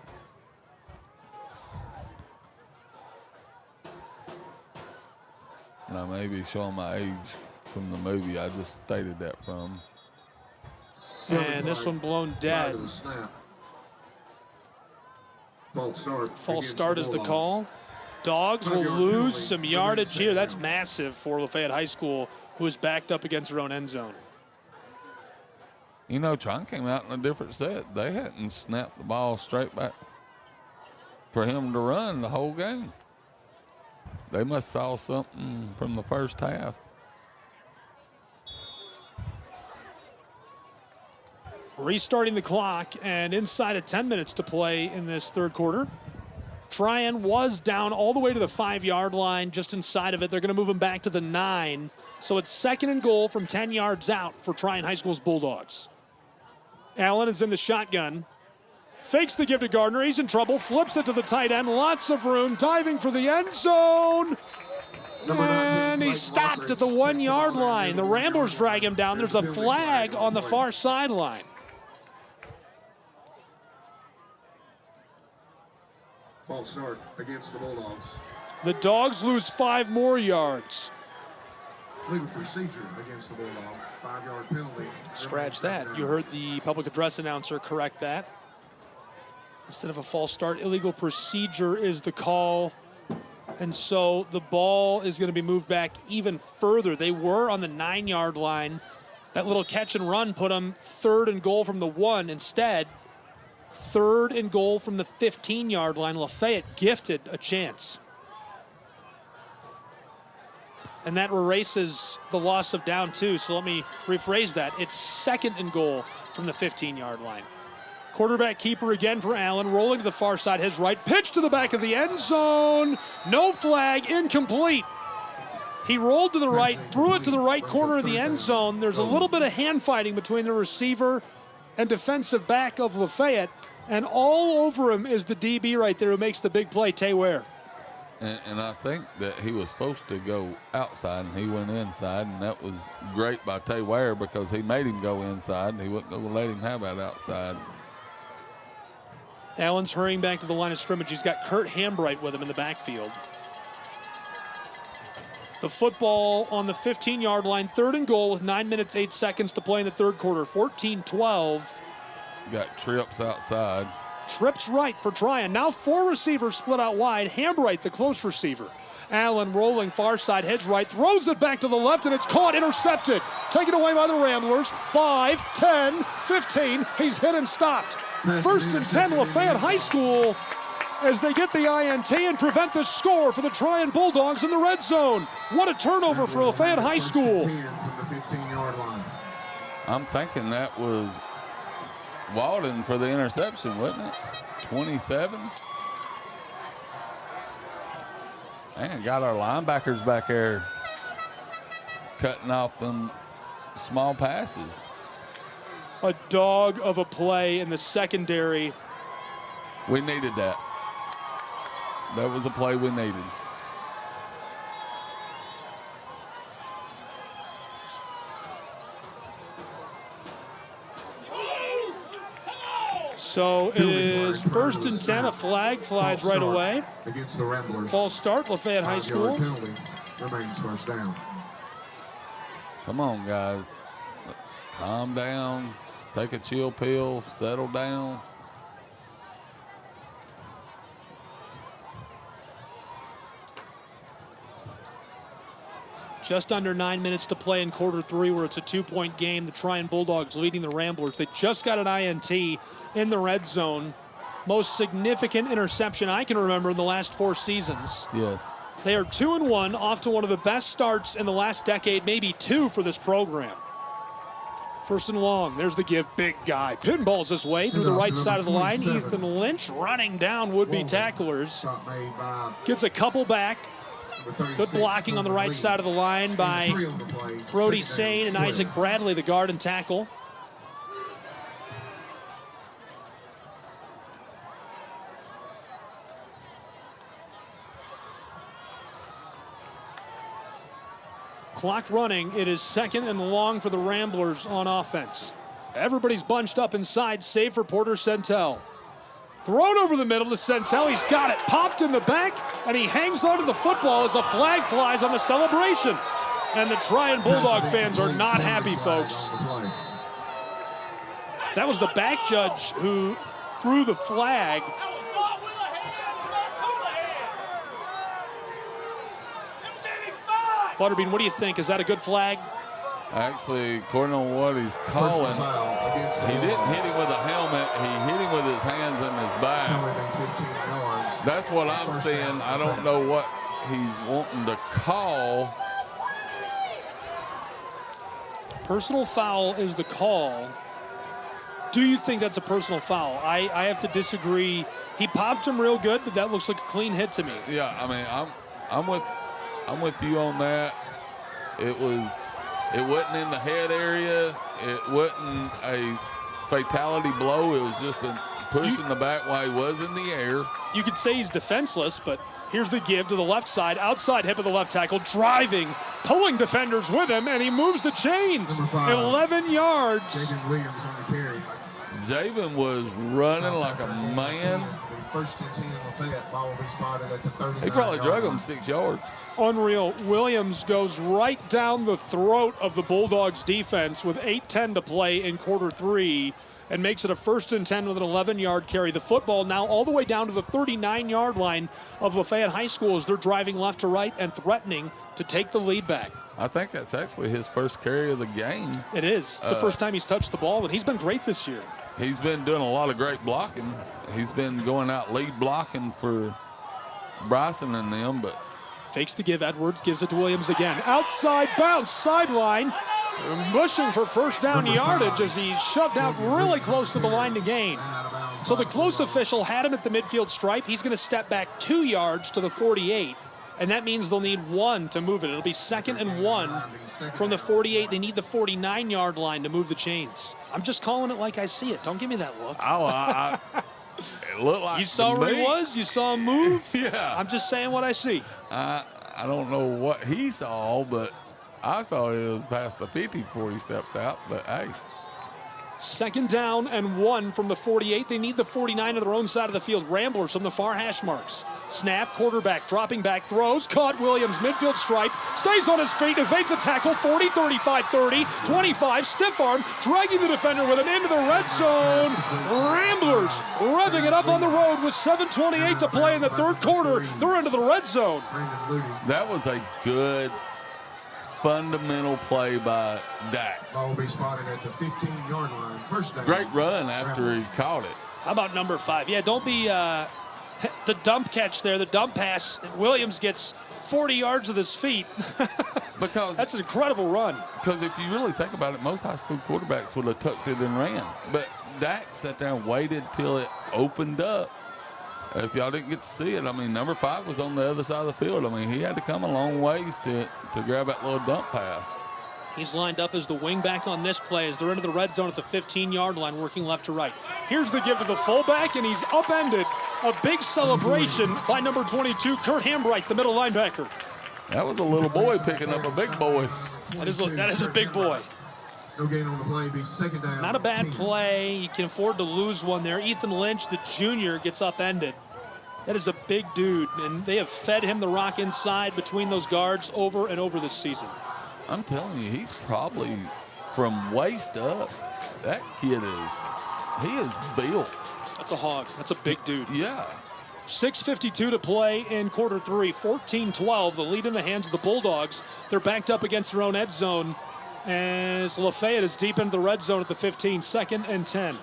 And I may be showing my age from the movie I just stated that from. And this one blown dead. False start is the call. Dogs will lose some yardage here. That's massive for Lafayette High School, who is backed up against their own end zone. You know, Trion came out in a different set. They hadn't snapped the ball straight back for him to run the whole game. They must saw something from the first half. Restarting the clock, and inside of 10 minutes to play in this third quarter. Trion was down all the way to the 5-yard line, just inside of it. They're going to move him back to the 9. So it's 2nd and goal from 10 yards out for Trion High School's Bulldogs. Allen is in the shotgun. Fakes the give to Gardner. He's in trouble. Flips it to the tight end. Lots of room. Diving for the end zone. And he stopped at the 1-yard line. The Ramblers drag him down. There's a flag on the far sideline. False start against the Bulldogs. The Dogs lose 5 more yards. Legal procedure against the Bulldogs. 5-yard penalty. Scratch that. You heard the public address announcer correct that. Instead of a false start, illegal procedure is the call. And so the ball is going to be moved back even further. They were on the 9-yard line. That little catch and run put them 3rd and goal from the 1. Instead, 3rd and goal from the 15-yard line. Lafayette gifted a chance. And that erases the loss of down 2. So let me rephrase that. It's 2nd and goal from the 15-yard line. Quarterback keeper again for Allen, rolling to the far side, his right, pitch to the back of the end zone. No flag, incomplete. He rolled to the right, threw it to the right corner of the end zone. There's a little bit of hand fighting between the receiver and defensive back of Lafayette, and all over him is the DB right there who makes the big play, Tay Ware. And I think that he was supposed to go outside, and he went inside, and that was great by Tay Ware because he made him go inside, and he wasn't going to let him have that outside. Allen's hurrying back to the line of scrimmage. He's got Kurt Hambright with him in the backfield. The football on the 15-yard line, 3rd and goal with 9 minutes, 8 seconds to play in the third quarter, 14-12. Got trips outside. Trips right for Trion. Now 4 receivers split out wide. Hambright, the close receiver. Allen rolling far side, heads right, throws it back to the left, and it's caught, intercepted. Taken away by the Ramblers. 5, 10, 15. He's hit and stopped. 1st and 10, Lafayette High School, as they get the INT and prevent the score for the Trion Bulldogs in the red zone. What a turnover for Lafayette High School. From the 15-yard line. I'm thinking that was Walden for the interception, wasn't it? 27. Man, got our linebackers back there cutting off them small passes. A dog of a play in the secondary. We needed that. That was a play we needed. So it is 1st and 10. A flag flies right away. Against the Ramblers. False start, Lafayette High School. Penalty remains 1st down. Come on, guys. Let's calm down. Take a chill pill. Settle down. Just under 9 minutes to play in quarter 3, where it's a 2-point game. The Trion Bulldogs leading the Ramblers. They just got an INT in the red zone. Most significant interception I can remember in the last 4 seasons. Yes. They are 2-1, off to one of the best starts in the last decade, maybe 2 for this program. 1st and long. There's the give. Big guy. Pinballs his way through the right side of the line. Ethan Lynch running down would-be tacklers. Gets a couple back. Good blocking on the right side of the line by Brody Sane and Isaac Bradley, the guard and tackle. Clock running. It is 2nd and long for the Ramblers on offense. Everybody's bunched up inside, save for Porter Centel. Thrown over the middle to Centel. He's got it. Popped in the back, and he hangs onto the football as a flag flies on the celebration. And the Trion Bulldog fans are not happy, folks. That was the back judge who threw the flag. Butterbean, what do you think? Is that a good flag? Actually, according to what he's calling, he didn't hit him with a helmet. He hit him with his hands in his back. That's what I'm seeing. I don't know what he's wanting to call. Personal foul is the call. Do you think that's a personal foul? I have to disagree. He popped him real good, but that looks like a clean hit to me. Yeah, I mean, I'm with you on that. It wasn't in the head area. It wasn't a fatality blow. It was just a push in the back while he was in the air. You could say he's defenseless, but here's the give to the left side, outside hip of the left tackle, driving, pulling defenders with him, and he moves the chains. 11 yards. Javen was running like a man. First and 10, LaFayette. Ball will be spotted at the 39. He probably drug him 6 yards. Unreal. Williams goes right down the throat of the Bulldogs defense with 8:10 to play in quarter 3 and makes it a 1st and 10 with an 11-yard carry. The football now all the way down to the 39-yard line of Lafayette High School as they're driving left to right and threatening to take the lead back. I think that's actually his first carry of the game. It is. It's the first time he's touched the ball, and he's been great this year. He's been doing a lot of great blocking. He's been going out lead blocking for Bryson and them, but fakes the give. Edwards gives it to Williams again. Outside bounce, sideline. Bushing for first down yardage as he's shoved out really close to the line to gain. So the close official had him at the midfield stripe. He's going to step back 2 yards to the 48, and that means they'll need 1 to move it. It'll be 2nd and 1 from the 48. They need the 49-yard line to move the chains. I'm just calling it like I see it. Don't give me that look. Oh, it looked like you saw where he was. You saw him move. Yeah. I'm just saying what I see. I don't know what he saw, but I saw he was past the 50 before he stepped out. But hey. 2nd down and 1 from the 48. They need the 49 to their own side of the field. Ramblers from the far hash marks. Snap, quarterback, dropping back, throws. Caught Williams, midfield stripe. Stays on his feet, evades a tackle. 40, 35, 30, 25. Stiff arm, dragging the defender with him into the red zone. Ramblers revving it up on the road with 7:28 to play in the 3rd quarter. They're into the red zone. That was a good fundamental play by Dax. Ball will be spotted at the 15-yard line. First down. Great run after he caught it. How about number 5? Yeah, don't be the dump catch there, the dump pass. Williams gets 40 yards with his feet. Because that's an incredible run. Because if you really think about it, most high school quarterbacks would have tucked it and ran. But Dax sat there and waited till it opened up. If y'all didn't get to see it, I mean, number 5 was on the other side of the field. I mean, he had to come a long ways to grab that little dump pass. He's lined up as the wing back on this play as they're into the red zone at the 15-yard line, working left to right. Here's the give to the fullback, and he's upended. A big celebration by number 22, Kurt Hambright, the middle linebacker. That was a little boy picking up a big boy. That is a big boy. No gain on the play, be 2nd down. Not a bad play. You can afford to lose one there. Ethan Lynch, the junior, gets upended. That is a big dude, and they have fed him the rock inside between those guards over and over this season. I'm telling you, he's probably from waist up. That kid he is built. That's a hog. That's a big dude. Yeah. 6:52 to play in quarter 3. 14-12, the lead in the hands of the Bulldogs. They're backed up against their own end zone as Lafayette is deep into the red zone at the 15, 2nd and 10.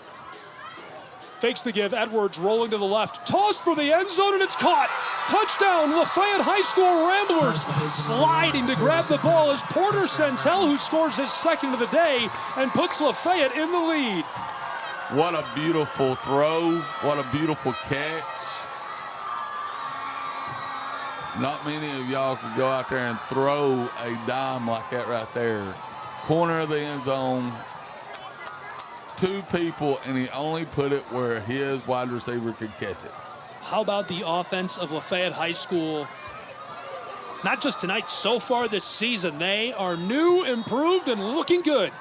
Fakes the give. Edwards rolling to the left. Tossed for the end zone, and it's caught. Touchdown, Lafayette High School Ramblers. Sliding to grab the ball is Porter Centel, who scores his 2nd of the day and puts Lafayette in the lead. What a beautiful throw. What a beautiful catch. Not many of y'all could go out there and throw a dime like that right there. Corner of the end zone. 2 people, and he only put it where his wide receiver could catch it. How about the offense of Lafayette High School? Not just tonight, so far this season. They are new, improved, and looking good.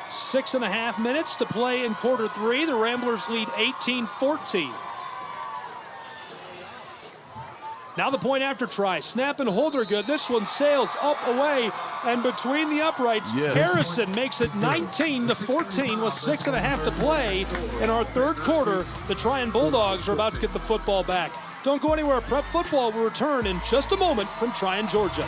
6.5 minutes to play in quarter 3. The Ramblers lead 18-14. Now the point after try. Snap and hold are good. This one sails up, away, and between the uprights. Yes. Harrison makes it 19-14 with 6.5 to play in our 3rd quarter. The Trion Bulldogs are about to get the football back. Don't go anywhere. Prep football will return in just a moment from Trion, Georgia.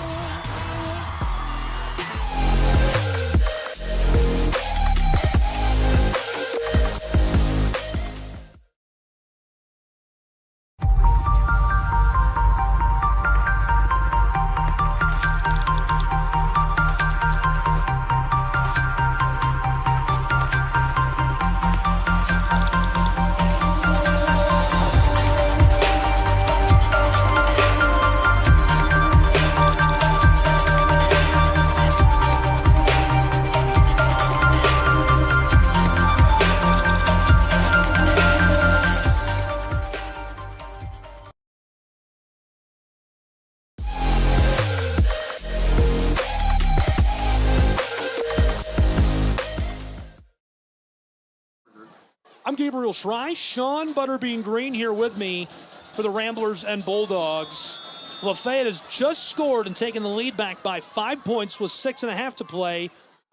I'm Gabriel Schrei. Sean Butterbean Green here with me for the Ramblers and Bulldogs. LaFayette has just scored and taken the lead back by 5 points with 6.5 to play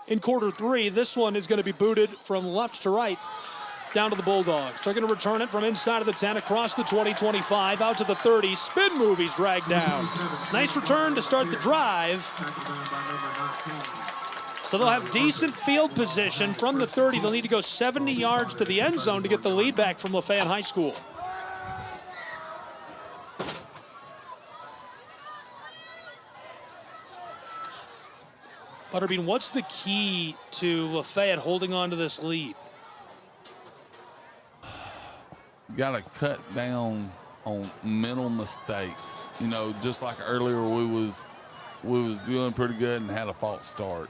in quarter three. This one is going to be booted from left to right down to the Bulldogs. They're going to return it from inside of the 10 across the 20-25 out to the 30. Spin move, he's dragged down. Nice return to start the drive. So they'll have decent field position from the 30. They'll need to go 70 yards to the end zone to get the lead back from Lafayette High School. Butterbean, what's the key to Lafayette holding on to this lead? Got to cut down on mental mistakes. You know, just like earlier we was doing pretty good and had a false start.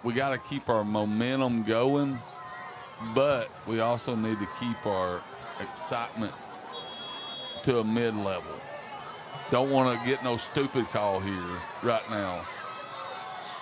We got to keep our momentum going, but we also need to keep our excitement to a mid-level. Don't want to get no stupid call here right now.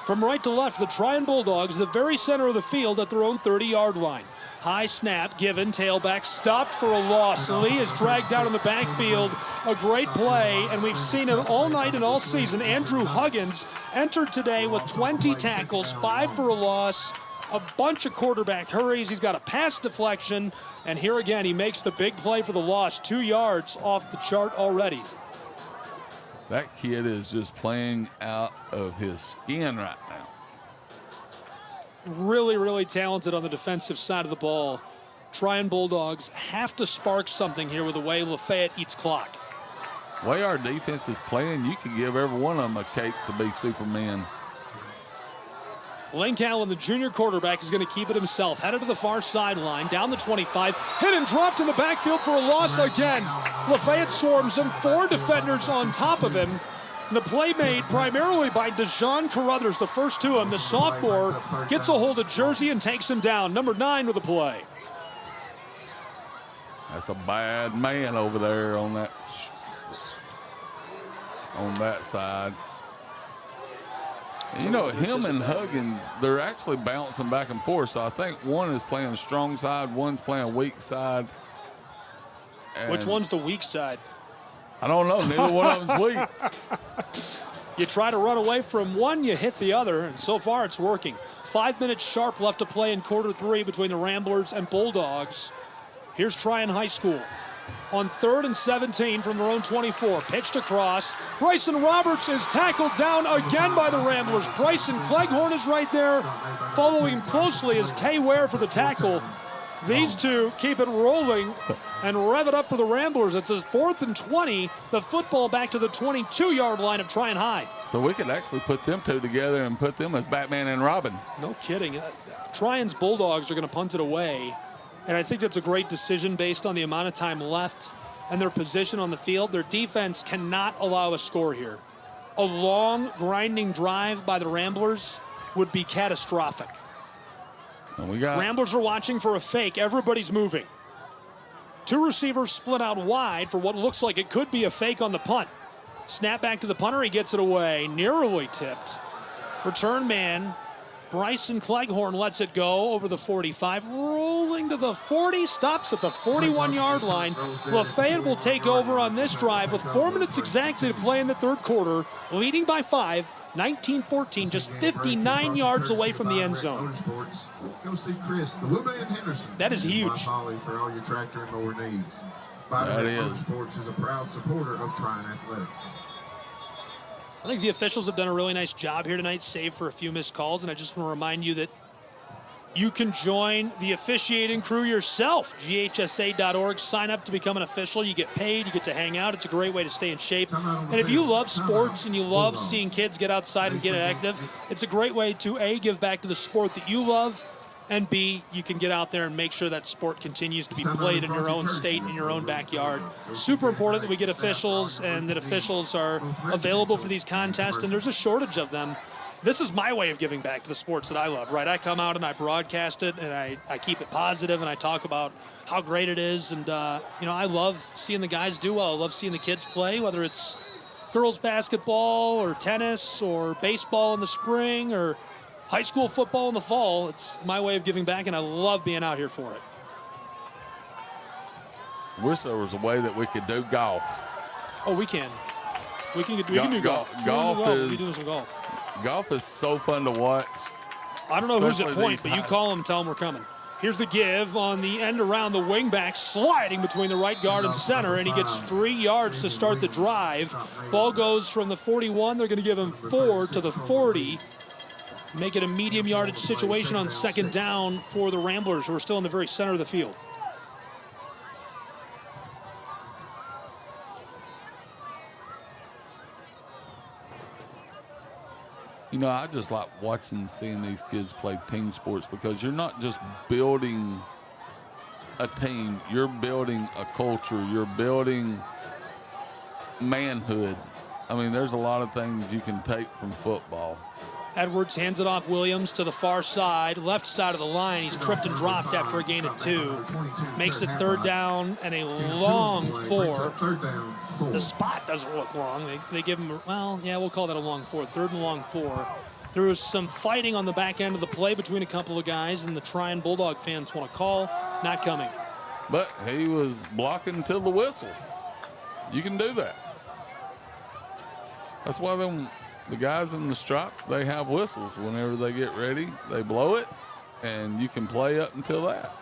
From right to left, the Trion Bulldogs, the very center of the field at their own 30-yard line. High snap given, tailback stopped for a loss. Lee is dragged down in the backfield. A great play, and we've seen him all night and all season. Andrew Huggins entered today with 20 tackles, 5 for a loss, a bunch of quarterback hurries. He's got a pass deflection, and here again, he makes the big play for the loss. 2 yards off the chart already. That kid is just playing out of his skin right now. Really, really talented on the defensive side of the ball. Trion Bulldogs have to spark something here with the way Lafayette eats clock. The way our defense is playing, you can give every one of them a cape to be Superman. Lane Callan, the junior quarterback, is going to keep it himself. Headed to the far sideline, down the 25. Hit and dropped in the backfield for a loss again. Lafayette swarms him, 4 defenders on top of him. The play made primarily by Dejon Carruthers, the first to him. The sophomore gets a hold of Jersey and takes him down. Number 9 with the play. That's a bad man over there on that side. You know, him and Huggins, they're actually bouncing back and forth. So I think one is playing strong side, one's playing weak side. Which one's the weak side? I don't know. Neither one of them's weak. You try to run away from one, you hit the other, and so far it's working. 5 minutes sharp left to play in quarter three between the Ramblers and Bulldogs. Here's Trion High School. On 3rd and 17 from their own 24. Pitched across. Bryson Roberts is tackled down again by the Ramblers. Bryson Cleghorn is right there. Following him closely is Tay Ware for the tackle. These two keep it rolling and rev it up for the Ramblers. It's a 4th and 20. The football back to the 22-yard line of Trion High. So we could actually put them two together and put them as Batman and Robin. No kidding. Trion's Bulldogs are going to punt it away. And I think that's a great decision based on the amount of time left and their position on the field. Their defense cannot allow a score here. A long, grinding drive by the Ramblers would be catastrophic. Ramblers are watching for a fake. Everybody's moving. 2 receivers split out wide for what looks like it could be a fake on the punt. Snap back to the punter. He gets it away. Nearly tipped. Return man. Bryson Cleghorn lets it go over the 45, rolling to the 40, stops at the 41-yard line. Lafayette will take over on this drive with 4 minutes exactly to play in the third quarter, leading by 5, 19-14, just 59 yards away from the end zone. Go see Chris, the Woodman Henderson. That is huge. For all your tractor and mower needs. That is. Sports is a proud supporter of Trion Athletics. I think the officials have done a really nice job here tonight, save for a few missed calls, and I just want to remind you that you can join the officiating crew yourself. GHSA.org. Sign up to become an official. You get paid. You get to hang out. It's a great way to stay in shape. And if you love sports and you love seeing kids get outside and get active, it's a great way to, A, give back to the sport that you love, and B, you can get out there and make sure that sport continues to be played in your own state, in your own backyard. Super important that we get officials and that officials are available for these contests, and there's a shortage of them. This is my way of giving back to the sports that I love, right? I come out and I broadcast it, and I keep it positive, and I talk about how great it is. And, you know, I love seeing the guys do well. I love seeing the kids play, whether it's girls basketball or tennis or baseball in the spring or high school football in the fall. It's my way of giving back, and I love being out here for it. Wish there was a way that we could do golf. Oh, we can. We can do golf. We do some golf. Golf is so fun to watch. I don't know who's at Especially point, these but you call them, tell them we're coming. Here's the give on the end around the wing back, sliding between the right guard and center, and he gets 3 yards to start the drive. Ball goes from the 41. They're going to give him 4 to the 40. Make it a medium yardage situation on second down for the Ramblers, who are still in the very center of the field. You know, I just like watching and seeing these kids play team sports, because you're not just building a team, you're building a culture, you're building manhood. I mean, there's a lot of things you can take from football. Edwards hands it off Williams to the far side, left side of the line. He's tripped and dropped after a gain of 2. Makes it third down and a long 4. The spot doesn't look long. They give him, well, yeah, we'll call that a long 4. Third and long 4. There was some fighting on the back end of the play between a couple of guys, and the Trion Bulldog fans want to call. Not coming. But he was blocking till the whistle. You can do that. That's why the guys in the stripes, they have whistles. Whenever they get ready, they blow it, and you can play up until that.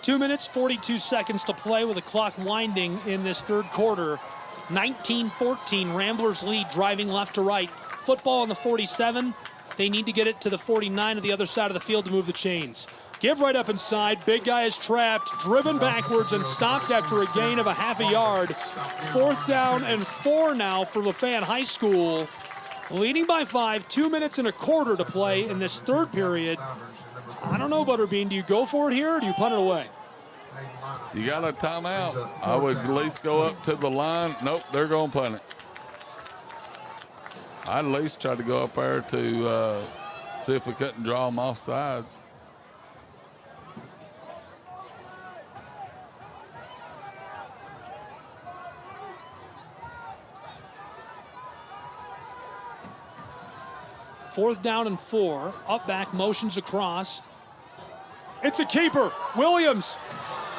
2 minutes, 42 seconds to play with the clock winding in this third quarter. 19-14, Ramblers lead, driving left to right. Football on the 47. They need to get it to the 49 of the other side of the field to move the chains. Give right up inside. Big guy is trapped, driven backwards, and stopped after a gain of a half a yard. 4th down and 4 now for LaFayette High School. Leading by 5, 2 minutes and a quarter to play in this third period. I don't know, Butterbean, do you go for it here or do you punt it away? You got a timeout. I would at least go up to the line. Nope, they're going to punt it. I'd at least try to go up there to see if we couldn't draw them off sides. Fourth down and 4. Up back, motions across. It's a keeper. Williams.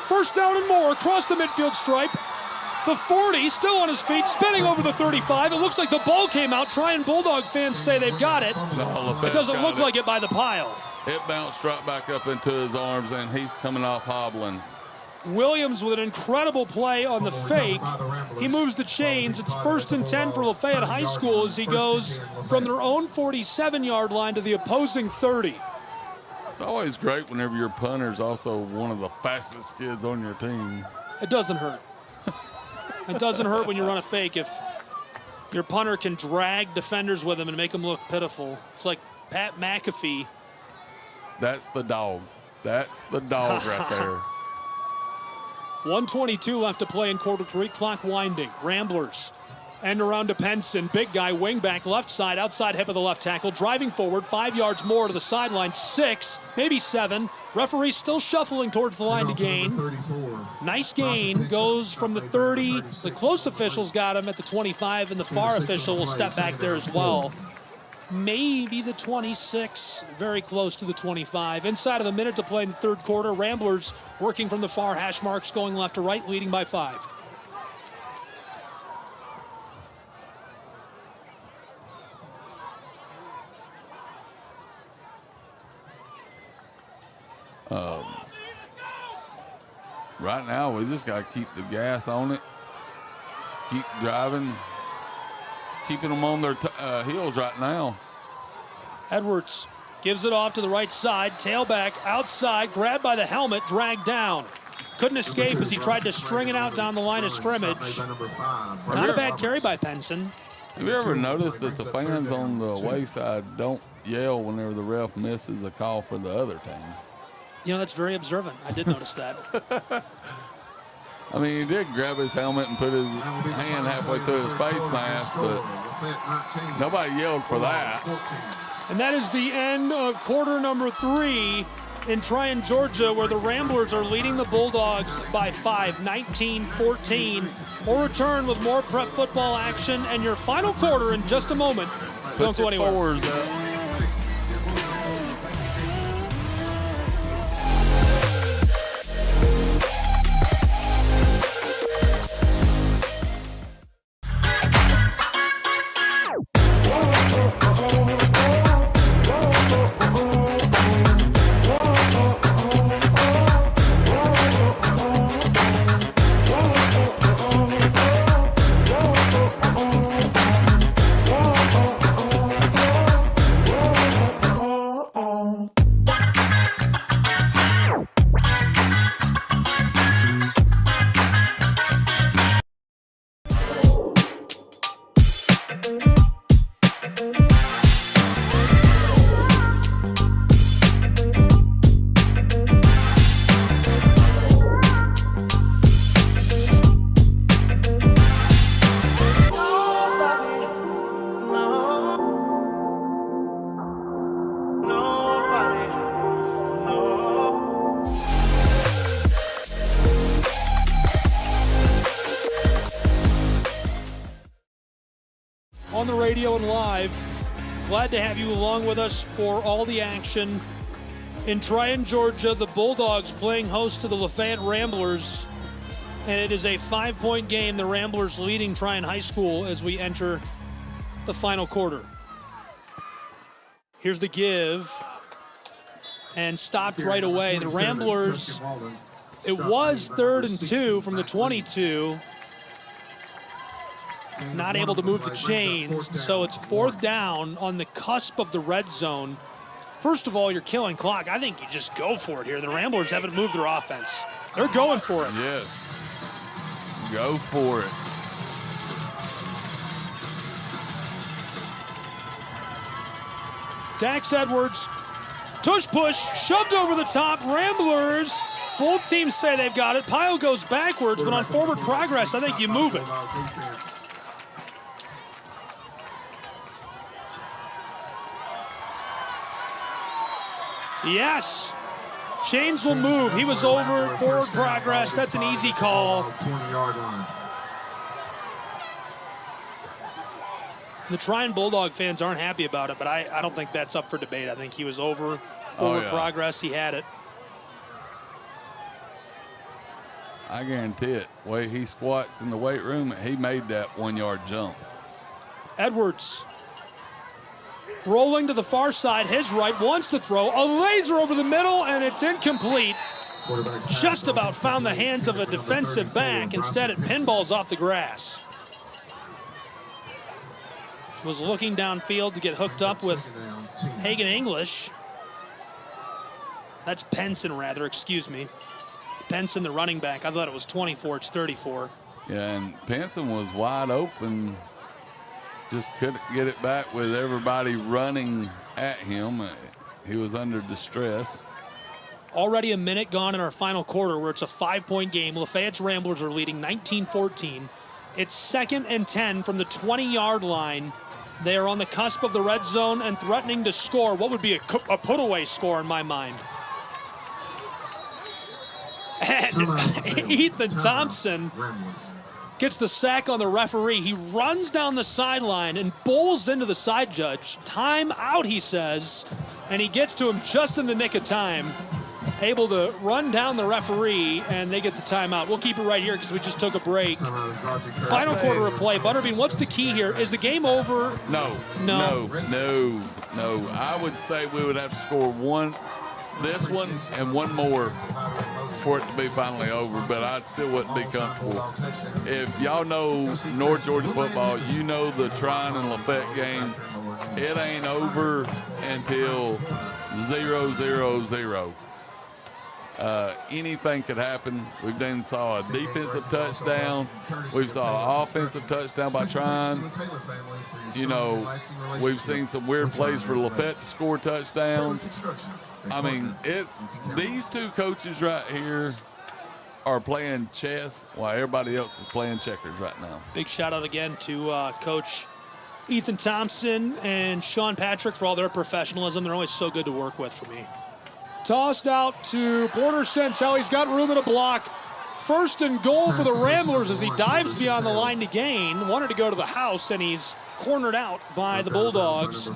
First down and more across the midfield stripe. The 40 still on his feet, spinning over the 35. It looks like the ball came out. Trion Bulldog fans say they've got it. No, it doesn't look like it by the pile. It bounced right back up into his arms, and he's coming off hobbling. Williams with an incredible play on the fake. He moves the chains. It's 1st and 10 for Lafayette High School as he goes from their own 47-yard line to the opposing 30. It's always great whenever your punter's also one of the fastest kids on your team. It doesn't hurt. It doesn't hurt when you run a fake if your punter can drag defenders with him and make them look pitiful. It's like Pat McAfee. That's the dog. That's the dog right there. 1:22 left to play in quarter 3. Clock winding. Ramblers end around to Penson. Big guy, wingback, left side, outside hip of the left tackle. Driving forward, 5 yards more to the sideline. 6, maybe 7. Referee still shuffling towards the line to gain. Nice gain. Goes from the 30. The close officials got him at the 25, and the far official will step back there as well. Maybe the 26, very close to the 25. Inside of a minute to play in the third quarter. Ramblers working from the far hash marks, going left to right, leading by 5. right now we just got to keep the gas on it, keep driving, keeping them on their heels right now. Edwards gives it off to the right side, tailback outside, grabbed by the helmet, dragged down. Couldn't escape as he tried to string it out down the line of scrimmage. Not a bad carry by Penson. Have you ever noticed that the fans on the away side don't yell whenever the ref misses a call for the other team? You know, that's very observant. I did notice that. I mean, he did grab his helmet and put his hand halfway through his face mask, but nobody yelled for that. And that is the end of quarter number 3 in Trion, Georgia, where the Ramblers are leading the Bulldogs by 5, 19-14. We'll return with more prep football action and your final quarter in just a moment. Don't go anywhere. On the radio and live, glad to have you along with us for all the action. In Trion, Georgia, the Bulldogs playing host to the LaFayette Ramblers, and it is a 5-point game. The Ramblers leading Trion High School as we enter the final quarter. Here's the give, and stopped right away. The Ramblers, it was 3rd and 2 from the 22. Not able to move the chains, so it's 4th down on the cusp of the red zone. First of all, you're killing clock. I think you just go for it here. The Ramblers haven't moved their offense. They're going for it. Yes. Go for it. Dax Edwards, tush push, shoved over the top. Ramblers, both teams say they've got it. Pile goes backwards, but on forward progress, I think you move it. Yes, chains will move. He was over, forward progress. That's an easy call. 20-yard line. The Trion Bulldog fans aren't happy about it, but I don't think that's up for debate. I think he was over, forward progress. He had it. I guarantee it. The way he squats in the weight room, he made that 1-yard jump. Edwards rolling to the far side, his right, wants to throw. A laser over the middle, and it's incomplete. Just about found the hands of a defensive back. Instead, it pinballs off the grass. Was looking downfield to get hooked up with Hagan English. That's Penson, rather, excuse me. Penson, the running back. I thought it was 24, it's 34. Yeah, and Penson was wide open. Just couldn't get it back with everybody running at him. He was under distress. Already a minute gone in our final quarter where it's a 5-point game. Lafayette's Ramblers are leading 19-14. It's 2nd and 10 from the 20-yard line. They are on the cusp of the red zone and threatening to score what would be a put-away score in my mind. And Ethan Thompson gets the sack on the referee. He runs down the sideline and bowls into the side judge. Time out, he says, and he gets to him just in the nick of time. Able to run down the referee, and they get the timeout. We'll keep it right here because we just took a break. Final quarter of play. Butterbean, what's the key here? Is the game over? No. I would say we would have to score one this one and one more for it to be finally over, but I still wouldn't be comfortable. If y'all know North Georgia football, you know the Trion and LaFayette game. It ain't over until 0-0-0. Anything could happen. We've then saw a defensive touchdown. We've saw an offensive touchdown by Trion. You know, we've seen some weird plays for LaFayette to score touchdowns. I mean, it's these two coaches right here are playing chess while everybody else is playing checkers right now. Big shout out again to Coach Ethan Thompson and Sean Patrick for all their professionalism. They're always so good to work with for me. Tossed out to Porter Centel. He's got room in a block. First and goal for the Ramblers as he dives beyond the line to gain. Wanted to go to the house, and he's cornered out by the Bulldogs.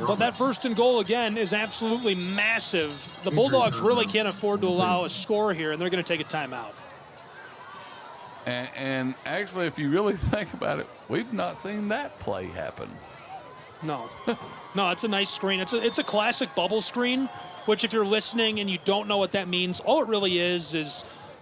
But that first and goal, again, is absolutely massive. The Bulldogs really can't afford to allow a score here, and they're going to take a timeout. And actually, if you really think about it, we've not seen that play happen. No. No, it's a nice screen. It's a classic bubble screen, which if you're listening and you don't know what that means, all it really is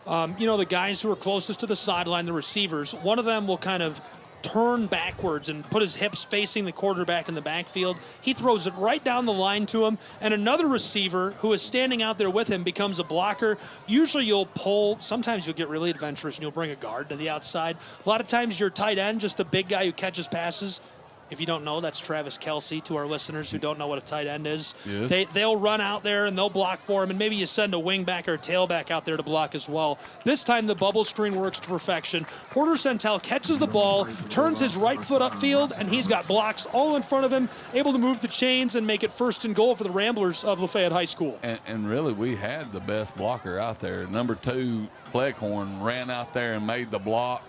you know, the guys who are closest to the sideline, the receivers, one of them will kind of turn backwards and put his hips facing the quarterback in the backfield. He throws it right down the line to him, and another receiver who is standing out there with him becomes a blocker. Usually you'll pull, sometimes you'll get really adventurous and you'll bring a guard to the outside. A lot of times your tight end, just the big guy who catches passes. If you don't know, that's Travis Kelce, to our listeners who don't know what a tight end is. Yes. They'll run out there and they'll block for him, and maybe you send a wingback or a tailback out there to block as well. This time the bubble screen works to perfection. Porter Centel catches the ball, turns his right foot upfield, and he's got blocks all in front of him, able to move the chains and make it first and goal for the Ramblers of Lafayette High School. And really, we had the best blocker out there. Number 2, Cleghorn, ran out there and made the block.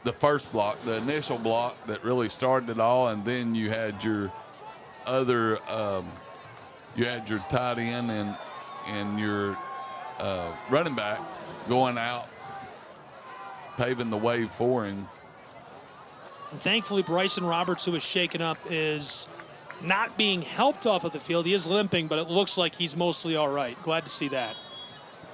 The first block, the initial block that really started it all, and then you had your other, you had your tight end and your running back going out, paving the way for him. And thankfully, Bryson Roberts, who was shaken up, is not being helped off of the field. He is limping, but it looks like he's mostly all right. Glad to see that.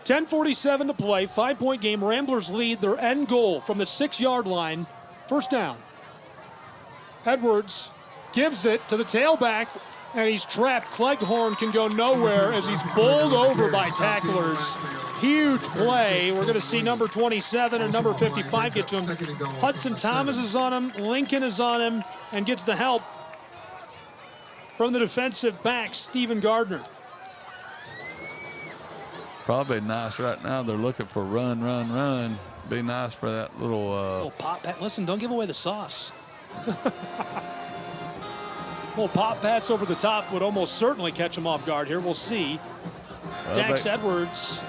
10:47 to play, 5-point game. Ramblers lead their end goal from the 6-yard line. First down. Edwards gives it to the tailback, and he's trapped. Cleghorn can go nowhere as he's bowled over by tacklers. Huge play. We're going to see number 27 and number 55 get to him. Hudson Thomas is on him. Lincoln is on him and gets the help from the defensive back, Stephen Gardner. Probably nice right now. They're looking for run. Be nice for that little pop pass. Listen, don't give away the sauce. Little pop pass over the top would almost certainly catch him off guard here. We'll see. Dax Edwards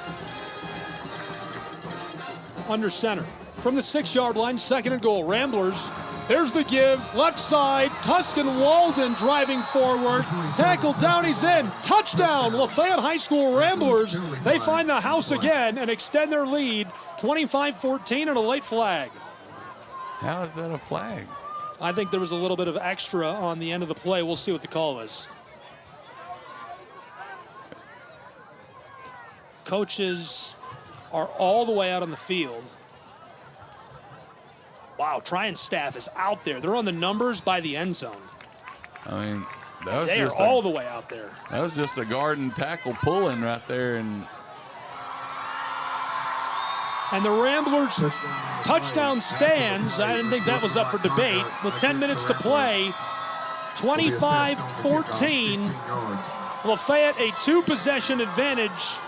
under center. From the 6-yard line, second and goal. Ramblers. There's the give, left side, Tuscan Walden driving forward, tackle down, he's in, touchdown, Lafayette High School Ramblers. They find the house again and extend their lead, 25-14 and a late flag. How is that a flag? I think there was a little bit of extra on the end of the play. We'll see what the call is. Coaches are all the way out on the field. Wow, Trion staff is out there. They're on the numbers by the end zone. I mean, that was they just are all the way out there. That was just a garden tackle pulling right there. And the Ramblers touchdown stands. I didn't think that was up for debate. With 10 minutes to play, 25-14. Lafayette a 2-possession advantage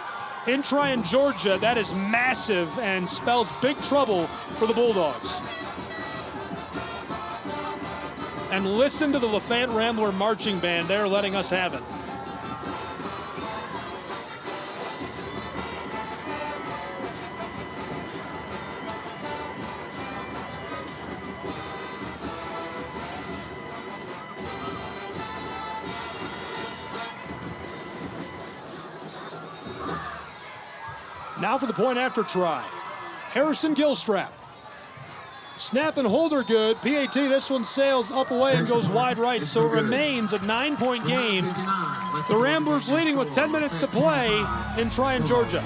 in Trion, Georgia. That is massive and spells big trouble for the Bulldogs. And listen to the Lafayette Rambler marching band. They're letting us have it. Now for the point after try. Harrison Gilstrap. Snap and hold are good. PAT, this one sails up away and goes wide right, so it remains a 9-point game. The Ramblers leading with 10 minutes to play in Trion, Georgia.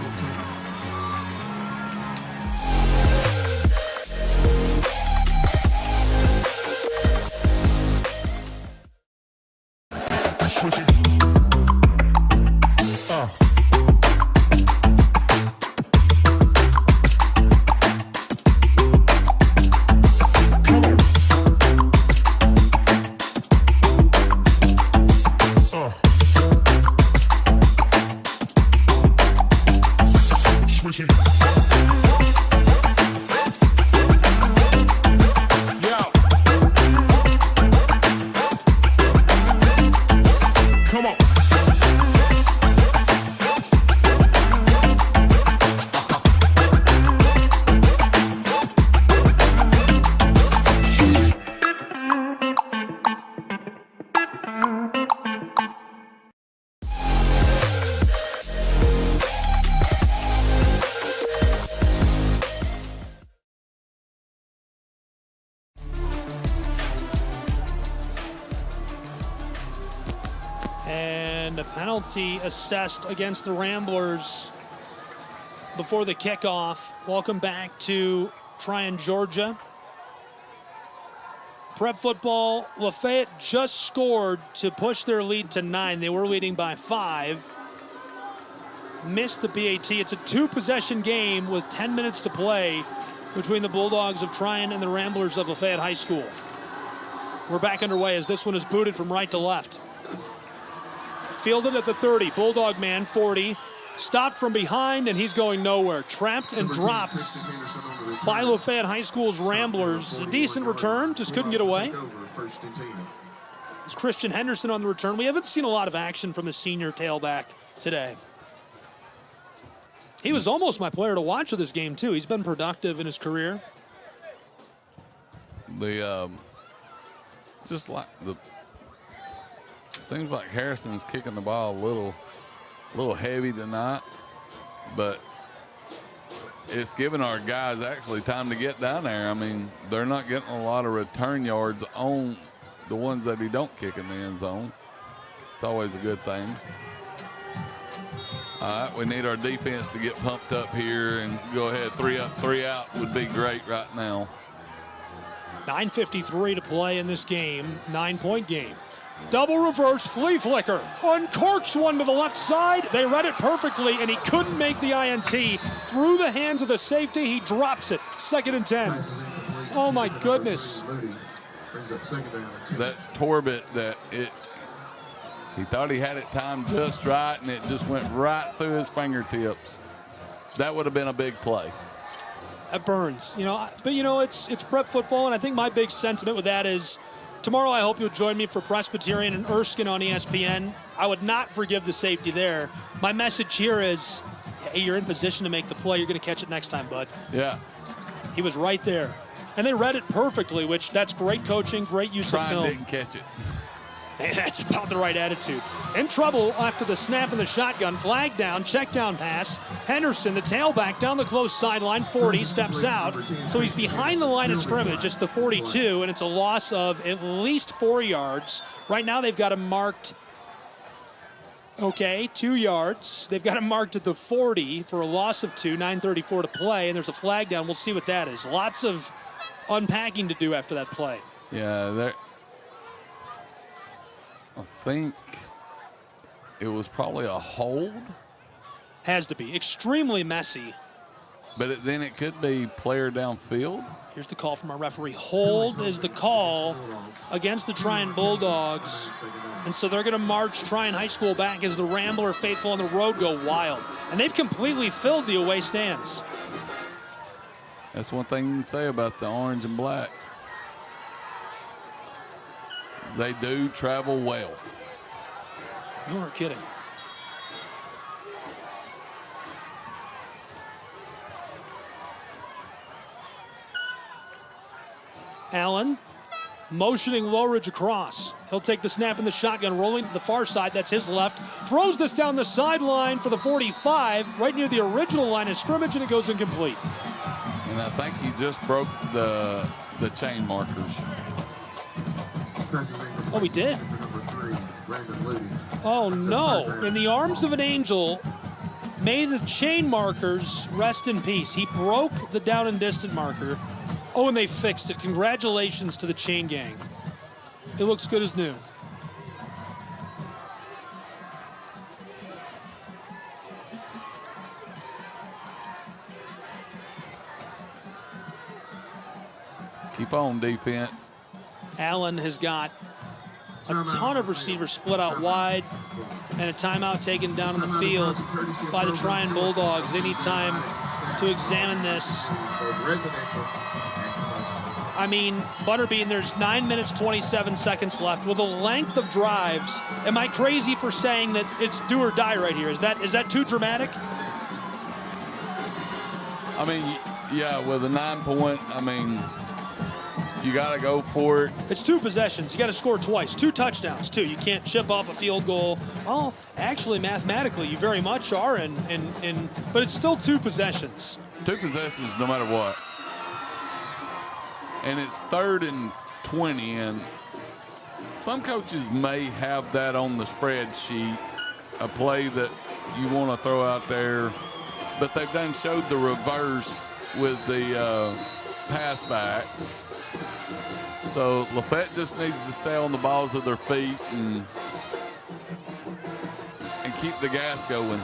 And a penalty assessed against the Ramblers before the kickoff. Welcome back to Trion, Georgia. Prep football, LaFayette just scored to push their lead to 9. They were leading by 5. Missed the PAT. It's a 2-possession game with 10 minutes to play between the Bulldogs of Trion and the Ramblers of Lafayette High School. We're back underway as this one is booted from right to left. Fielded at the 30, Bulldog man, 40. Stopped from behind, and he's going nowhere. Trapped and dropped by Lafayette High School's Ramblers. A decent return, just couldn't get away. It's Christian Henderson on the return. We haven't seen a lot of action from the senior tailback today. He was almost my player to watch with this game, too. He's been productive in his career. Seems like Harrison's kicking the ball a little heavy tonight, but it's giving our guys actually time to get down there. I mean, they're not getting a lot of return yards on the ones that he don't kick in the end zone. It's always a good thing. All right, we need our defense to get pumped up here and go ahead. 3 up, 3 out would be great right now. 9:53 to play in this game, 9-point game. Double reverse flea flicker. Uncorks one to the left side. They read it perfectly, and he couldn't make the INT. Through the hands of the safety, he drops it. 2nd and 10. Oh, my goodness. That's Torbett he thought he had it timed just right, and it just went right through his fingertips. That would have been a big play. That burns, but it's prep football, and I think my big sentiment with that is tomorrow I hope you'll join me for Presbyterian and Erskine on ESPN. I would not forgive the safety there. My message here is, hey, you're in position to make the play. You're going to catch it next time, bud. Yeah. He was right there. And they read it perfectly, which that's great coaching, great use of film. Didn't catch it. Hey, that's about the right attitude. In trouble after the snap in the shotgun. Flag down, check down pass. Henderson, the tailback, down the close sideline. 40, steps out. So he's behind the line of scrimmage. It's the 42, and it's a loss of at least 4 yards. Right now they've got him marked, 2 yards. They've got him marked at the 40 for a loss of 2, 9:34 to play, and there's a flag down. We'll see what that is. Lots of unpacking to do after that play. Yeah, I think it was probably a hold. Has to be. Extremely messy. But then it could be player downfield. Here's the call from our referee. Hold is the call against the Trion Bulldogs. And so they're going to march Trion High School back as the Rambler faithful on the road go wild. And they've completely filled the away stands. That's one thing you can say about the orange and black. They do travel well. You weren't kidding. Allen motioning Lowridge across. He'll take the snap in the shotgun, rolling to the far side. That's his left. Throws this down the sideline for the 45, right near the original line of scrimmage, and it goes incomplete. And I think he just broke the chain markers. Oh, he did? Oh, no. In the arms of an angel, may the chain markers rest in peace. He broke the down and distant marker. Oh, and they fixed it. Congratulations to the chain gang. It looks good as new. Keep on, defense. Allen has got a ton of receivers split out wide, and a timeout taken down on the field by the Trion Bulldogs. They need time to examine this. I mean, Butterbean, there's 9 minutes, 27 seconds left. With the length of drives, am I crazy for saying that it's do or die right here? Is that too dramatic? I mean, yeah, with a 9 point, I mean, you got to go for it. It's 2 possessions. You got to score twice. 2 touchdowns, too. You can't chip off a field goal. Well, actually, mathematically, you very much are, but it's still 2 possessions. 2 possessions no matter what. And it's 3rd and 20, and some coaches may have that on the spreadsheet, a play that you want to throw out there, but they've done showed the reverse with the pass back. So LaFayette just needs to stay on the balls of their feet and keep the gas going.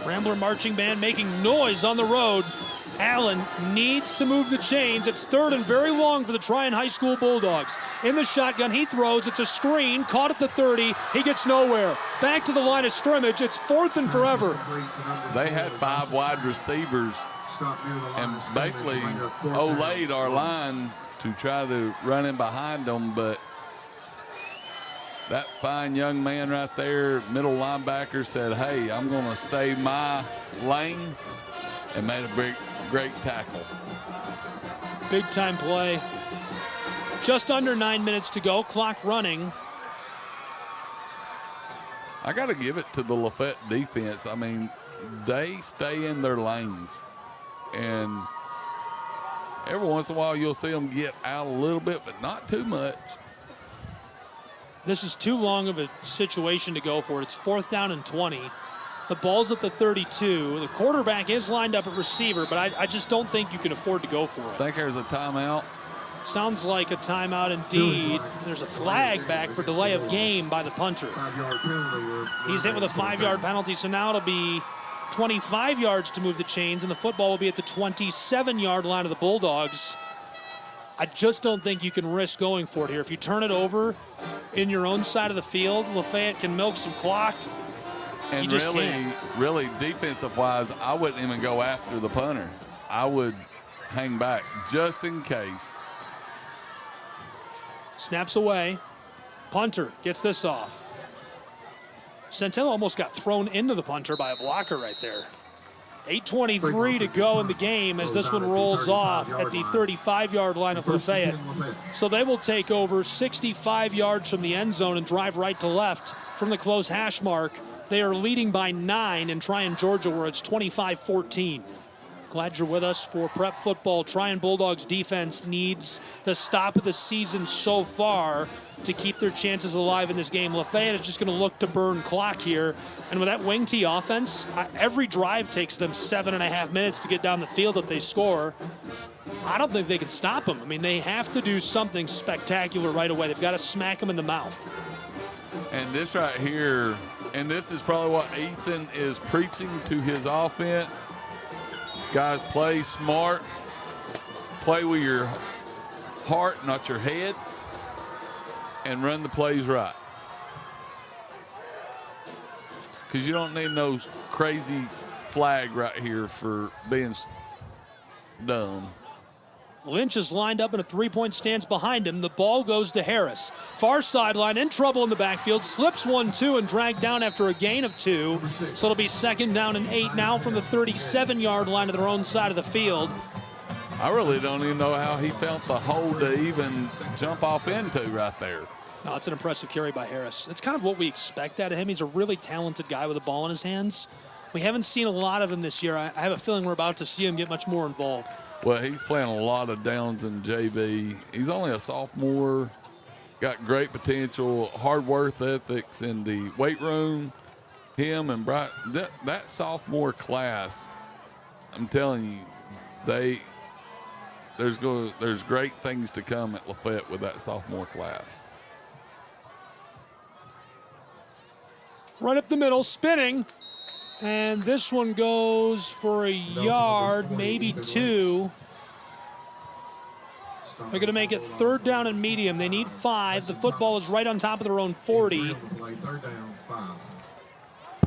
Rambler marching band making noise on the road. Allen needs to move the chains. It's 3rd and very long for the Trion High School Bulldogs. In the shotgun, he throws. It's a screen, caught at the 30. He gets nowhere. Back to the line of scrimmage. It's 4th and forever. They had 5 wide receivers and basically olayed our line to try to run in behind them, but that fine young man right there, middle linebacker, said, hey, I'm going to stay my lane, and made a great tackle. Big time play. Just under 9 minutes to go, clock running. I got to give it to the Lafayette defense. I mean, they stay in their lanes. And every once in a while, you'll see them get out a little bit, but not too much. This is too long of a situation to go for it. It's 4th down and 20. The ball's at the 32. The quarterback is lined up at receiver, but I just don't think you can afford to go for it. Think there's a timeout? Sounds like a timeout indeed. There's a flag back for delay of game by the punter. He's hit with a 5-yard penalty, so now it'll be 25 yards to move the chains, and the football will be at the 27-yard line of the Bulldogs. I just don't think you can risk going for it here. If you turn it over in your own side of the field, Lafayette can milk some clock. And really defensive-wise, I wouldn't even go after the punter. I would hang back just in case. Snaps away. Punter gets this off. Centello almost got thrown into the punter by a blocker right there. 8:23 to go in the game as this one rolls off at the 35-yard line of Lafayette. So they will take over 65 yards from the end zone and drive right to left from the close hash mark. They are leading by 9 in Trion, Georgia, where it's 25-14. Glad you're with us for Prep Football. Trion Bulldogs defense needs the stop of the season so far to keep their chances alive in this game. Lafayette is just going to look to burn clock here. And with that wing tee offense, every drive takes them 7.5 minutes to get down the field if they score. I don't think they can stop them. I mean, they have to do something spectacular right away. They've got to smack them in the mouth. And this right here, and this is probably what Ethan is preaching to his offense. Guys, play smart. Play with your heart, not your head. And run the plays right. Because you don't need no crazy flag right here for being dumb. Lynch is lined up in a three-point stance behind him. The ball goes to Harris. Far sideline, in trouble in the backfield. Slips 1-2 and dragged down after a gain of 2. So it'll be 2nd down and 8 now from the 37-yard line to their own side of the field. I really don't even know how he felt the hole to even jump off into right there. No, it's an impressive carry by Harris. It's kind of what we expect out of him. He's a really talented guy with a ball in his hands. We haven't seen a lot of him this year. I have a feeling we're about to see him get much more involved. Well, he's playing a lot of downs in JV. He's only a sophomore, got great potential, hard work ethics in the weight room. Him and Brian, that sophomore class, I'm telling you, there's great things to come at LaFayette with that sophomore class. Right up the middle, spinning. And this one goes for a yard, maybe 2. They're going to make it 3rd down and medium. They need 5. The football is right on top of their own 40.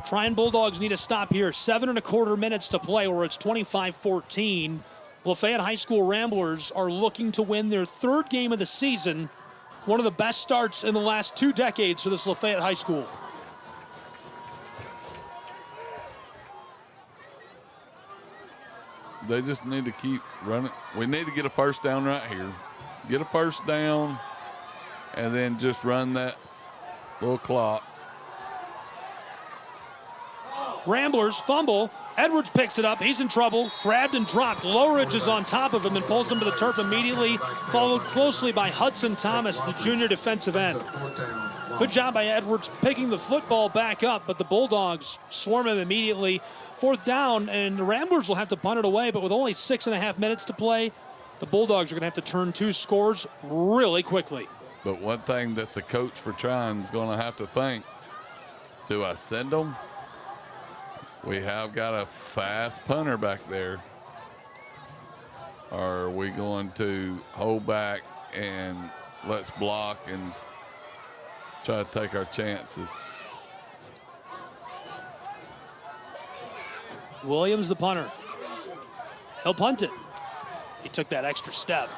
Trion Bulldogs need a stop here. 7 1/4 minutes to play, or it's 25-14. Lafayette High School Ramblers are looking to win their 3rd game of the season. One of the best starts in the last 2 decades for this Lafayette High School. They just need to keep running. We need to get a first down right here. Get a first down, and then just run that little clock. Ramblers fumble. Edwards picks it up. He's in trouble. Grabbed and dropped. Lowridge is on top of him and pulls him to the turf immediately, followed closely by Hudson Thomas, the junior defensive end. Good job by Edwards picking the football back up, but the Bulldogs swarm him immediately. 4th down, and the Ramblers will have to punt it away, but with only 6.5 minutes to play, the Bulldogs are going to have to turn 2 scores really quickly. But one thing that the coach for Trion is going to have to think, do I send them? We have got a fast punter back there. Or are we going to hold back and let's block and try to take our chances? Williams, the punter. He'll punt it. He took that extra step.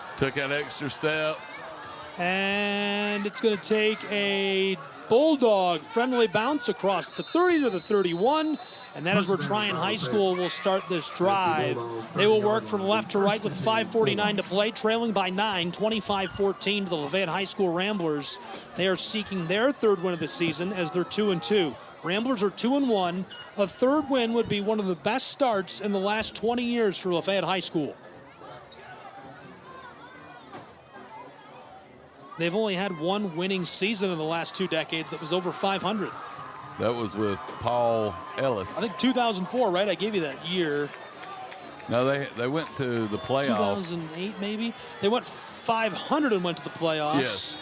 And it's going to take a Bulldog friendly bounce across the 30 to the 31. And that is where Trion High School will start this drive. They will work from left to right with 5:49 to play, trailing by 9, 25-14 to the Lafayette High School Ramblers. They are seeking their 3rd win of the season as they're 2-2. Ramblers are 2-1. A 3rd win would be one of the best starts in the last 20 years for Lafayette High School. They've only had 1 winning season in the last 2 decades that was over 500. That was with Paul Ellis. I think 2004, right? I gave you that year. No, they went to the playoffs. 2008, maybe? They went 500 and went to the playoffs. Yes.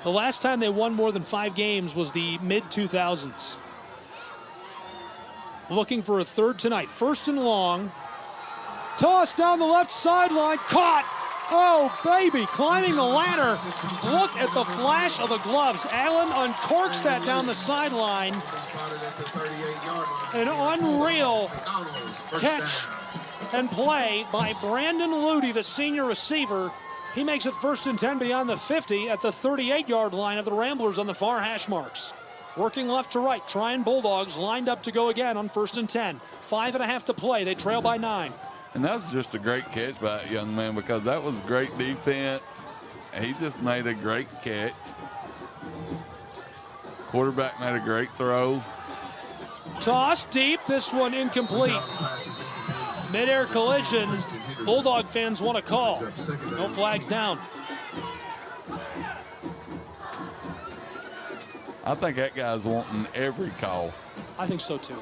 The last time they won more than 5 games was the mid-2000s. Looking for a 3rd tonight. 1st and long. Toss down the left sideline. Caught! Oh, baby, climbing the ladder. Look at the flash of the gloves. Allen uncorks that down the sideline. An unreal catch and play by Brandon Ludy, the senior receiver. He makes it 1st and 10 beyond the 50 at the 38-yard line of the Ramblers on the far hash marks. Working left to right, Trion Bulldogs lined up to go again on 1st and 10. 5.5 to play. They trail by 9. And that was just a great catch by that young man, because that was great defense. He just made a great catch. Quarterback made a great throw. Toss deep, this one incomplete. Mid-air collision. Bulldog fans want a call. No flags down. I think that guy's wanting every call. I think so too.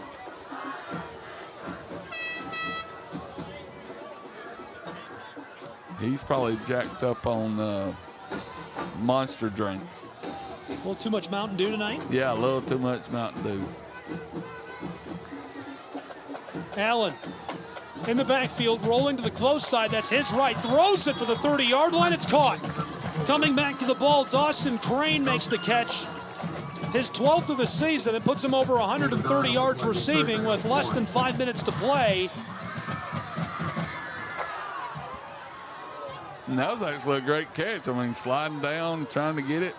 He's probably jacked up on monster drinks. A little too much Mountain Dew tonight? Yeah, a little too much Mountain Dew. Allen in the backfield, rolling to the close side. That's his right. Throws it for the 30-yard line. It's caught. Coming back to the ball, Dawson Crane makes the catch. His 12th of the season. It puts him over 130 yards receiving with less than 5 minutes to play. And that was actually a great catch. I mean, sliding down, trying to get it.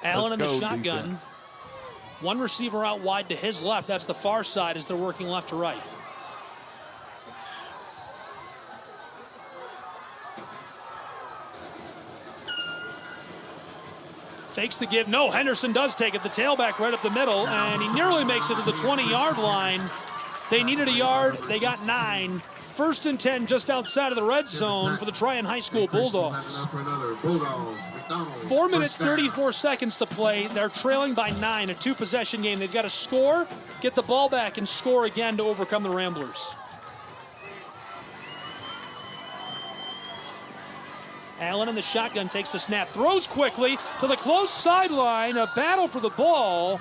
Allen in the shotgun. Defense. One receiver out wide to his left. That's the far side as they're working left to right. Fakes the give. No, Henderson does take it. The tailback right up the middle, and he nearly makes it to the 20-yard line. They needed a yard. They got 9. First and 10 just outside of the red zone for the Trion High School Bulldogs. 4 minutes, 34 seconds to play. They're trailing by 9, a 2-possession game. They've got to score, get the ball back, and score again to overcome the Ramblers. Allen in the shotgun takes the snap, throws quickly to the close sideline, a battle for the ball,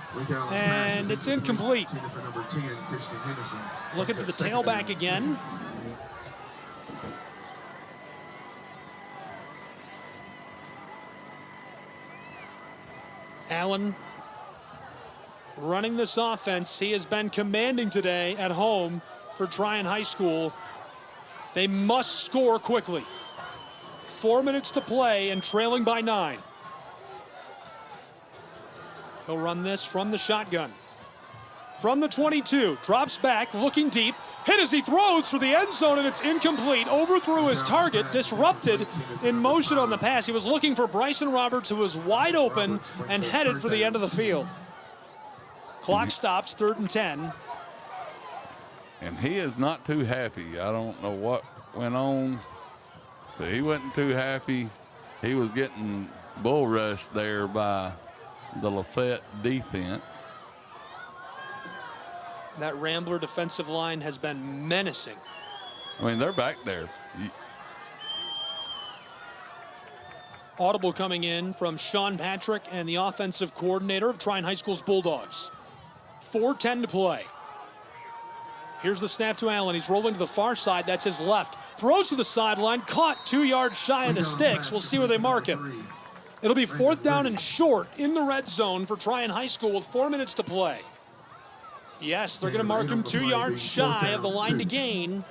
and it's incomplete. Looking for the tailback again. Allen running this offense. He has been commanding today at home for Trion High School. They must score quickly. 4 minutes to play and trailing by 9. He'll run this from the shotgun. From the 22, drops back, looking deep, hit as he throws for the end zone, and it's incomplete. Overthrew his target, disrupted in motion on the pass. He was looking for Bryson Roberts, who was wide open and headed for the end of the field. Clock stops, 3rd and 10. And he is not too happy. I don't know what went on, but he wasn't too happy. He was getting bull rushed there by the LaFayette defense. That Rambler defensive line has been menacing. I mean, they're back there. Audible coming in from Sean Patrick and the offensive coordinator of Trion High School's Bulldogs. 4:10 to play. Here's the snap to Allen. He's rolling to the far side. That's his left. Throws to the sideline. Caught 2 yards shy of the sticks. We'll see where they mark him. It'll be 4th down and short in the red zone for Trion High School with 4 minutes to play. Yes, they're going to mark him 2 yards shy of the line to gain.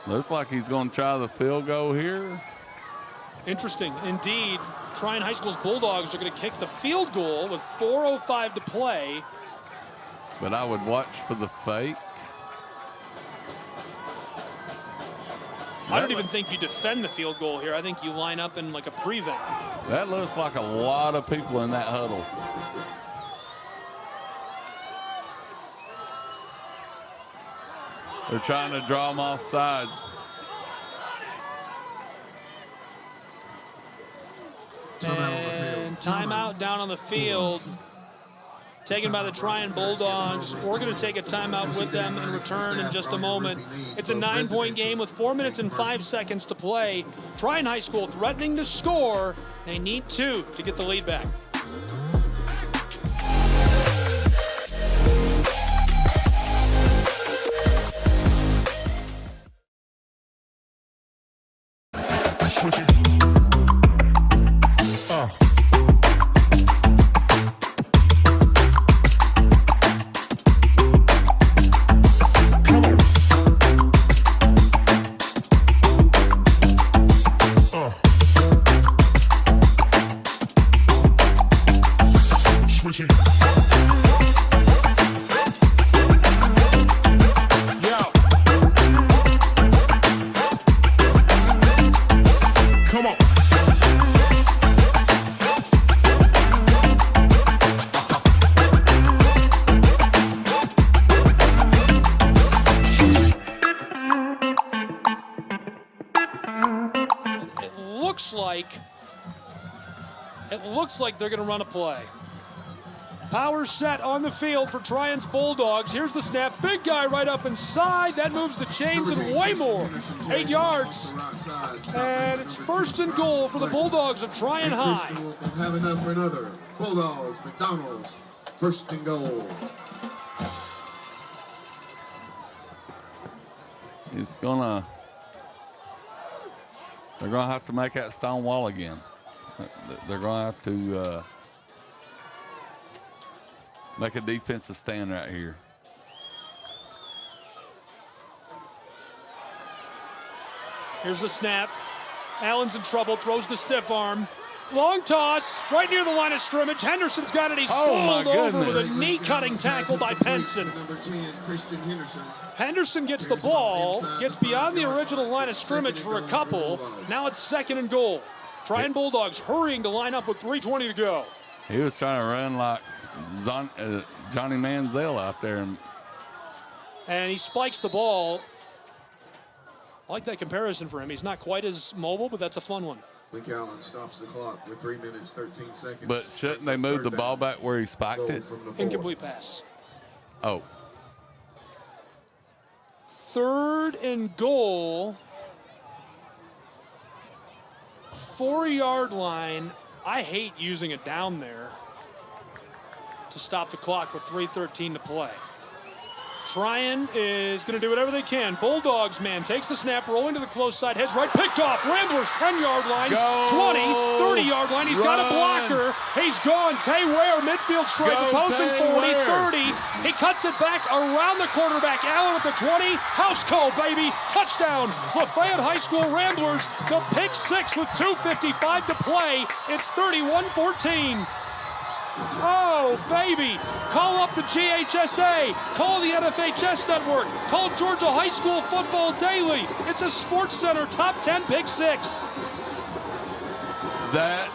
Looks like he's going to try the field goal here. Interesting. Indeed, Trion High School's Bulldogs are going to kick the field goal with 4:05 to play. But I would watch for the fake. I don't even think you defend the field goal here. I think you line up in like a prevent. That looks like a lot of people in that huddle. They're trying to draw them off sides. And timeout down on the field. Taken by the Trion Bulldogs. We're going to take a timeout with them and return in just a moment. It's a 9-point game with 4 minutes and 5 seconds to play. Trion High School threatening to score. They need 2 to get the lead back. It looks like they're going to run a play. Power set on the field for Trion's Bulldogs. Here's the snap. Big guy right up inside. That moves the chains and way more. 8 yards. And it's 1st and goal for the Bulldogs of Trion High. Have enough for another. Bulldogs, McDonald's, 1st and goal. They're gonna have to make that stone wall again. They're gonna have to make a defensive stand right here. Here's the snap. Allen's in trouble, throws the stiff arm. Long toss, right near the line of scrimmage. Henderson's got it. He's bowled over with a knee-cutting tackle by Penson. Henderson gets the ball, gets beyond the original line of scrimmage for a couple. Now it's 2nd and goal. Trion Bulldogs hurrying to line up with 3:20 to go. He was trying to run like Johnny Manziel out there. And he spikes the ball. I like that comparison for him. He's not quite as mobile, but that's a fun one. McAllen stops the clock with 3 minutes, 13 seconds. But shouldn't they move the ball back where he spiked it? Incomplete pass. Oh. 3rd and goal. 4-yard line. I hate using it down there to stop the clock with 3:13 to play. Trion is going to do whatever they can. Bulldogs, man, takes the snap, rolling to the close side, heads right, picked off. Ramblers, 10-yard line, Go. 20, 30-yard line. He's got a blocker. He's gone. Tay Ware, midfield strike, opposing 40, 30. He cuts it back around the quarterback. Allen at the 20. House call, baby. Touchdown. LaFayette High School Ramblers. The pick 6 with 2:55 to play. It's 31-14. Oh, baby. Call up the GHSA. Call the NFHS Network. Call Georgia High School Football Daily. It's a Sports Center Top 10 Pick 6. That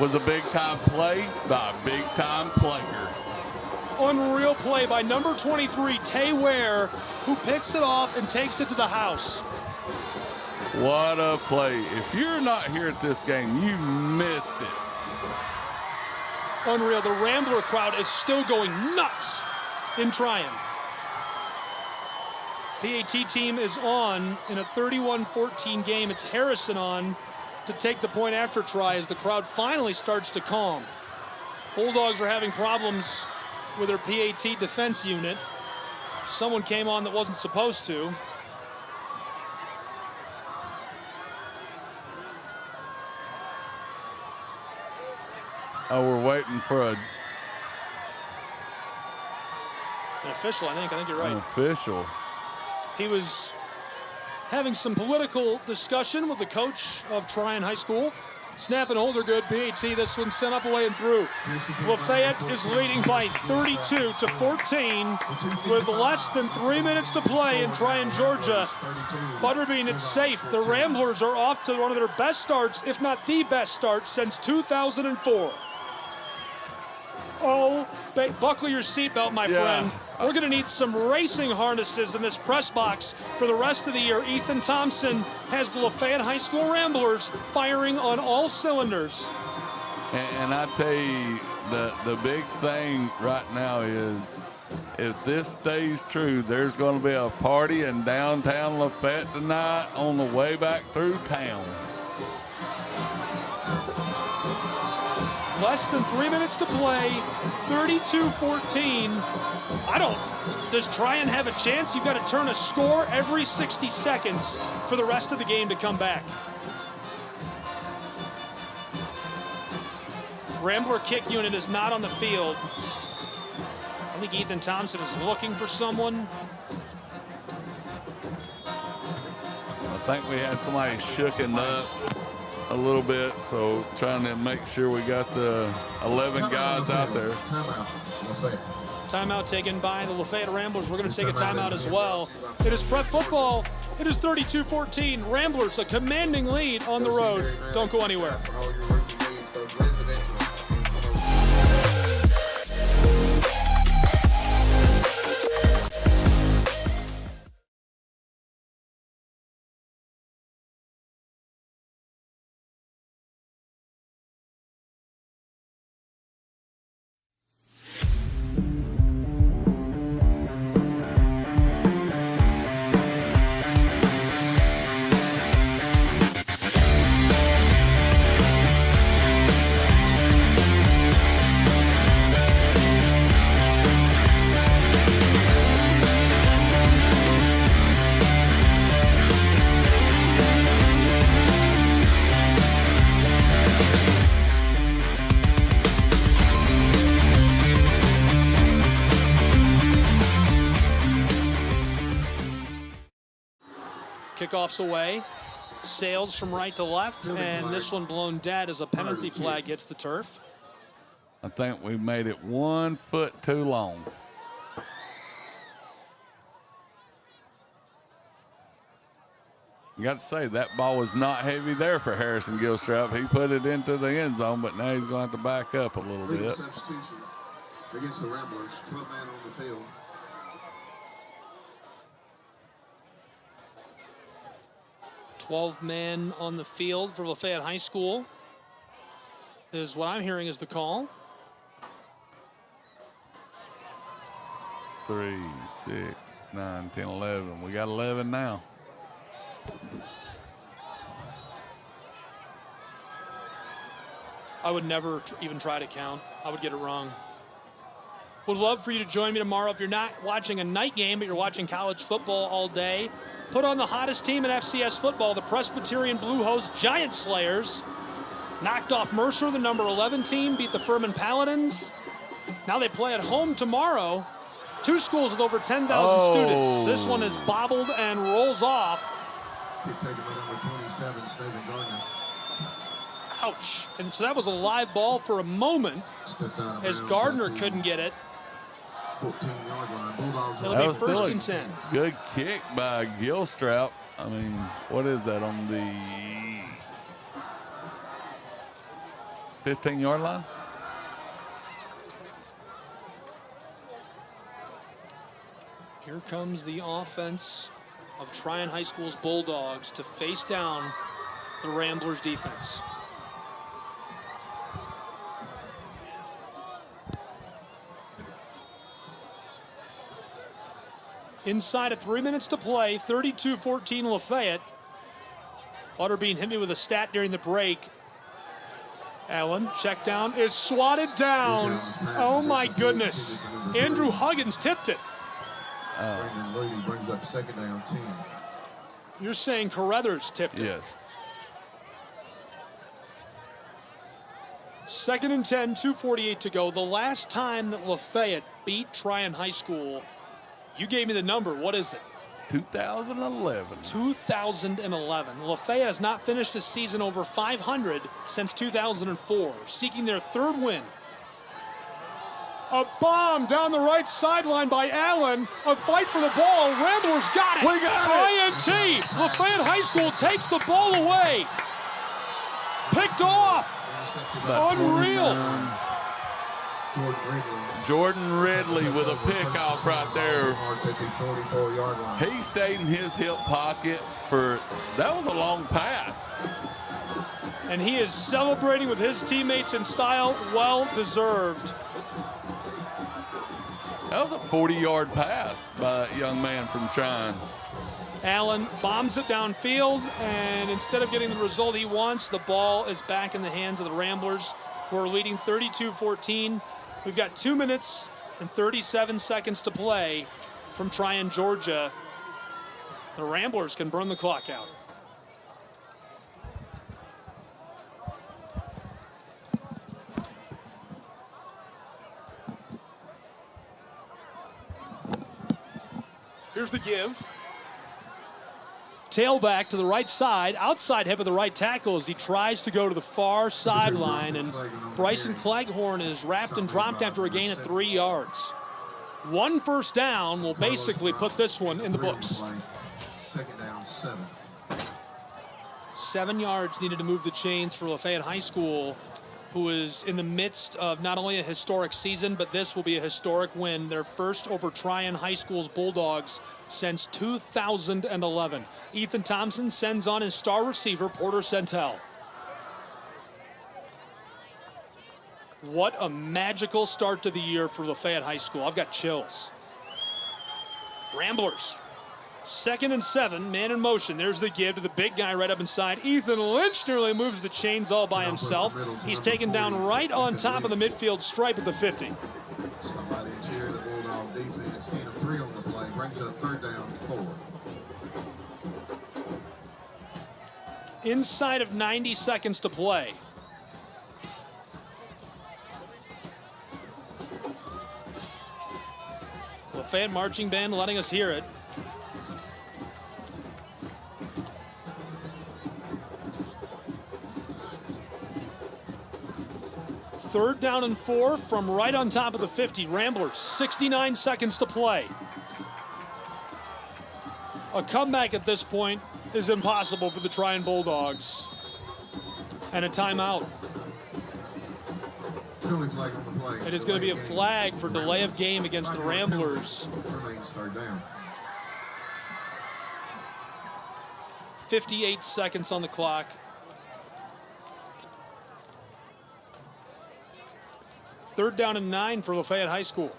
was a big-time play by a big-time player. Unreal play by number 23, Tay Ware, who picks it off and takes it to the house. What a play. If you're not here at this game, you missed it. Unreal. The Rambler crowd is still going nuts in Trion. PAT team is on in a 31-14 game. It's Harrison on to take the point after try as the crowd finally starts to calm. Bulldogs are having problems with their PAT defense unit. Someone came on that wasn't supposed to. Oh, we're waiting for An official, I think you're right. An official. He was having some political discussion with the coach of Trion High School. Snap and hold are good. PAT, this one sent up, away, and through. LaFayette is leading by 32-14 with less than 3 minutes to play in Trion, Georgia. Butterbean, it's safe. The Ramblers are off to one of their best starts, if not the best start, since 2004. Oh, buckle your seatbelt, my friend. We're going to need some racing harnesses in this press box for the rest of the year. Ethan Thompson has the Lafayette High School Ramblers firing on all cylinders. And I tell you, the big thing right now is if this stays true, there's going to be a party in downtown Lafayette tonight on the way back through town. Less than 3 minutes to play, 32-14. Does Trion have a chance? You've got to turn a score every 60 seconds for the rest of the game to come back. Rambler kick unit is not on the field. I think Ethan Thompson is looking for someone. I think we had somebody shooken up a little bit, so trying to make sure we got the 11 guys out there. Timeout taken by the Lafayette Ramblers. We're going to take a timeout as well. It is prep football. It is 32-14. Ramblers, a commanding lead on the road. Don't go anywhere. Kickoffs away. Sails from right to left, and this one blown dead as a penalty flag hits the turf. I think we made it 1 foot too long. Got to say, that ball was not heavy there for Harrison Gilstrap. He put it into the end zone, but now he's going to have to back up a little bit. Substitution against the Ramblers, 12 man on the field. Men on the field for Lafayette High School is what I'm hearing is the call. 3, 6, 9, 10, 11. We got 11 now. I would never even try to count. I would get it wrong. Would love for you to join me tomorrow. If you're not watching a night game, but you're watching college football all day, put on the hottest team in FCS football, the Presbyterian Blue Hose Giant Slayers. Knocked off Mercer, the number 11 team, beat the Furman Paladins. Now they play at home tomorrow. 2 schools with over 10,000 students. This one is bobbled and rolls off. Keep taking by number 27, Stephen Gardner. Ouch. And so that was a live ball for a moment as Gardner couldn't get it. 14-yard line. Bulldogs. It'll be first and 10. Good kick by Gilstrap. I mean, what is that on the 15-yard line? Here comes the offense of Trion High School's Bulldogs to face down the Ramblers defense. Inside of 3 minutes to play, 32-14 Lafayette. Butterbean hit me with a stat during the break. Allen, check down, is swatted down. Oh my goodness. Andrew Huggins tipped it. Brandon Moody brings up second down 10. You're saying Carruthers tipped it? Yes. Second and 10, 2:48 to go. The last time that Lafayette beat Trion High School, you gave me the number. What is it? 2011. 2011. Lafayette has not finished a season over 500 since 2004, seeking their 3rd win. A bomb down the right sideline by Allen. A fight for the ball. Ramblers got it. We got it. INT. Lafayette High School takes the ball away. Picked off. Unreal. Jordan Ridley with a pickoff right there. 44-yard line. He stayed in his hip pocket for, that was a long pass. And he is celebrating with his teammates in style. Well deserved. That was a 40-yard pass by a young man from Trion. Allen bombs it downfield, and instead of getting the result he wants, the ball is back in the hands of the Ramblers, who are leading 32-14. We've got 2 minutes and 37 seconds to play from Trion, Georgia. The Ramblers can burn the clock out. Here's the give. Tailback to the right side, outside hip of the right tackle as he tries to go to the far sideline, and Bryson Cleghorn is wrapped and dropped after a gain of 3 yards. 1 first down will basically put this one in the books. Second down 7. 7 yards needed to move the chains for Lafayette High School, who is in the midst of not only a historic season, but this will be a historic win, their first over Trion High School's Bulldogs since 2011. Ethan Thompson sends on his star receiver, Porter Centel. What a magical start to the year for Lafayette High School. I've got chills. Ramblers. 2nd and 7, man in motion. There's the give to the big guy right up inside. Ethan Lynch nearly moves the chains all by himself. He's taken down right on top of the midfield stripe at the 50. By the interior of the Bulldog defense. Gain of 3 on the play. Brings up 3rd down 4. Inside of 90 seconds to play. Lafayette marching band letting us hear it. Third down and 4 from right on top of the 50. Ramblers, 69 seconds to play. A comeback at this point is impossible for the Trion Bulldogs. And a timeout. It is going to be a flag for delay of game against the Ramblers. 58 seconds on the clock. Third down and 9 for Lafayette High School.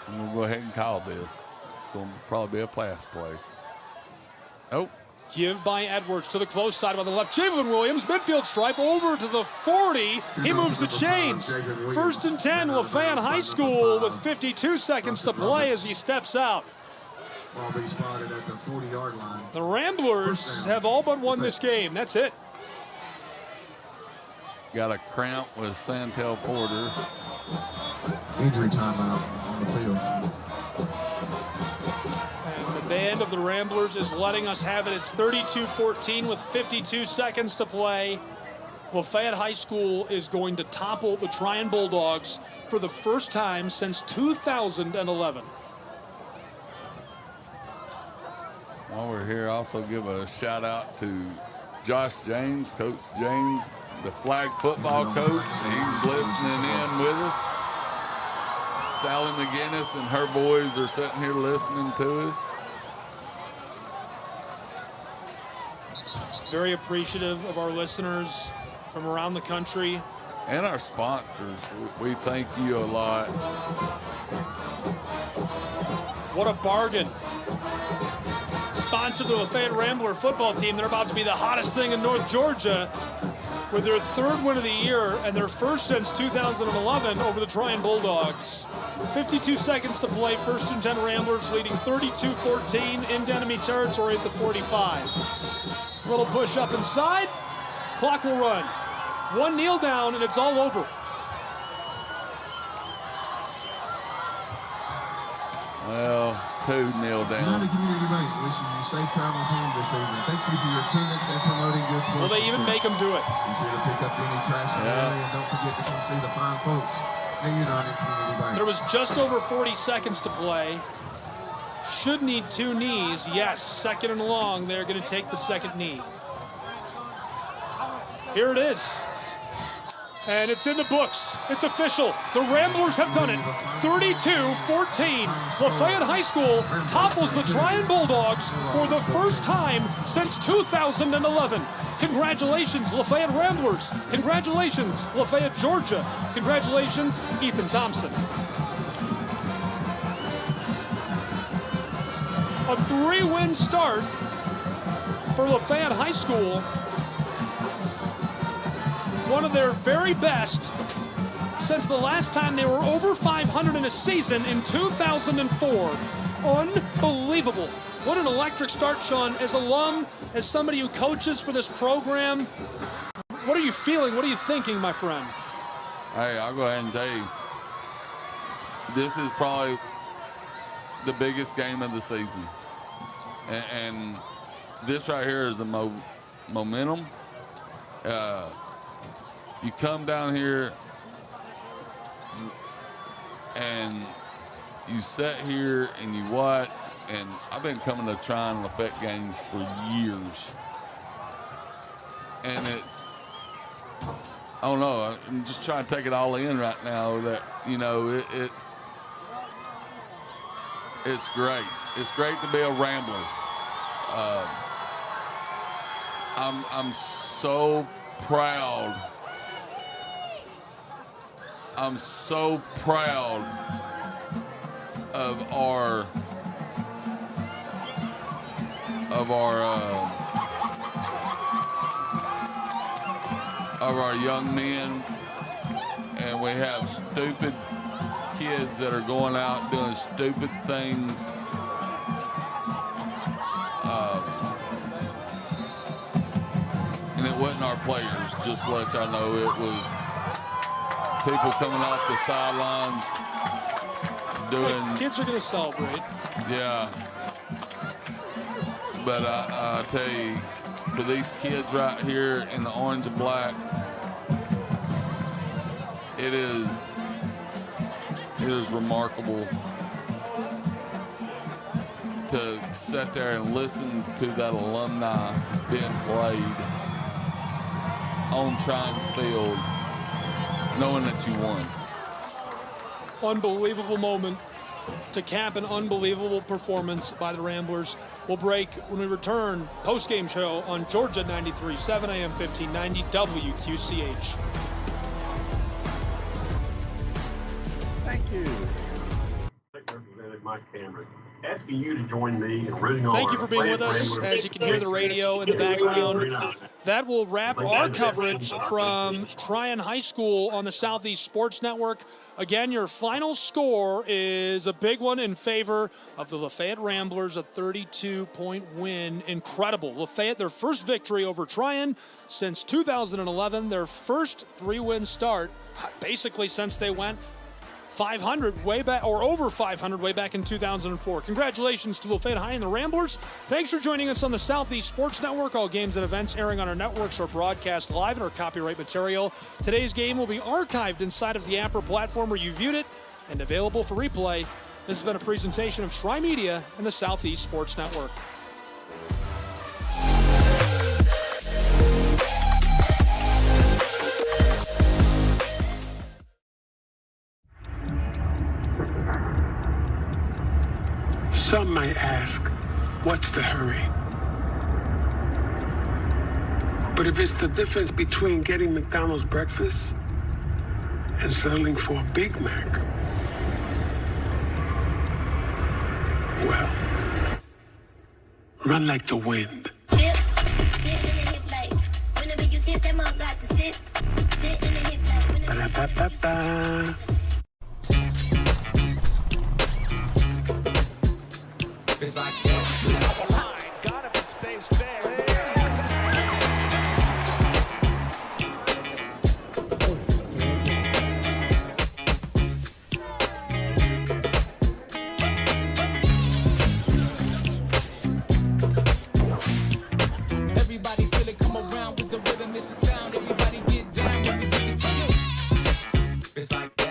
We'll go ahead and call this. It's going to probably be a pass play. Oh. Give by Edwards to the close side on the left. Javelin Williams, midfield stripe, over to the 40. He moves the chains. First and 10, Lafayette High School with 52 seconds to play as he steps out. Ball be spotted at the 40-yard line. The Ramblers have all but won this game. That's it. Got a cramp with Santel Porter. Injury timeout on the field. And the band of the Ramblers is letting us have it. It's 32-14 with 52 seconds to play. Lafayette High School is going to topple the Trion Bulldogs for the first time since 2011. While we're here, also give a shout out to Josh James, Coach James, the flag football coach. He's listening in with us. Sally McGinnis and her boys are sitting here listening to us. Very appreciative of our listeners from around the country. And our sponsors. We thank you a lot. What a bargain. Sponsored the Lafayette Rambler football team. They're about to be the hottest thing in North Georgia with their third win of the year and their first since 2011 over the Trion Bulldogs. 52 seconds to play. First and 10 Ramblers leading 32-14 in enemy territory at the 45. Little push up inside. Clock will run. One kneel down and it's all over. Well, two kneel downs. United Community Bank wishes you safe travels home this evening. Thank you for your attendance and promoting good sports. Will they even make them do it? Be sure to pick up any trash in the area and don't forget to come see the fine folks at United Community Bank. There was just over 40 seconds to play. Should need two knees. Yes, second and long. They're going to take the second knee. Here it is. And it's in the books. It's official. The Ramblers have done it. 32-14. Lafayette High School topples the Trion Bulldogs for the first time since 2011. Congratulations, Lafayette Ramblers. Congratulations, Lafayette, Georgia. Congratulations, Ethan Thompson. A 3-win start for Lafayette High School. One of their very best since the last time they were over 500 in a season in 2004. Unbelievable. What an electric start, Sean. As alum, as somebody who coaches for this program, what are you feeling? What are you thinking, my friend? Hey, I'll go ahead and tell you, this is probably the biggest game of the season. And this right here is the momentum. You come down here and you sit here and you watch, and I've been coming to Trion Lafayette games for years. And it's, I don't know, I'm just trying to take it all in right now that, you know, it's great. It's great to be a Rambler. I'm so proud. I'm so proud of our young men, and we have stupid kids that are going out doing stupid things. And it wasn't our players, just to let y'all know. It was people coming off the sidelines doing. Kids are going to celebrate. Yeah. But I tell you, for these kids right here in the orange and black, It is remarkable to sit there and listen to that alumni being played on Trion's field, knowing that you won. Unbelievable moment to cap an unbelievable performance by the Ramblers. We'll break when we return. Post-game show on Georgia 93.7 AM 1590 WQCH. Thank you. Representative Mike Cameron, asking you to join me in rooting on. Thank you for being with us. As you can hear the radio in the background, that will wrap our coverage from Trion High School on the Southeast Sports Network. Again, your final score is a big one in favor of the Lafayette Ramblers, a 32-point win. Incredible. Lafayette, their first victory over Trion since 2011, their first 3-win start, basically since they went 500 way back, or over 500 way back in 2004. Congratulations to Lafayette High and the Ramblers. Thanks for joining us on the Southeast Sports Network. All games and events airing on our networks are broadcast live in our copyright material. Today's game will be archived inside of the Amper platform where you viewed it and available for replay. This has been a presentation of Tri Media and the Southeast Sports Network. Some might ask, what's the hurry? But if it's the difference between getting McDonald's breakfast and settling for a Big Mac, well, run like the wind. Ba-da-ba-ba-ba. It's like that. Got him and stays fair. Everybody feel it, come around with the rhythm, it's a sound. Everybody get down when we give it to you. It's like that.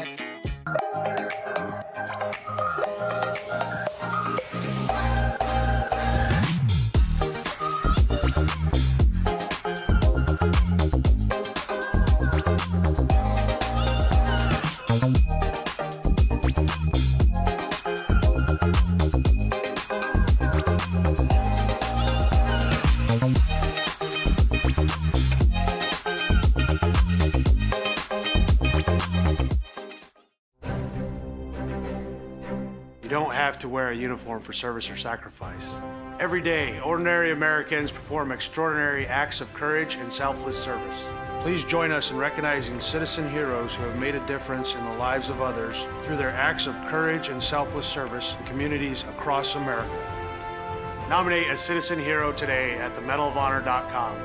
You don't have to wear a uniform for service or sacrifice. Every day, ordinary Americans perform extraordinary acts of courage and selfless service. Please join us in recognizing citizen heroes who have made a difference in the lives of others through their acts of courage and selfless service in communities across America. Nominate a citizen hero today at themedalofhonor.com.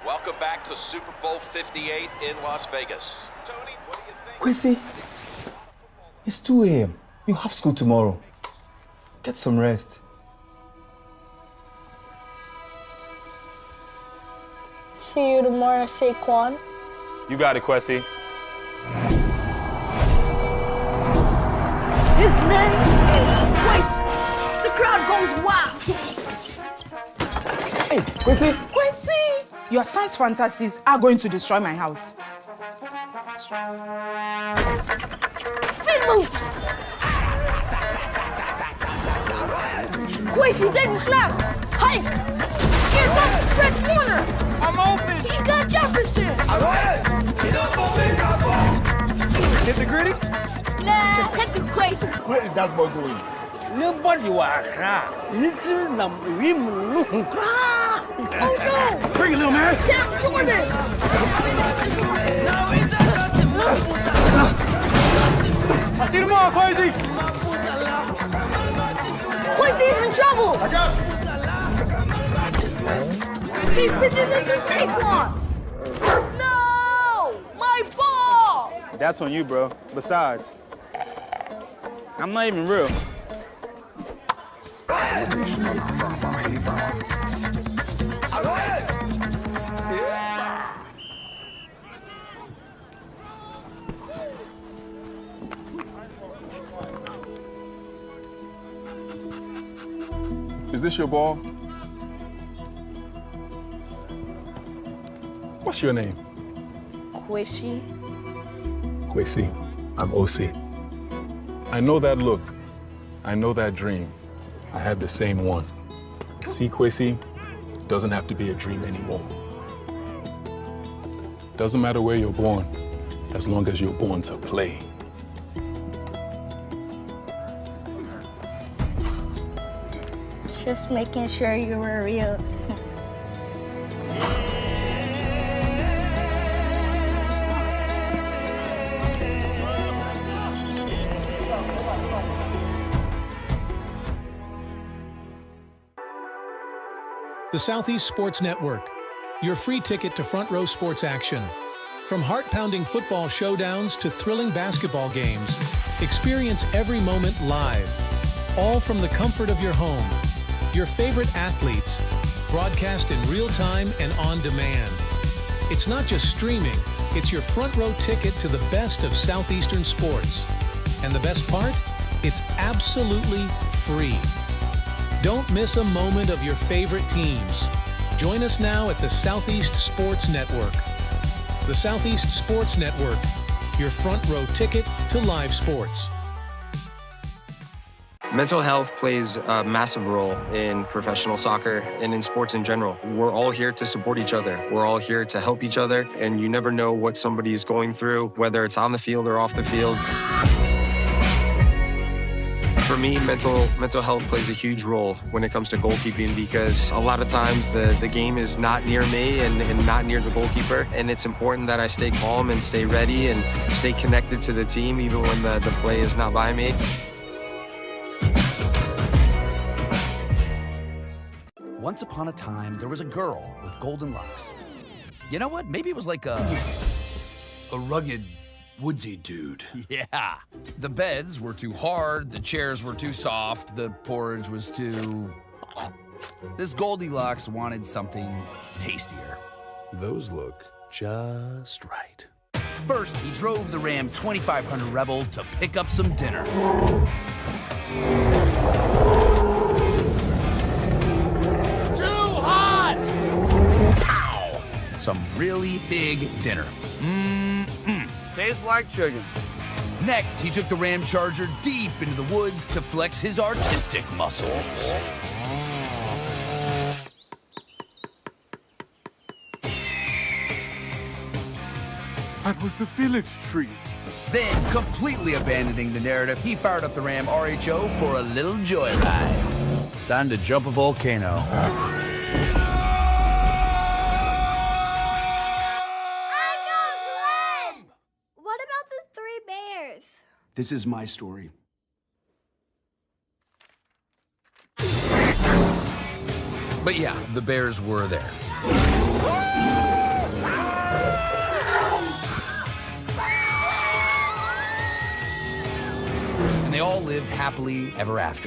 Welcome back to Super Bowl 58 in Las Vegas. Tony, what do you think? Quincy, it's 2 a.m. You have school tomorrow. Get some rest. See you tomorrow, Saquon. You got it, Quessy. His name is Quincy. The crowd goes wild. Hey, Quincy. Quincy! Your son's fantasies are going to destroy my house. Spin move. Quincy, take the slap. Hike. Here comes Fred Warner. I'm open. He's got Jefferson. Hit the gritty? Nah, hit the Quincy. Where is that boy going? Nobody was little number. Oh no! Bring it, little man. Cam Jordan. I'll see you tomorrow, Quincy. Quincy's in trouble. I got you. He pitches it to Saquon. No! My ball! That's on you, bro. Besides, I'm not even real. All right. Is this your ball? What's your name? Quishy. Kwesi. I'm OC. I know that look. I know that dream. I had the same one. See, Kwesi, doesn't have to be a dream anymore. Doesn't matter where you're born, as long as you're born to play. Just making sure you were real. The Southeast Sports Network, your free ticket to front row sports action. From heart-pounding football showdowns to thrilling basketball games, experience every moment live, all from the comfort of your home. Your favorite athletes, broadcast in real time and on demand. It's not just streaming, it's your front row ticket to the best of Southeastern sports. And the best part? It's absolutely free. Don't miss a moment of your favorite teams. Join us now at the Southeast Sports Network. The Southeast Sports Network, your front row ticket to live sports. Mental health plays a massive role in professional soccer and in sports in general. We're all here to support each other. We're all here to help each other, and you never know what somebody is going through, whether it's on the field or off the field. For me, mental health plays a huge role when it comes to goalkeeping, because a lot of times the game is not near me and not near the goalkeeper, and it's important that I stay calm and stay ready and stay connected to the team even when the play is not by me. Once upon a time, there was a girl with golden locks. You know what? Maybe it was like a rugged, woodsy dude. Yeah. The beds were too hard, the chairs were too soft, the porridge was too... This Goldilocks wanted something tastier. Those look just right. First, he drove the Ram 2500 Rebel to pick up some dinner. Some really big dinner. Tastes like chicken. Next, he took the Ram Charger deep into the woods to flex his artistic muscles. That was the village tree. Then, completely abandoning the narrative, he fired up the Ram RHO for a little joyride. Time to jump a volcano. This is my story. But yeah, the bears were there. And they all lived happily ever after.